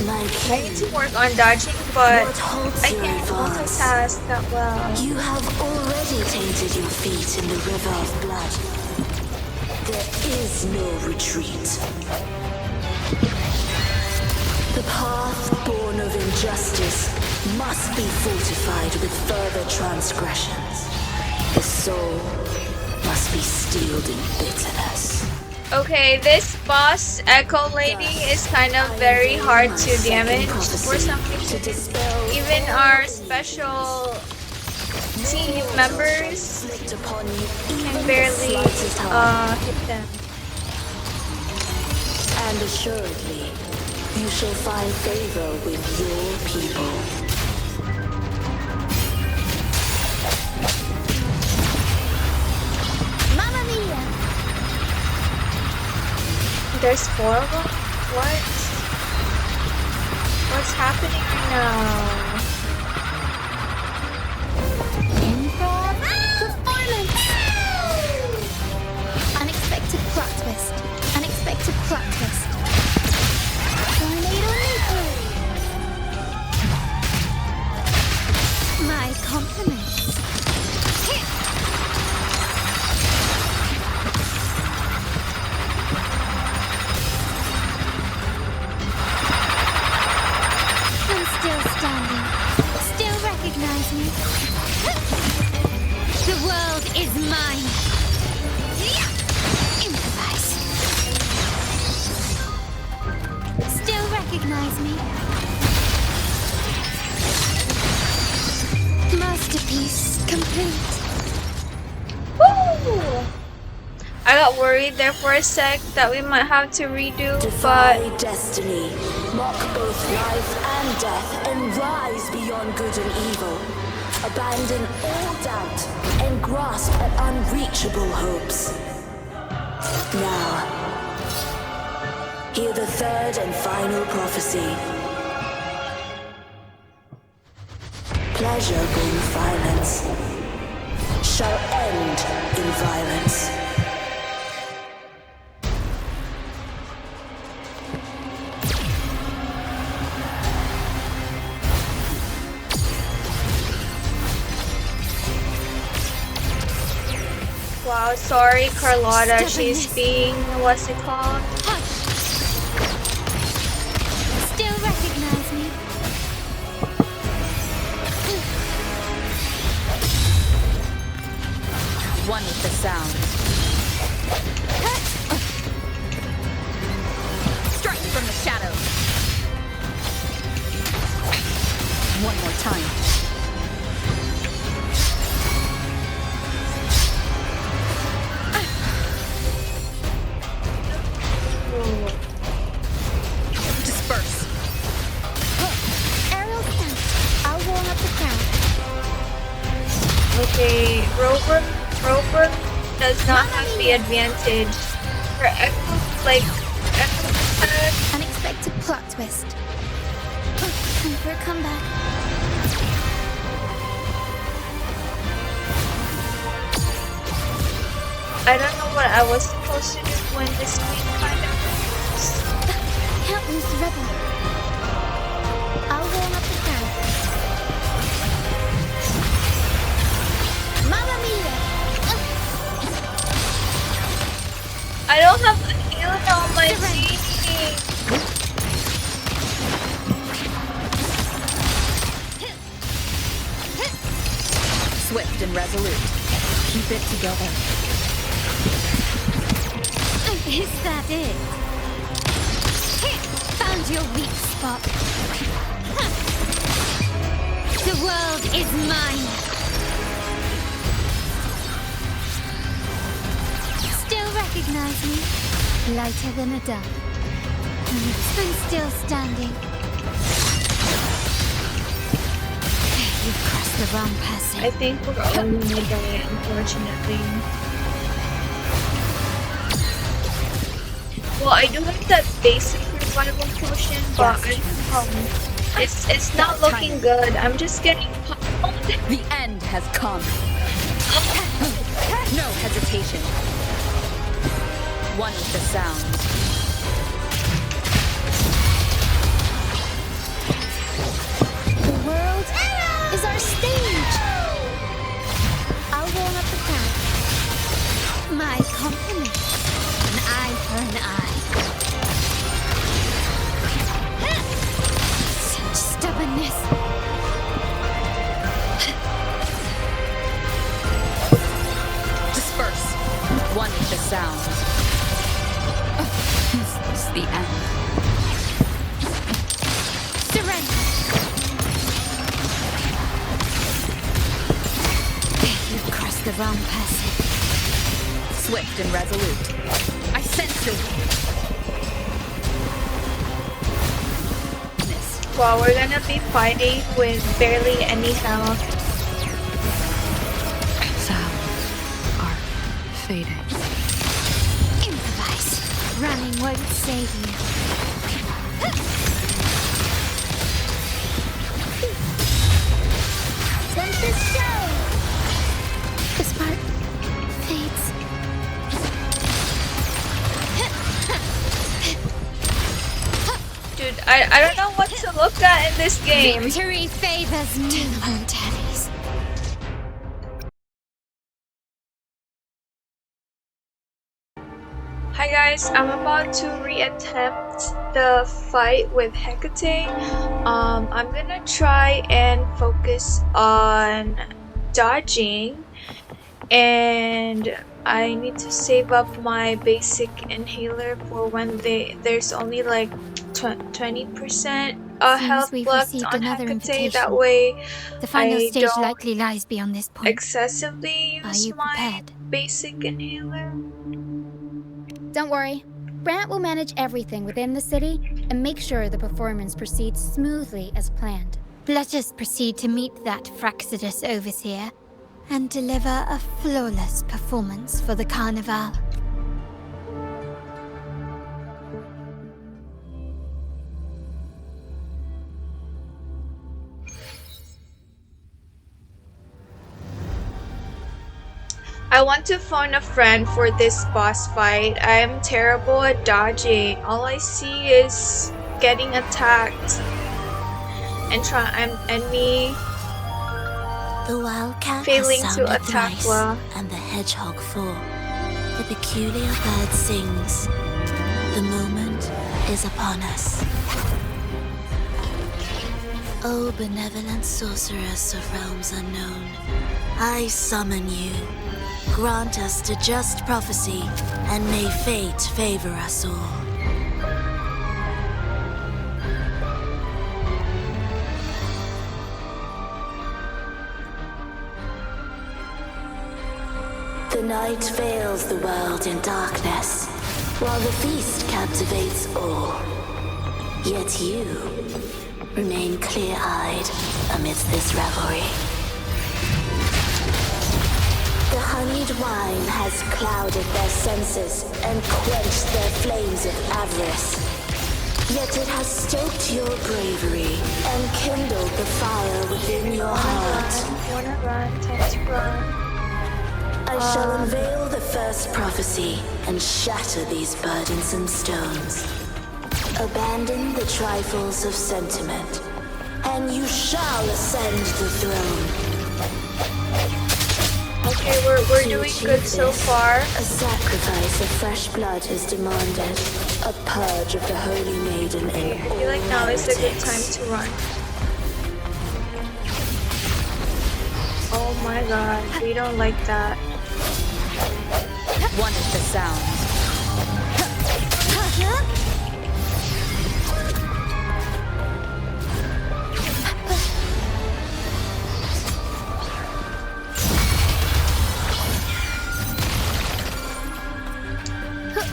A: I need to work on dodging, but I can't multitask that well.
E: You have already tainted your feet in the river of blood. There is no retreat. The path born of injustice must be fortified with further transgressions. The soul must be steeled in bitterness.
A: Okay, this boss Echo Lady is kind of very hard to damage for some reason. Even our special team members can barely hit them.
E: And assuredly, you shall find favor with your people.
O: Mamma mia.
A: There's 4 of them? What's What's happening right now?
B: Improv performance! Unexpected plot twist. Unexpected plot twist. Tornado maker! My compliments. I'm still standing. Still recognize me. The world is mine. Improvise. Still recognize me. Masterpiece complete.
A: Woo! I got worried there for a sec that we might have to redo,
G: Defy
A: but
G: destiny, mock both life and death, and rise beyond good and evil. Abandon all doubt and grasp at unreachable hopes. Now, hear the third and final prophecy. Pleasure born violence shall end in violence.
A: wow, sorry Carlotta, she's being, what's it called?
B: Still recognize me.
C: One with the sound. Strike from the shadows. One more time. Disperse.
B: Aerial stance. I'll warm up the crowd.
A: Okay, Rover does not have the advantage. Her echo, like,
B: Unexpected plot twist. Time for a comeback.
A: I don't know what I was supposed to do when this screen kind of moves.
B: Can't lose the rhythm. I'll warm up the crowd. Mamma mia!
A: I don't have a healer on my team.
C: Swift and resolute. Keep it together.
B: Is that it? Found your weak spot. The world is mine. Still recognize me? Lighter than a dove. I'm still standing. You've crossed the wrong passing.
A: I think we're only dying, unfortunately. Well, I do have that basic revival potion, but I don't know. It's not looking good. I'm just getting pummeled.
C: The end has come. No hesitation. One with the sound.
B: The world is our stage. I'll warm up the crowd. My compliments. An eye for an eye. Such stubbornness.
C: Disperse. One with the sound. This is the end.
B: Surrender. You've crossed the wrong passage.
C: Swift and resolute. I sense your weakness.
A: Well, we're gonna be fighting with barely any health.
T: Sounds are fading.
B: Improvise. Running won't save you.
A: Dude, I don't know what to look at in this game.
B: Victory favors me, Daddies.
A: Hi guys, I'm about to reattempt the fight with Hecate. I'm gonna try and focus on dodging, and I need to save up my basic inhaler for when there's only like 20% health
B: we've
A: left
B: received
A: on
B: another
A: Hecate.
B: invitation.
A: That way
B: The final
A: I
B: stage
A: don't
B: likely lies beyond this point.
A: excessively
B: Are
A: use
B: you
A: my
B: prepared?
A: basic inhaler.
B: Don't worry. Brant will manage everything within the city and make sure the performance proceeds smoothly as planned. Let us proceed to meet that Fraxidus Overseer and deliver a flawless performance for the Carnival.
A: I want to phone a friend for this boss fight. I am terrible at dodging. All I see is getting attacked and me
E: The wildcat
A: failing
E: has
A: to
E: sounded
A: attack
E: thrice,
A: well.
E: and the hedgehog four. The peculiar bird sings. The moment is upon us. O benevolent sorceress of realms unknown, I summon you. Grant us to just prophecy, and may fate favor us all.
G: The night veils the world in darkness, while the feast captivates all. Yet you remain clear-eyed amidst this revelry. The honeyed wine has clouded their senses and quenched their flames of avarice. Yet it has stoked your bravery and kindled the fire within your heart.
A: Wanna run, time to run.
G: I shall unveil the first prophecy and shatter these burdensome stones. Abandon the trifles of sentiment, and you shall ascend the throne.
A: Okay, we're doing good so far.
G: A sacrifice of fresh blood is demanded. A purge of the holy maiden
A: Okay,
G: and
A: I feel like now is a good time to run. Oh my god, we don't like that.
C: One is the sound.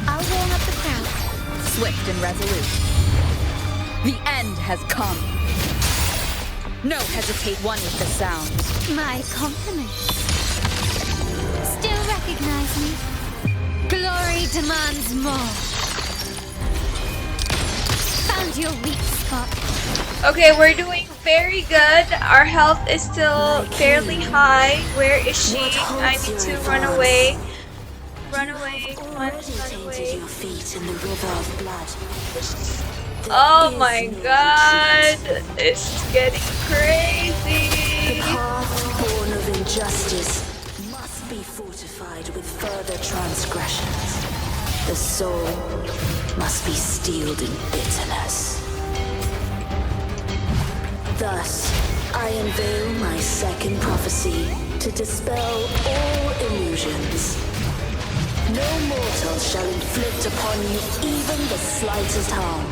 B: I'll warm up the crowd.
C: Swift and resolute. The end has come. No hesitate, one with the sound.
B: My compliments. Still recognize me? Glory demands more. Found your weak spot.
A: Okay, we're doing very good. Our health is still fairly high. Where is she? I need to run away. Run away. Come on, run away.
G: Your feet in the river of blood.
A: Oh my god. It's getting crazy.
G: The path born of injustice must be fortified with further transgressions. The soul must be steeled in bitterness. Thus, I unveil my second prophecy to dispel all illusions. No mortal shall inflict upon you even the slightest harm.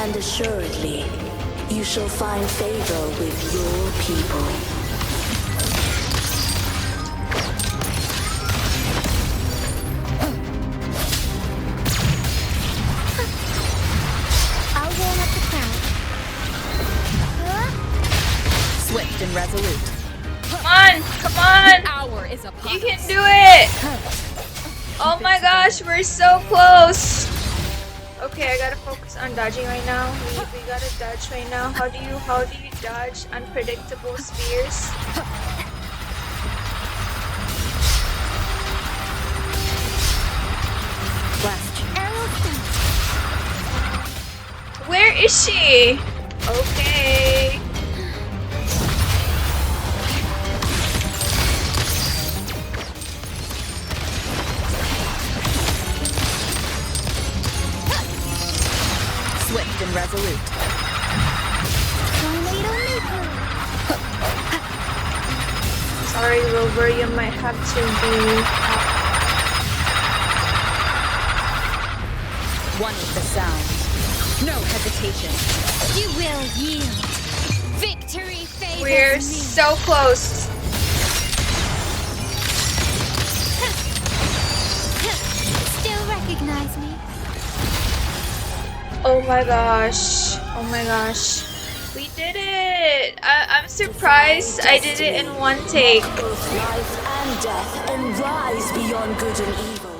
G: And assuredly, you shall find favor with your people.
B: I'll warm up the crowd.
C: Swift and resolute.
A: Come on, come on.
C: The hour is upon
A: You can
C: us.
A: do it. Oh my gosh, we're so close. Okay, I gotta focus on dodging right now. We gotta dodge right now. How do you dodge unpredictable spears?
C: Blast.
B: Arrow
A: is she? Okay.
C: Swift and resolute.
A: Sorry, Rover, you might have to be...
C: One with the sound. No hesitation.
B: You will yield. Victory favors
A: We're
B: me.
A: so close.
B: Still recognize me?
A: Oh my gosh. Oh my gosh. We did it! I'm surprised I did it in one take.
G: Both life and death and rise beyond good and evil.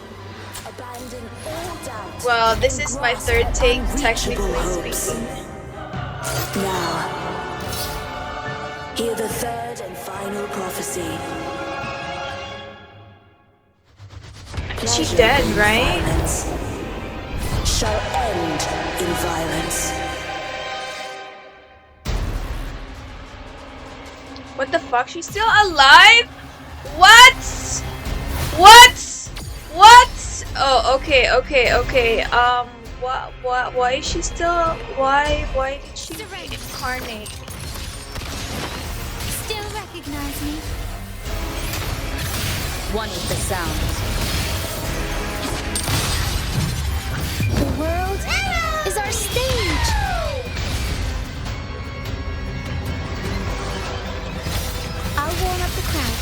G: Abandon all doubt.
A: Well, this is my third take, technically speaking.
G: Now, hear the third and final prophecy.
A: She's dead, right?
G: Violence shall end in violence.
A: What the fuck? She's still alive? What? What? What? Oh, okay. Why is she still? Why did she reincarnate?
B: Still recognize me?
C: One with the sound.
B: The world is our stage. I'll warm up the crowd.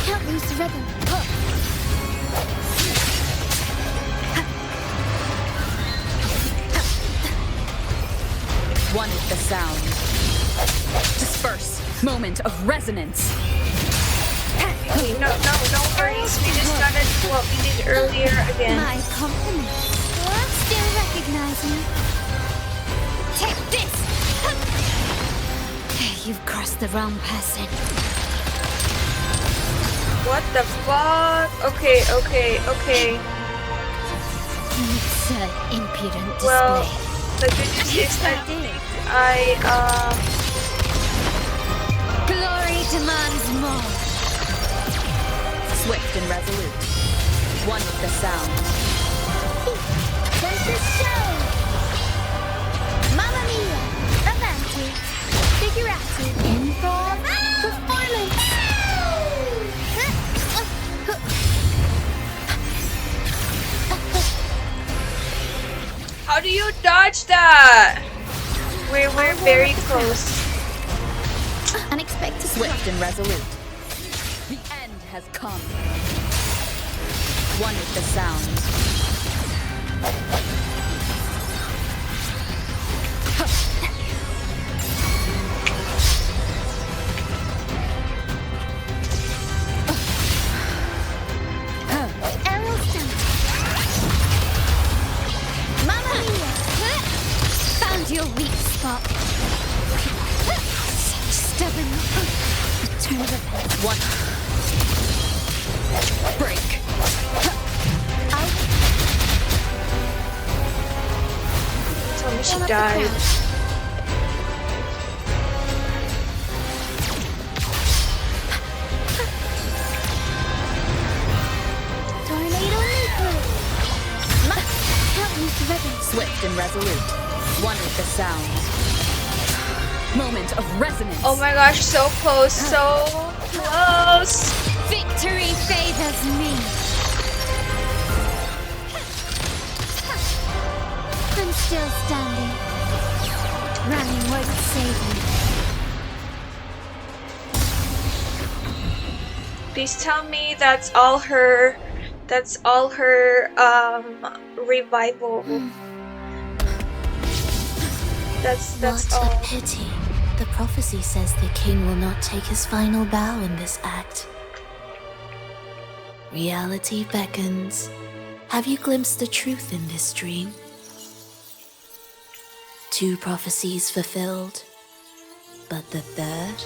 B: Can't lose the rhythm.
C: One with the sound. Disperse. Moment of resonance.
A: Hey, no worries. We just gotta do what we did earlier again.
B: My compliments. Still recognize me? Take this! You've crossed the wrong person.
A: What the fuck? Okay.
B: It's an impudent display.
A: Well, the good news is I
B: Glory demands more.
C: Swift and resolute. One with the sound.
B: There's the show! Mamma mia! Romantic, figurative, improv, performance!
A: How do you dodge that? We're very close.
B: Unexpected.
C: Swift and resolute. The end has come. One with the sound.
B: Arrow sent. Mamma mia! Found your weak spot. Stubborn. Turn of events.
C: One. Break.
A: Tell me she died.
B: Tornado nuclear. Can't lose the rhythm.
C: Swift and resolute. One with the sound. Moment of resonance.
A: Oh my gosh, so close, so close.
B: Victory favors me. I'm still standing. Running wouldn't save me.
A: Please tell me that's all her revival. That's
E: What
A: all.
E: a pity. The prophecy says the king will not take his final bow in this act. Reality beckons. Have you glimpsed the truth in this dream? 2 prophecies fulfilled, but the third?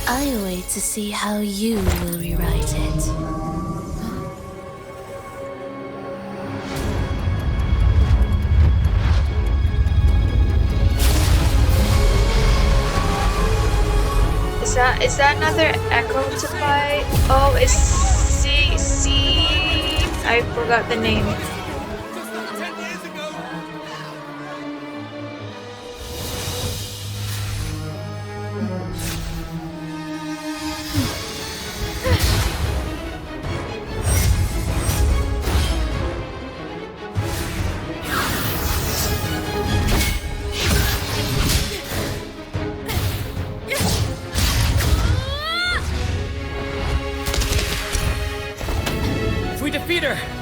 E: I await to see how you will rewrite it.
A: is that another echo to fight? Oh, it's I forgot the name.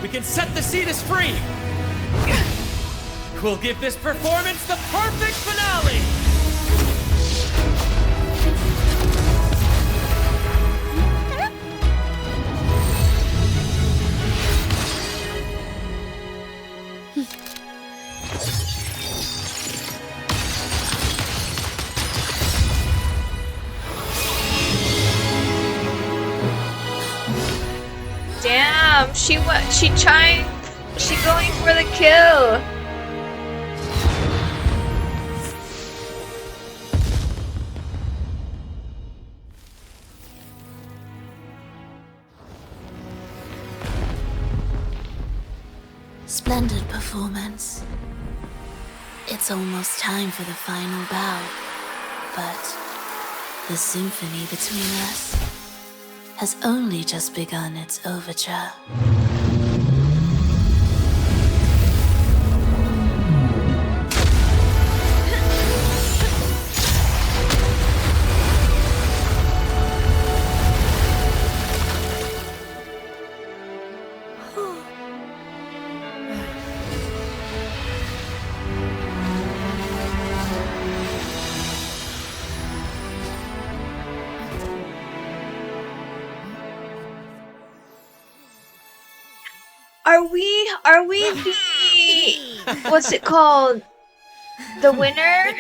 F: We can set the Cetus free! We'll give this performance the perfect finale!
A: Damn, she going for the kill.
E: Splendid performance. It's almost time for the final bow, but the symphony between us has only just begun its overture.
A: Are we the what's it called? The winner?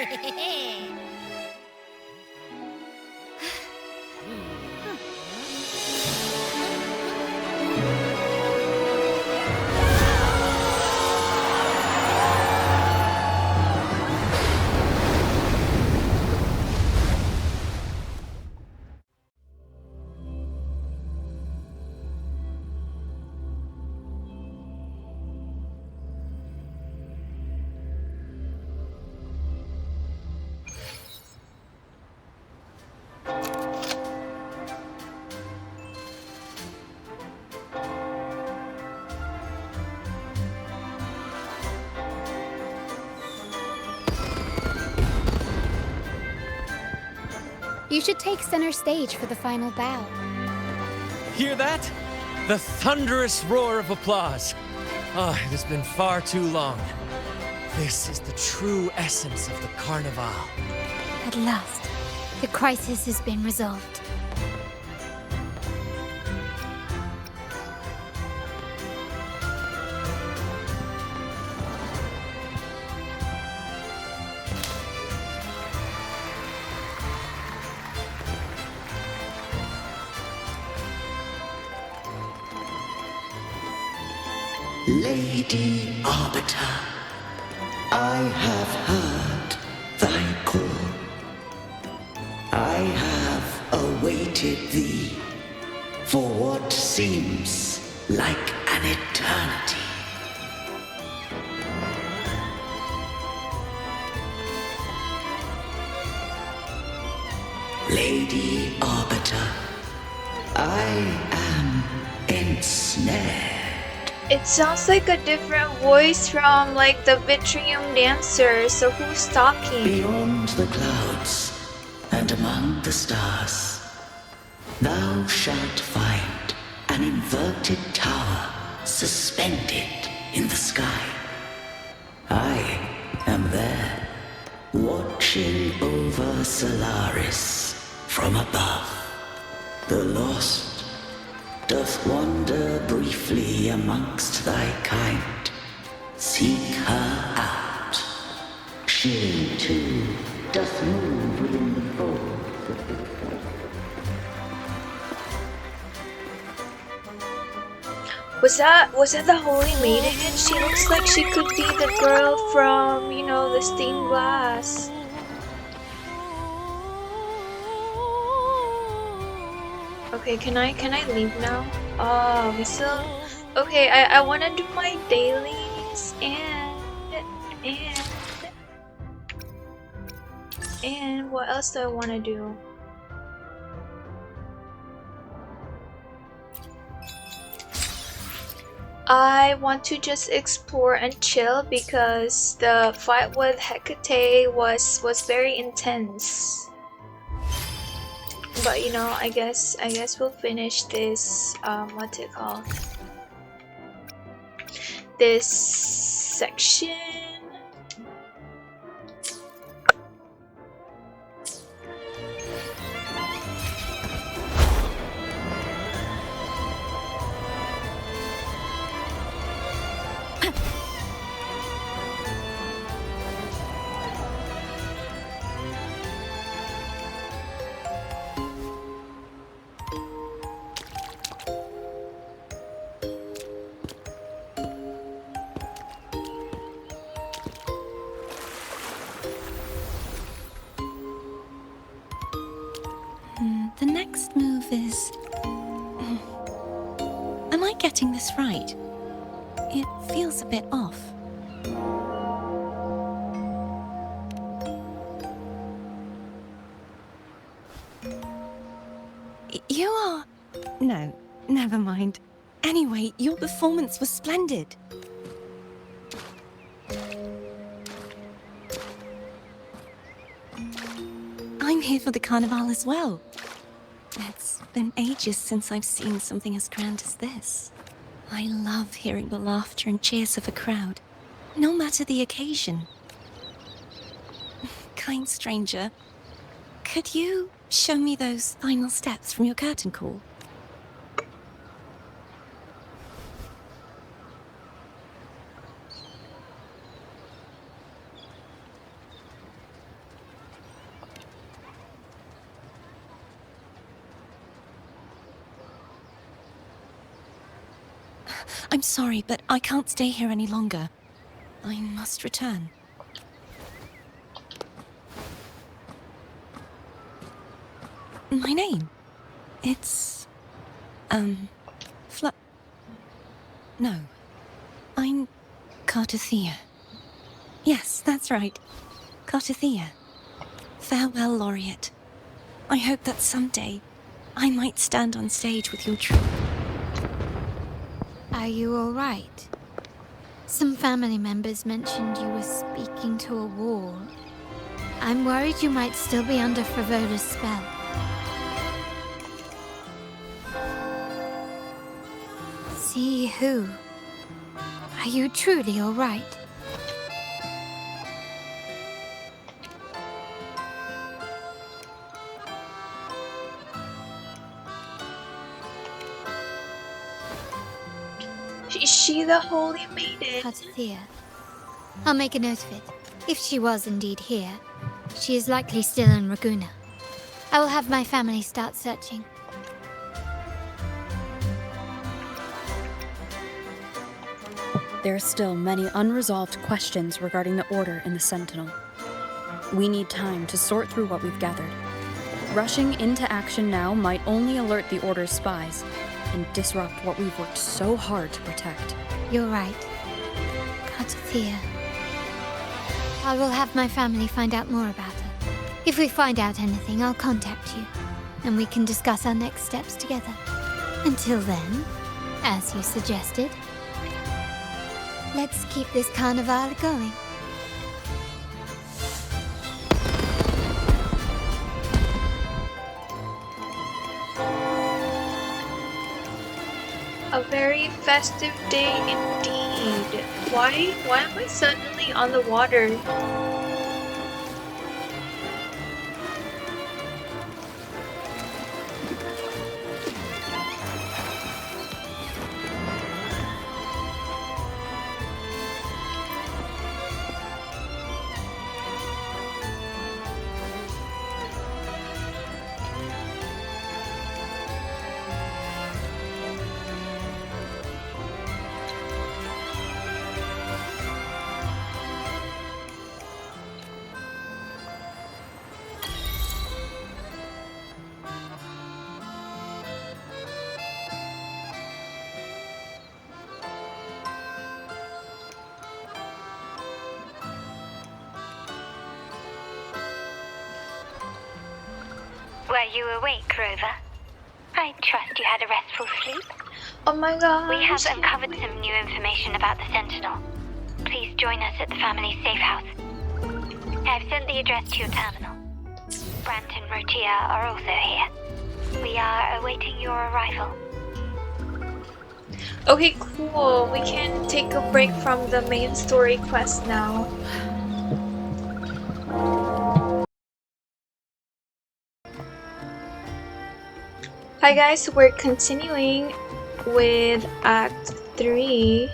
B: You should take center stage for the final bow.
F: Hear that? The thunderous roar of applause. Ah, it has been far too long. This is the true essence of the Carnival.
B: At last, the crisis has been resolved.
K: Lady Arbiter, I have heard thy call. I have awaited thee for what seems like an eternity. Lady Arbiter, I am ensnared.
A: It sounds like a different voice from like the Vitrium Dancer, so who's talking?
K: Beyond the clouds and among the stars, thou shalt find an inverted tower suspended in the sky. I am there, watching over Solaris from above. The lost doth wander briefly amongst thy kind. Seek her out. She, too, doth move within the folds of the sun.
A: Was that the Holy Maiden? She looks like she could be the girl from, you know, the stained glass. Okay, can I leave now? Oh, we still. Okay, I wanna do my dailies and what else do I wanna do? I want to just explore and chill because the fight with Hecate was very intense. But you know, I guess we'll finish this what's it called? This section.
E: The next move is... Am I getting this right? It feels a bit off. You are... No, never mind. Anyway, your performance was splendid. I'm here for the carnival as well. It's been ages since I've seen something as grand as this. I love hearing the laughter and cheers of a crowd, no matter the occasion. Kind stranger, could you show me those final steps from your curtain call? I'm sorry, but I can't stay here any longer. I must return. My name? It's... No. I'm... Cartothea. Yes, that's right. Cartothea. Farewell, Laureate. I hope that someday I might stand on stage with your troupe.
B: Are you all right? Some family members mentioned you were speaking to a wall. I'm worried you might still be under Frivola's spell. See who? Are you truly all right?
A: Is she the holy maiden?
B: Cartothea. I'll make a note of it. If she was indeed here, she is likely still in Ragunna. I will have my family start searching.
N: There are still many unresolved questions regarding the Order and the Sentinel. We need time to sort through what we've gathered. Rushing into action now might only alert the Order's spies and disrupt what we've worked so hard to protect.
B: You're right. Cartothea. I will have my family find out more about her. If we find out anything, I'll contact you, and we can discuss our next steps together. Until then, as you suggested, let's keep this carnival going.
A: A very festive day indeed. Why am I suddenly on the water?
L: Were you awake, Rover? I trust you had a restful sleep.
A: Oh my god.
L: We have uncovered some new information about the Sentinel. Please join us at the family safe house. I've sent the address to your terminal. Brant and Rotia are also here. We are awaiting your arrival.
A: Okay, cool. We can take a break from the main story quest now. Hi guys, we're continuing with Act 3.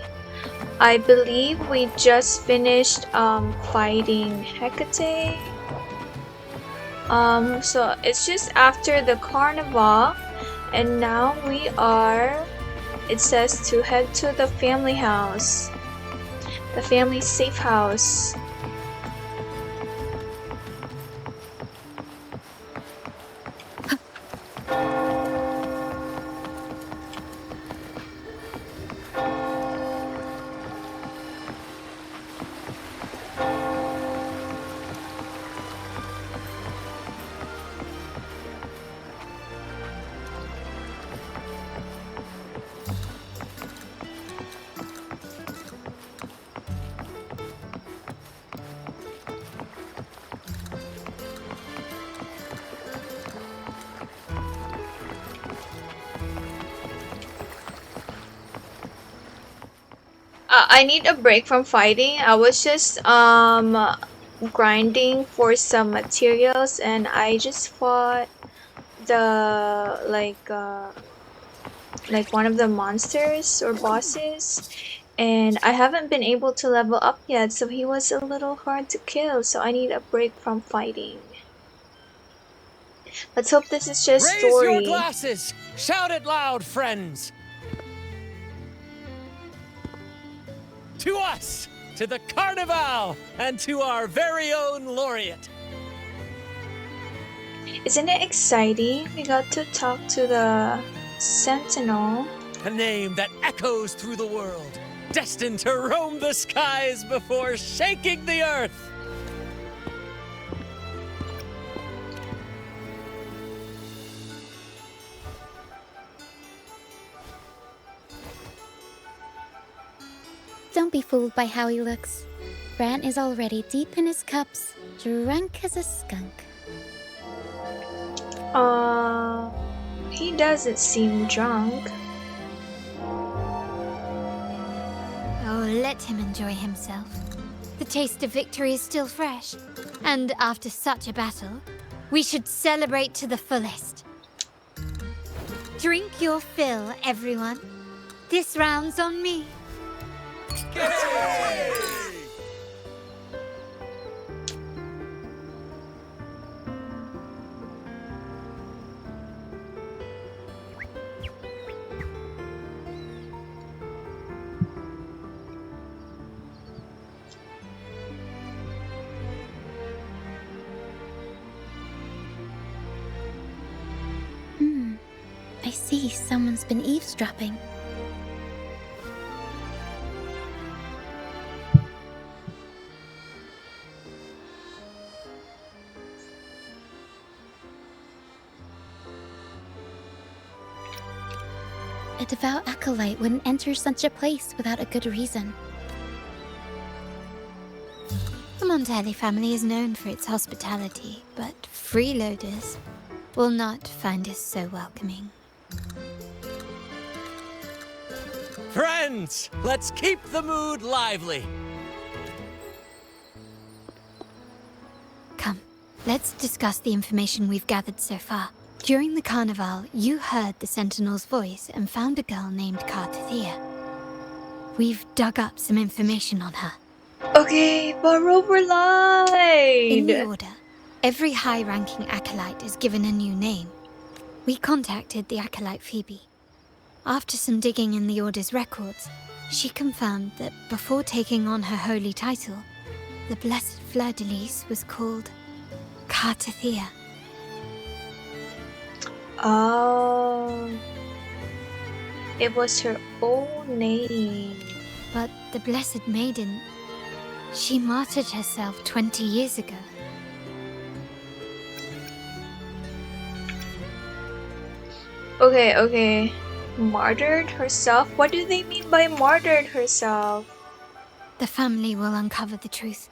A: I believe we just finished fighting Hecate. So it's just after the carnival, and now we are, it says to head to the family house, the family safe house. I need a break from fighting. I was just grinding for some materials, and I just fought the like one of the monsters or bosses, and I haven't been able to level up yet, so he was a little hard to kill, so I need a break from fighting. Let's hope this is just story.
F: Raise your glasses! Shout it loud, friends! To us! To the Carnival! And to our very own laureate!
A: Isn't it exciting? We got to talk to the Sentinel.
F: A name that echoes through the world, destined to roam the skies before shaking the earth!
B: Don't be fooled by how he looks. Brant is already deep in his cups, drunk as a skunk.
A: He doesn't seem drunk.
O: Oh, let him enjoy himself. The taste of victory is still fresh. And after such a battle, we should celebrate to the fullest. Drink your fill, everyone. This round's on me.
B: I see someone's been eavesdropping. A devout acolyte wouldn't enter such a place without a good reason.
O: The Montelli family is known for its hospitality, but freeloaders will not find us so welcoming.
F: Friends, let's keep the mood lively.
O: Come, let's discuss the information we've gathered so far. During the carnival, you heard the Sentinel's voice and found a girl named Cartathea. We've dug up some information on her.
A: Okay, but Rover lied!
O: In the Order, every high-ranking acolyte is given a new name. We contacted the acolyte Phoebe. After some digging in the Order's records, she confirmed that before taking on her holy title, the Blessed Fleur-de-Lis was called Cartathea.
A: Oh, it was her own name.
O: But the Blessed Maiden, she martyred herself 20 years ago.
A: Okay, okay. Martyred herself? What do they mean by martyred herself?
B: The family will uncover the truth.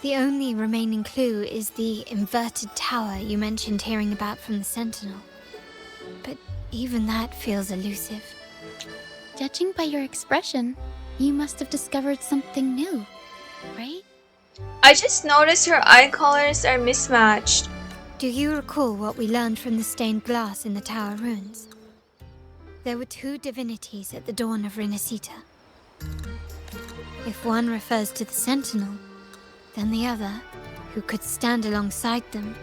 B: The only remaining clue is the inverted tower you mentioned hearing about from the Sentinel. But even that feels elusive.
O: Judging by your expression, you must have discovered something new, right?
A: I just noticed her eye colors are mismatched.
B: Do you recall what we learned from the stained glass in the tower ruins? There were two divinities at the dawn of Renacita. If one refers to the Sentinel, then the other, who could stand alongside them,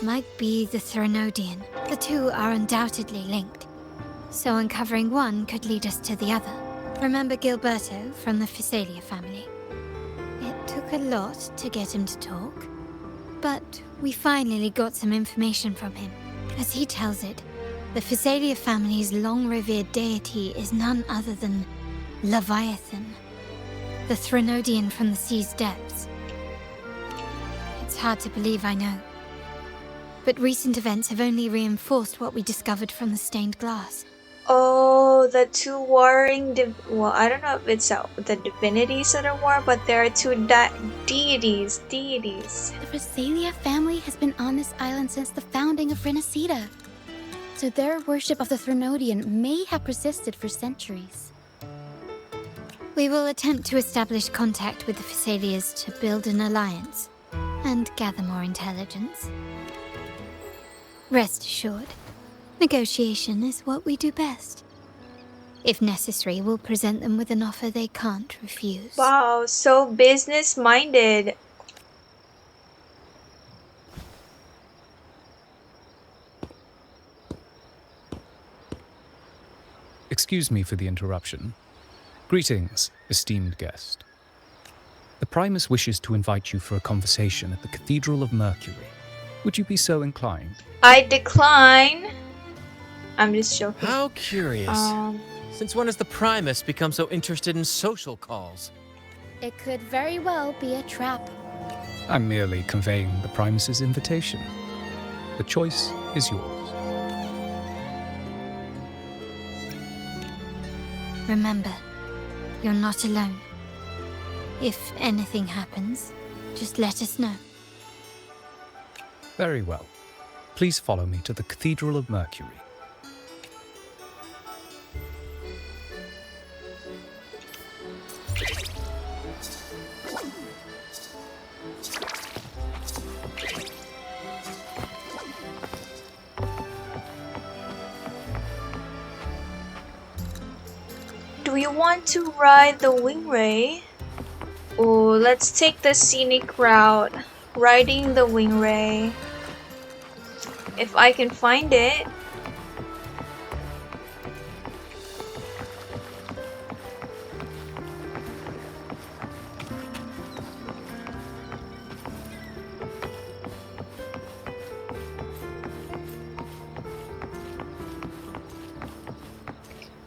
B: might be the Threnodian. The two are undoubtedly linked, so uncovering one could lead us to the other. Remember Gilberto from the Physalia family? It took a lot to get him to talk, but we finally got some information from him. As he tells it, the Physalia family's long-revered deity is none other than Leviathan, the Threnodian from the sea's depths. It's hard to believe, I know. But recent events have only reinforced what we discovered from the stained glass.
A: Oh, the two warring well, I don't know if it's the divinities of the war, but there are two deities.
O: The Physalia family has been on this island since the founding of Renacita. So their worship of the Threnodian may have persisted for centuries.
B: We will attempt to establish contact with the Physalias to build an alliance and gather more intelligence. Rest assured, negotiation is what we do best. If necessary, we'll present them with an offer they can't refuse.
A: Wow, so business-minded.
R: Excuse me for the interruption. Greetings, esteemed guest. The Primus wishes to invite you for a conversation at the Cathedral of Mercury. Would you be so inclined?
A: I decline. I'm just joking.
F: How curious. Since when has the Primus become so interested in social calls?
O: It could very well be a trap.
R: I'm merely conveying the Primus's invitation. The choice is yours.
B: Remember, you're not alone. If anything happens, just let us know.
R: Very well. Please follow me to the Cathedral of Mercury.
A: Do you want to ride the Wingray? Oh, let's take the scenic route. Riding the Wingray. If I can find it.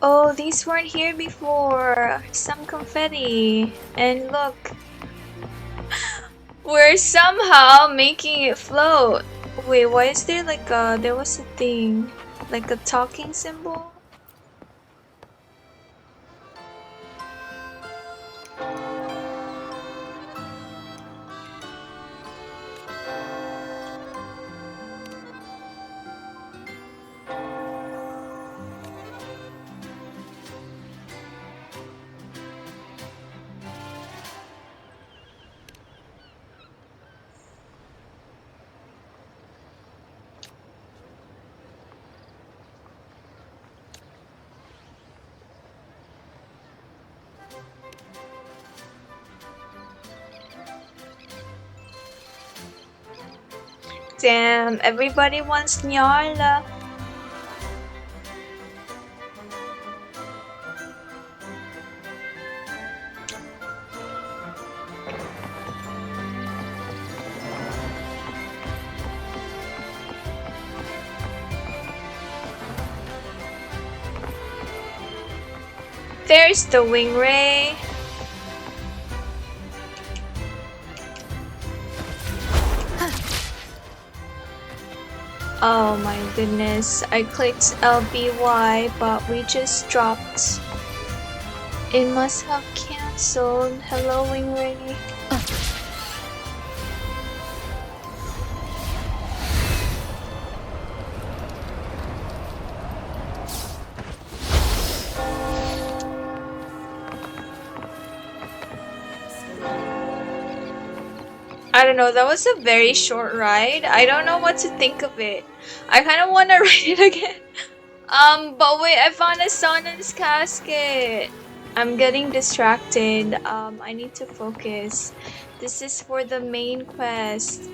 A: Oh, these weren't here before. Some confetti. And look. We're somehow making it float. Wait, why is there like there was a thing. Like a talking symbol? Damn, everybody wants Nyarla. There's the Wingray. Oh my goodness, I clicked LBY, but we just dropped. It must have cancelled. Hello, Wingray. I don't know, that was a very short ride. I don't know what to think of it. I kind of want to ride it again. But wait, I found a Sonan's casket. I'm getting distracted. I need to focus. This is for the main quest.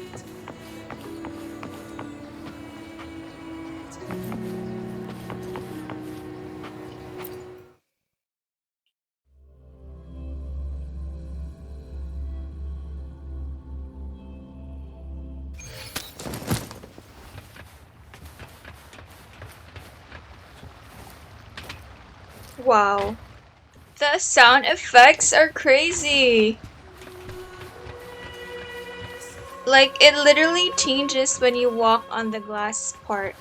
A: Wow. The sound effects are crazy. Like, it literally changes when you walk on the glass part.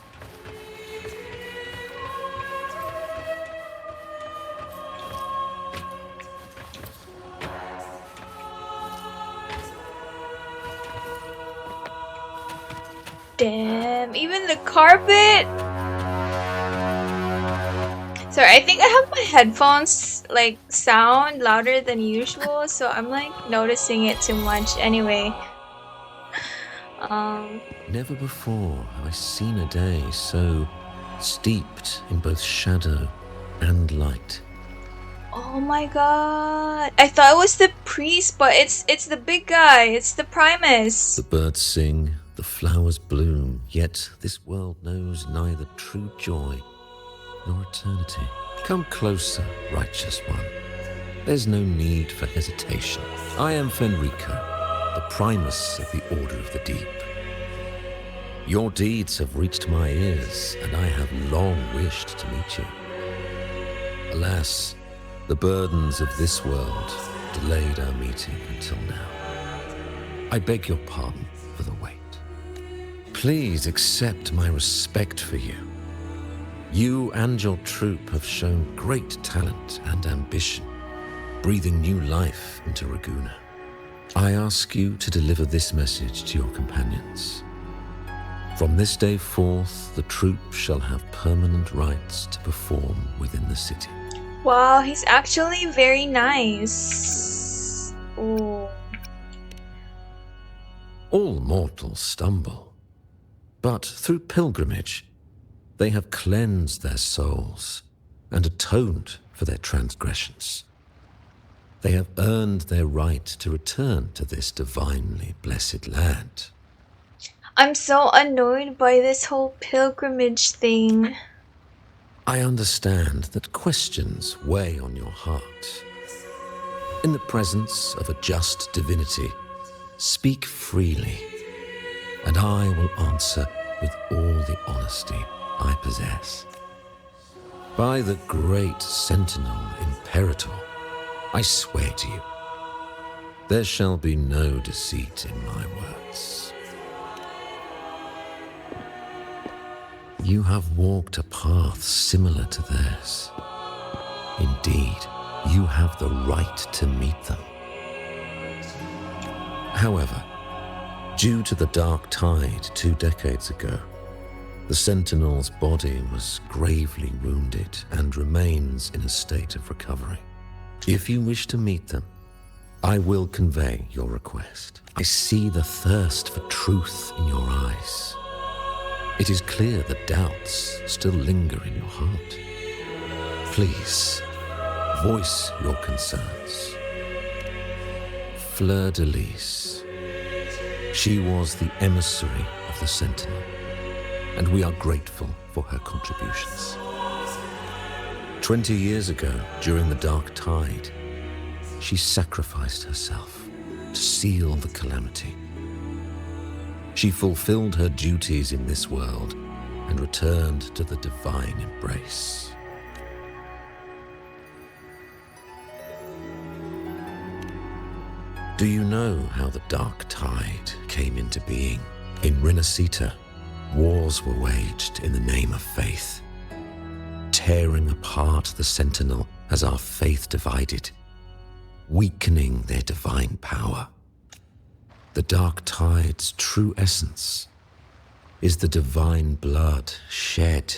A: Damn, even the carpet. Sorry, I think I have my headphones like sound louder than usual, so I'm like noticing it too much anyway.
H: Never before have I seen a day so steeped in both shadow and light.
A: Oh my god. I thought it was the priest, but it's the big guy. It's the Primus.
H: The birds sing, the flowers bloom, yet this world knows neither true joy nor eternity. Come closer, righteous one. There's no need for hesitation. I am Fenrico, the Primus of the Order of the Deep. Your deeds have reached my ears, and I have long wished to meet you. Alas, the burdens of this world delayed our meeting until now. I beg your pardon for the wait. Please accept my respect for you. You and your troupe have shown great talent and ambition, breathing new life into Ragunna. I ask you to deliver this message to your companions. From this day forth, the troupe shall have permanent rights to perform within the city.
A: Wow, he's actually very nice. Oh.
H: All mortals stumble, but through pilgrimage, they have cleansed their souls and atoned for their transgressions. They have earned their right to return to this divinely blessed land.
A: I'm so annoyed by this whole pilgrimage thing.
H: I understand that questions weigh on your heart. In the presence of a just divinity, speak freely, and I will answer with all the honesty I possess. By the great Sentinel Imperator, I swear to you, there shall be no deceit in my words. You have walked a path similar to theirs. Indeed, you have the right to meet them. However, due to the Dark Tide 2 decades ago, the Sentinel's body was gravely wounded and remains in a state of recovery. If you wish to meet them, I will convey your request. I see the thirst for truth in your eyes. It is clear that doubts still linger in your heart. Please, voice your concerns. Fleur-de-Lis. She was the emissary of the Sentinel, and we are grateful for her contributions. 20 years ago, during the Dark Tide, she sacrificed herself to seal the calamity. She fulfilled her duties in this world and returned to the divine embrace. Do you know how the Dark Tide came into being? In Rinasita, Wars were waged in the name of faith, tearing apart the Sentinel as our faith divided, weakening their divine power. The Dark Tide's true essence is the divine blood shed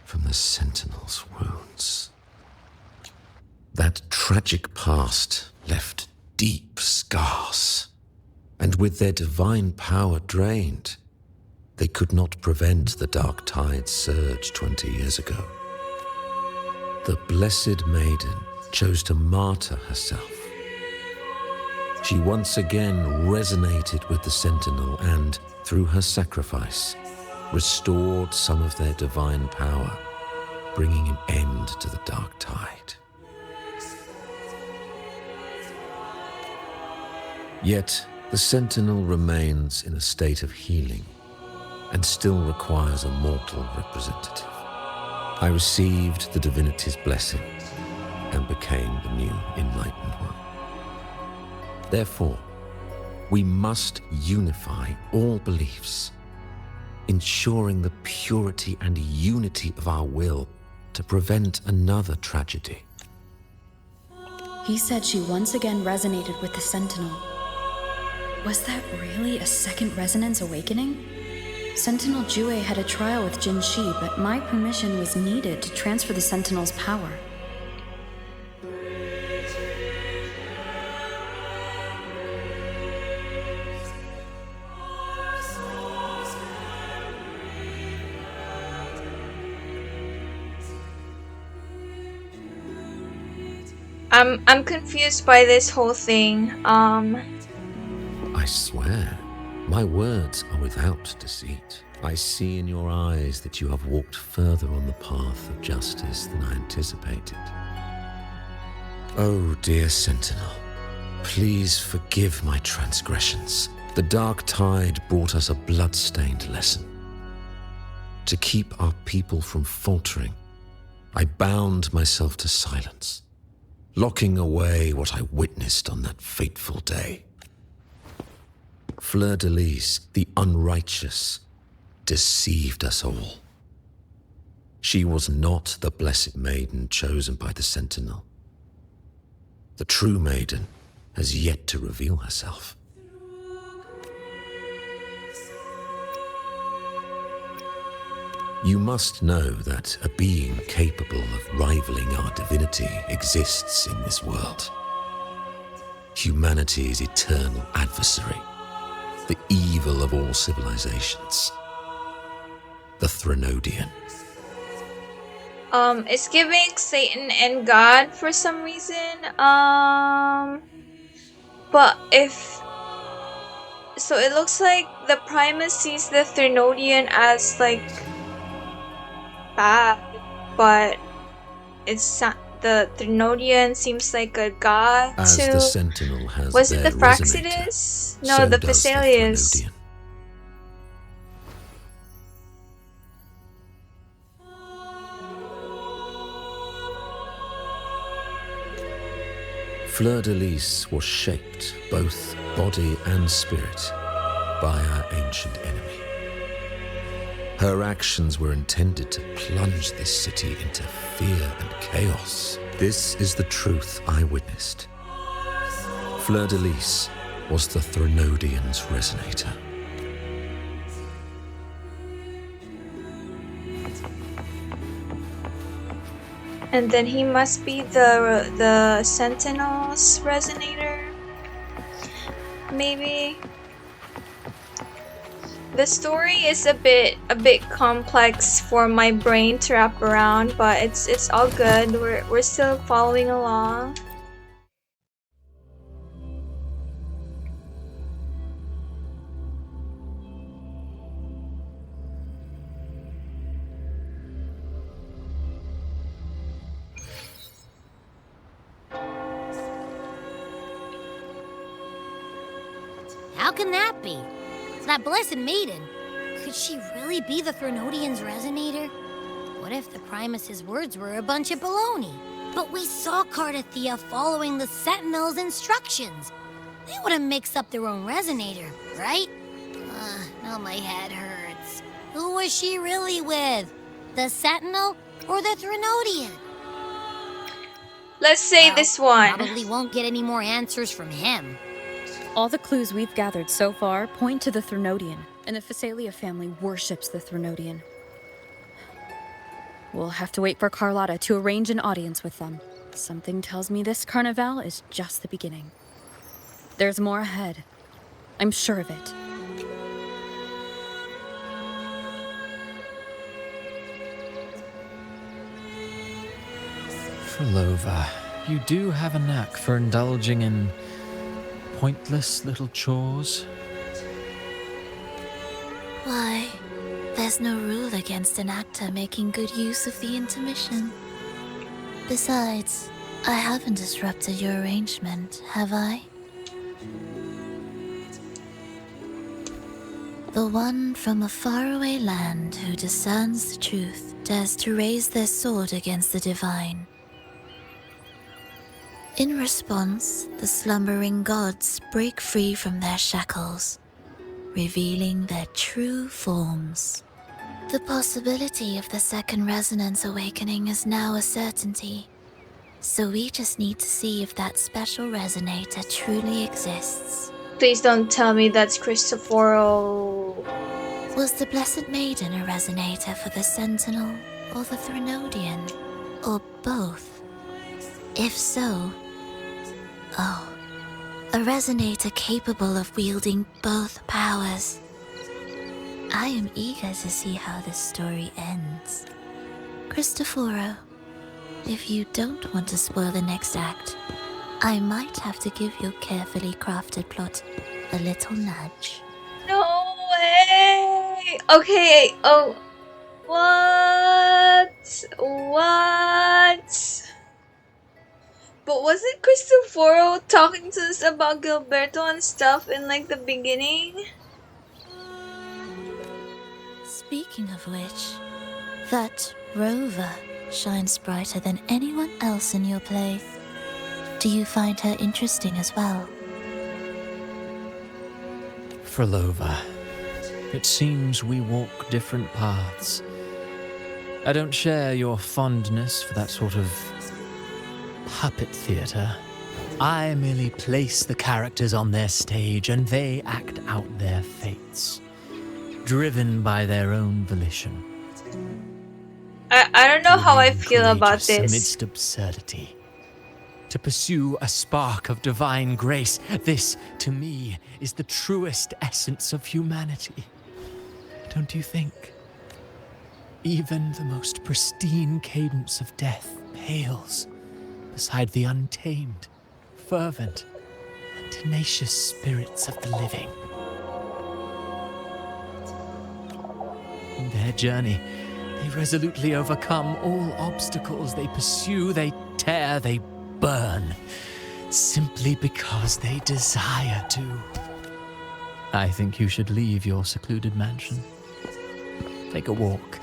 H: from the Sentinel's wounds. That tragic past left deep scars, and with their divine power drained, they could not prevent the Dark Tide's surge 20 years ago. The Blessed Maiden chose to martyr herself. She once again resonated with the Sentinel and, through her sacrifice, restored some of their divine power, bringing an end to the Dark Tide. Yet, the Sentinel remains in a state of healing and still requires a mortal representative. I received the divinity's blessing and became the new Enlightened One. Therefore, we must unify all beliefs, ensuring the purity and unity of our will to prevent another tragedy.
N: He said she once again resonated with the Sentinel. Was that really a second resonance awakening? Sentinel Jue had a trial with Jin Shi, but my permission was needed to transfer the Sentinel's power.
A: I'm confused by this whole thing.
H: I swear, my words are without deceit. I see in your eyes that you have walked further on the path of justice than I anticipated. Oh, dear Sentinel, please forgive my transgressions. The Dark Tide brought us a blood-stained lesson. To keep our people from faltering, I bound myself to silence, locking away what I witnessed on that fateful day. Fleur-de-Lis, the unrighteous, deceived us all. She was not the Blessed Maiden chosen by the Sentinel. The true Maiden has yet to reveal herself. You must know that a being capable of rivaling our divinity exists in this world. Humanity's eternal adversary, the evil of all civilizations, the Threnodian.
A: It's giving Satan and God for some reason. But so it looks like the Primus sees the Threnodian as like bad, but it's not. The Threnodian seems like a god
H: As
A: too.
H: the Sentinel has
A: Was it
H: their
A: the Fraxidus?
H: resonator,
A: No,
H: so
A: the
H: does
A: Physaelius.
H: Threnodian. Fleur-de-Lis was shaped, both body and spirit, by our ancient enemy. Her actions were intended to plunge this city into fear and chaos. This is the truth I witnessed. Fleur-de-Lis was the Threnodian's resonator.
A: And then he must be the Sentinel's resonator. Maybe. The story is a bit complex for my brain to wrap around, but it's all good. We're still following along.
I: How can that be? It's that Blessed Maiden. Could she really be the Threnodian's resonator? What if the Primus's words were a bunch of baloney? But we saw Cardathea following the Sentinel's instructions. They wouldn't mix up their own resonator, right? Now my head hurts. Who was she really with? The Sentinel or the Threnodian?
A: Let's say this one.
I: Probably won't get any more answers from him.
N: All the clues we've gathered so far point to the Threnodian, and the Phasalia family worships the Threnodian. We'll have to wait for Carlotta to arrange an audience with them. Something tells me this carnival is just the beginning. There's more ahead. I'm sure of it.
F: Frolova, you do have a knack for indulging in pointless little chores.
E: Why, there's no rule against an actor making good use of the intermission. Besides, I haven't disrupted your arrangement, have I? The one from a faraway land who discerns the truth dares to raise their sword against the divine. In response, the slumbering gods break free from their shackles, revealing their true forms. The possibility of the second resonance awakening is now a certainty, so we just need to see if that special resonator truly exists.
A: Please don't tell me that's Cristoforo.
E: Was the Blessed Maiden a resonator for the Sentinel or the Threnodian, or both? If so, a resonator capable of wielding both powers. I am eager to see how this story ends. Cristoforo, if you don't want to spoil the next act, I might have to give your carefully crafted plot a little nudge.
A: No way! Okay, oh. What? But wasn't Cristoforo talking to us about Gilberto and stuff in like the beginning?
E: Speaking of which, that Rover shines brighter than anyone else in your play. Do you find her interesting as well?
F: Frolova, it seems we walk different paths. I don't share your fondness for that sort of puppet theater. I merely place the characters on their stage and they act out their fates, driven by their own volition.
A: I don't know how I feel about this.
F: Amidst absurdity. To pursue a spark of divine grace, this, to me, is the truest essence of humanity. Don't you think? Even the most pristine cadence of death pales beside the untamed, fervent, and tenacious spirits of the living. In their journey, they resolutely overcome all obstacles. They pursue, they tear, they burn, simply because they desire to. I think you should leave your secluded mansion. Take a walk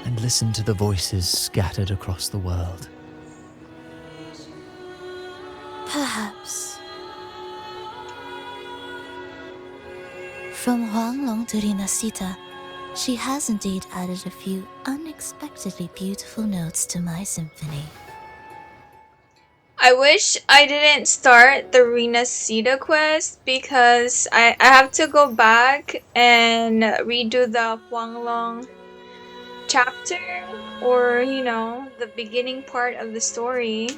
F: and listen to the voices scattered across the world.
E: Perhaps. From Huanglong to Rinasita, she has indeed added a few unexpectedly beautiful notes to my symphony.
A: I wish I didn't start the Rinasita quest because I have to go back and redo the Huanglong chapter, or, you know, the beginning part of the story.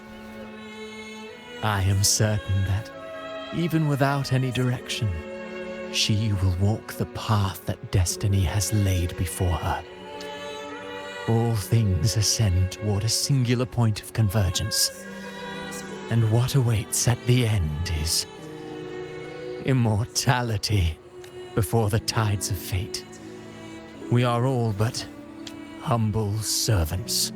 F: I am certain that, even without any direction, she will walk the path that destiny has laid before her. All things ascend toward a singular point of convergence, and what awaits at the end is immortality before the tides of fate. We are all but humble servants.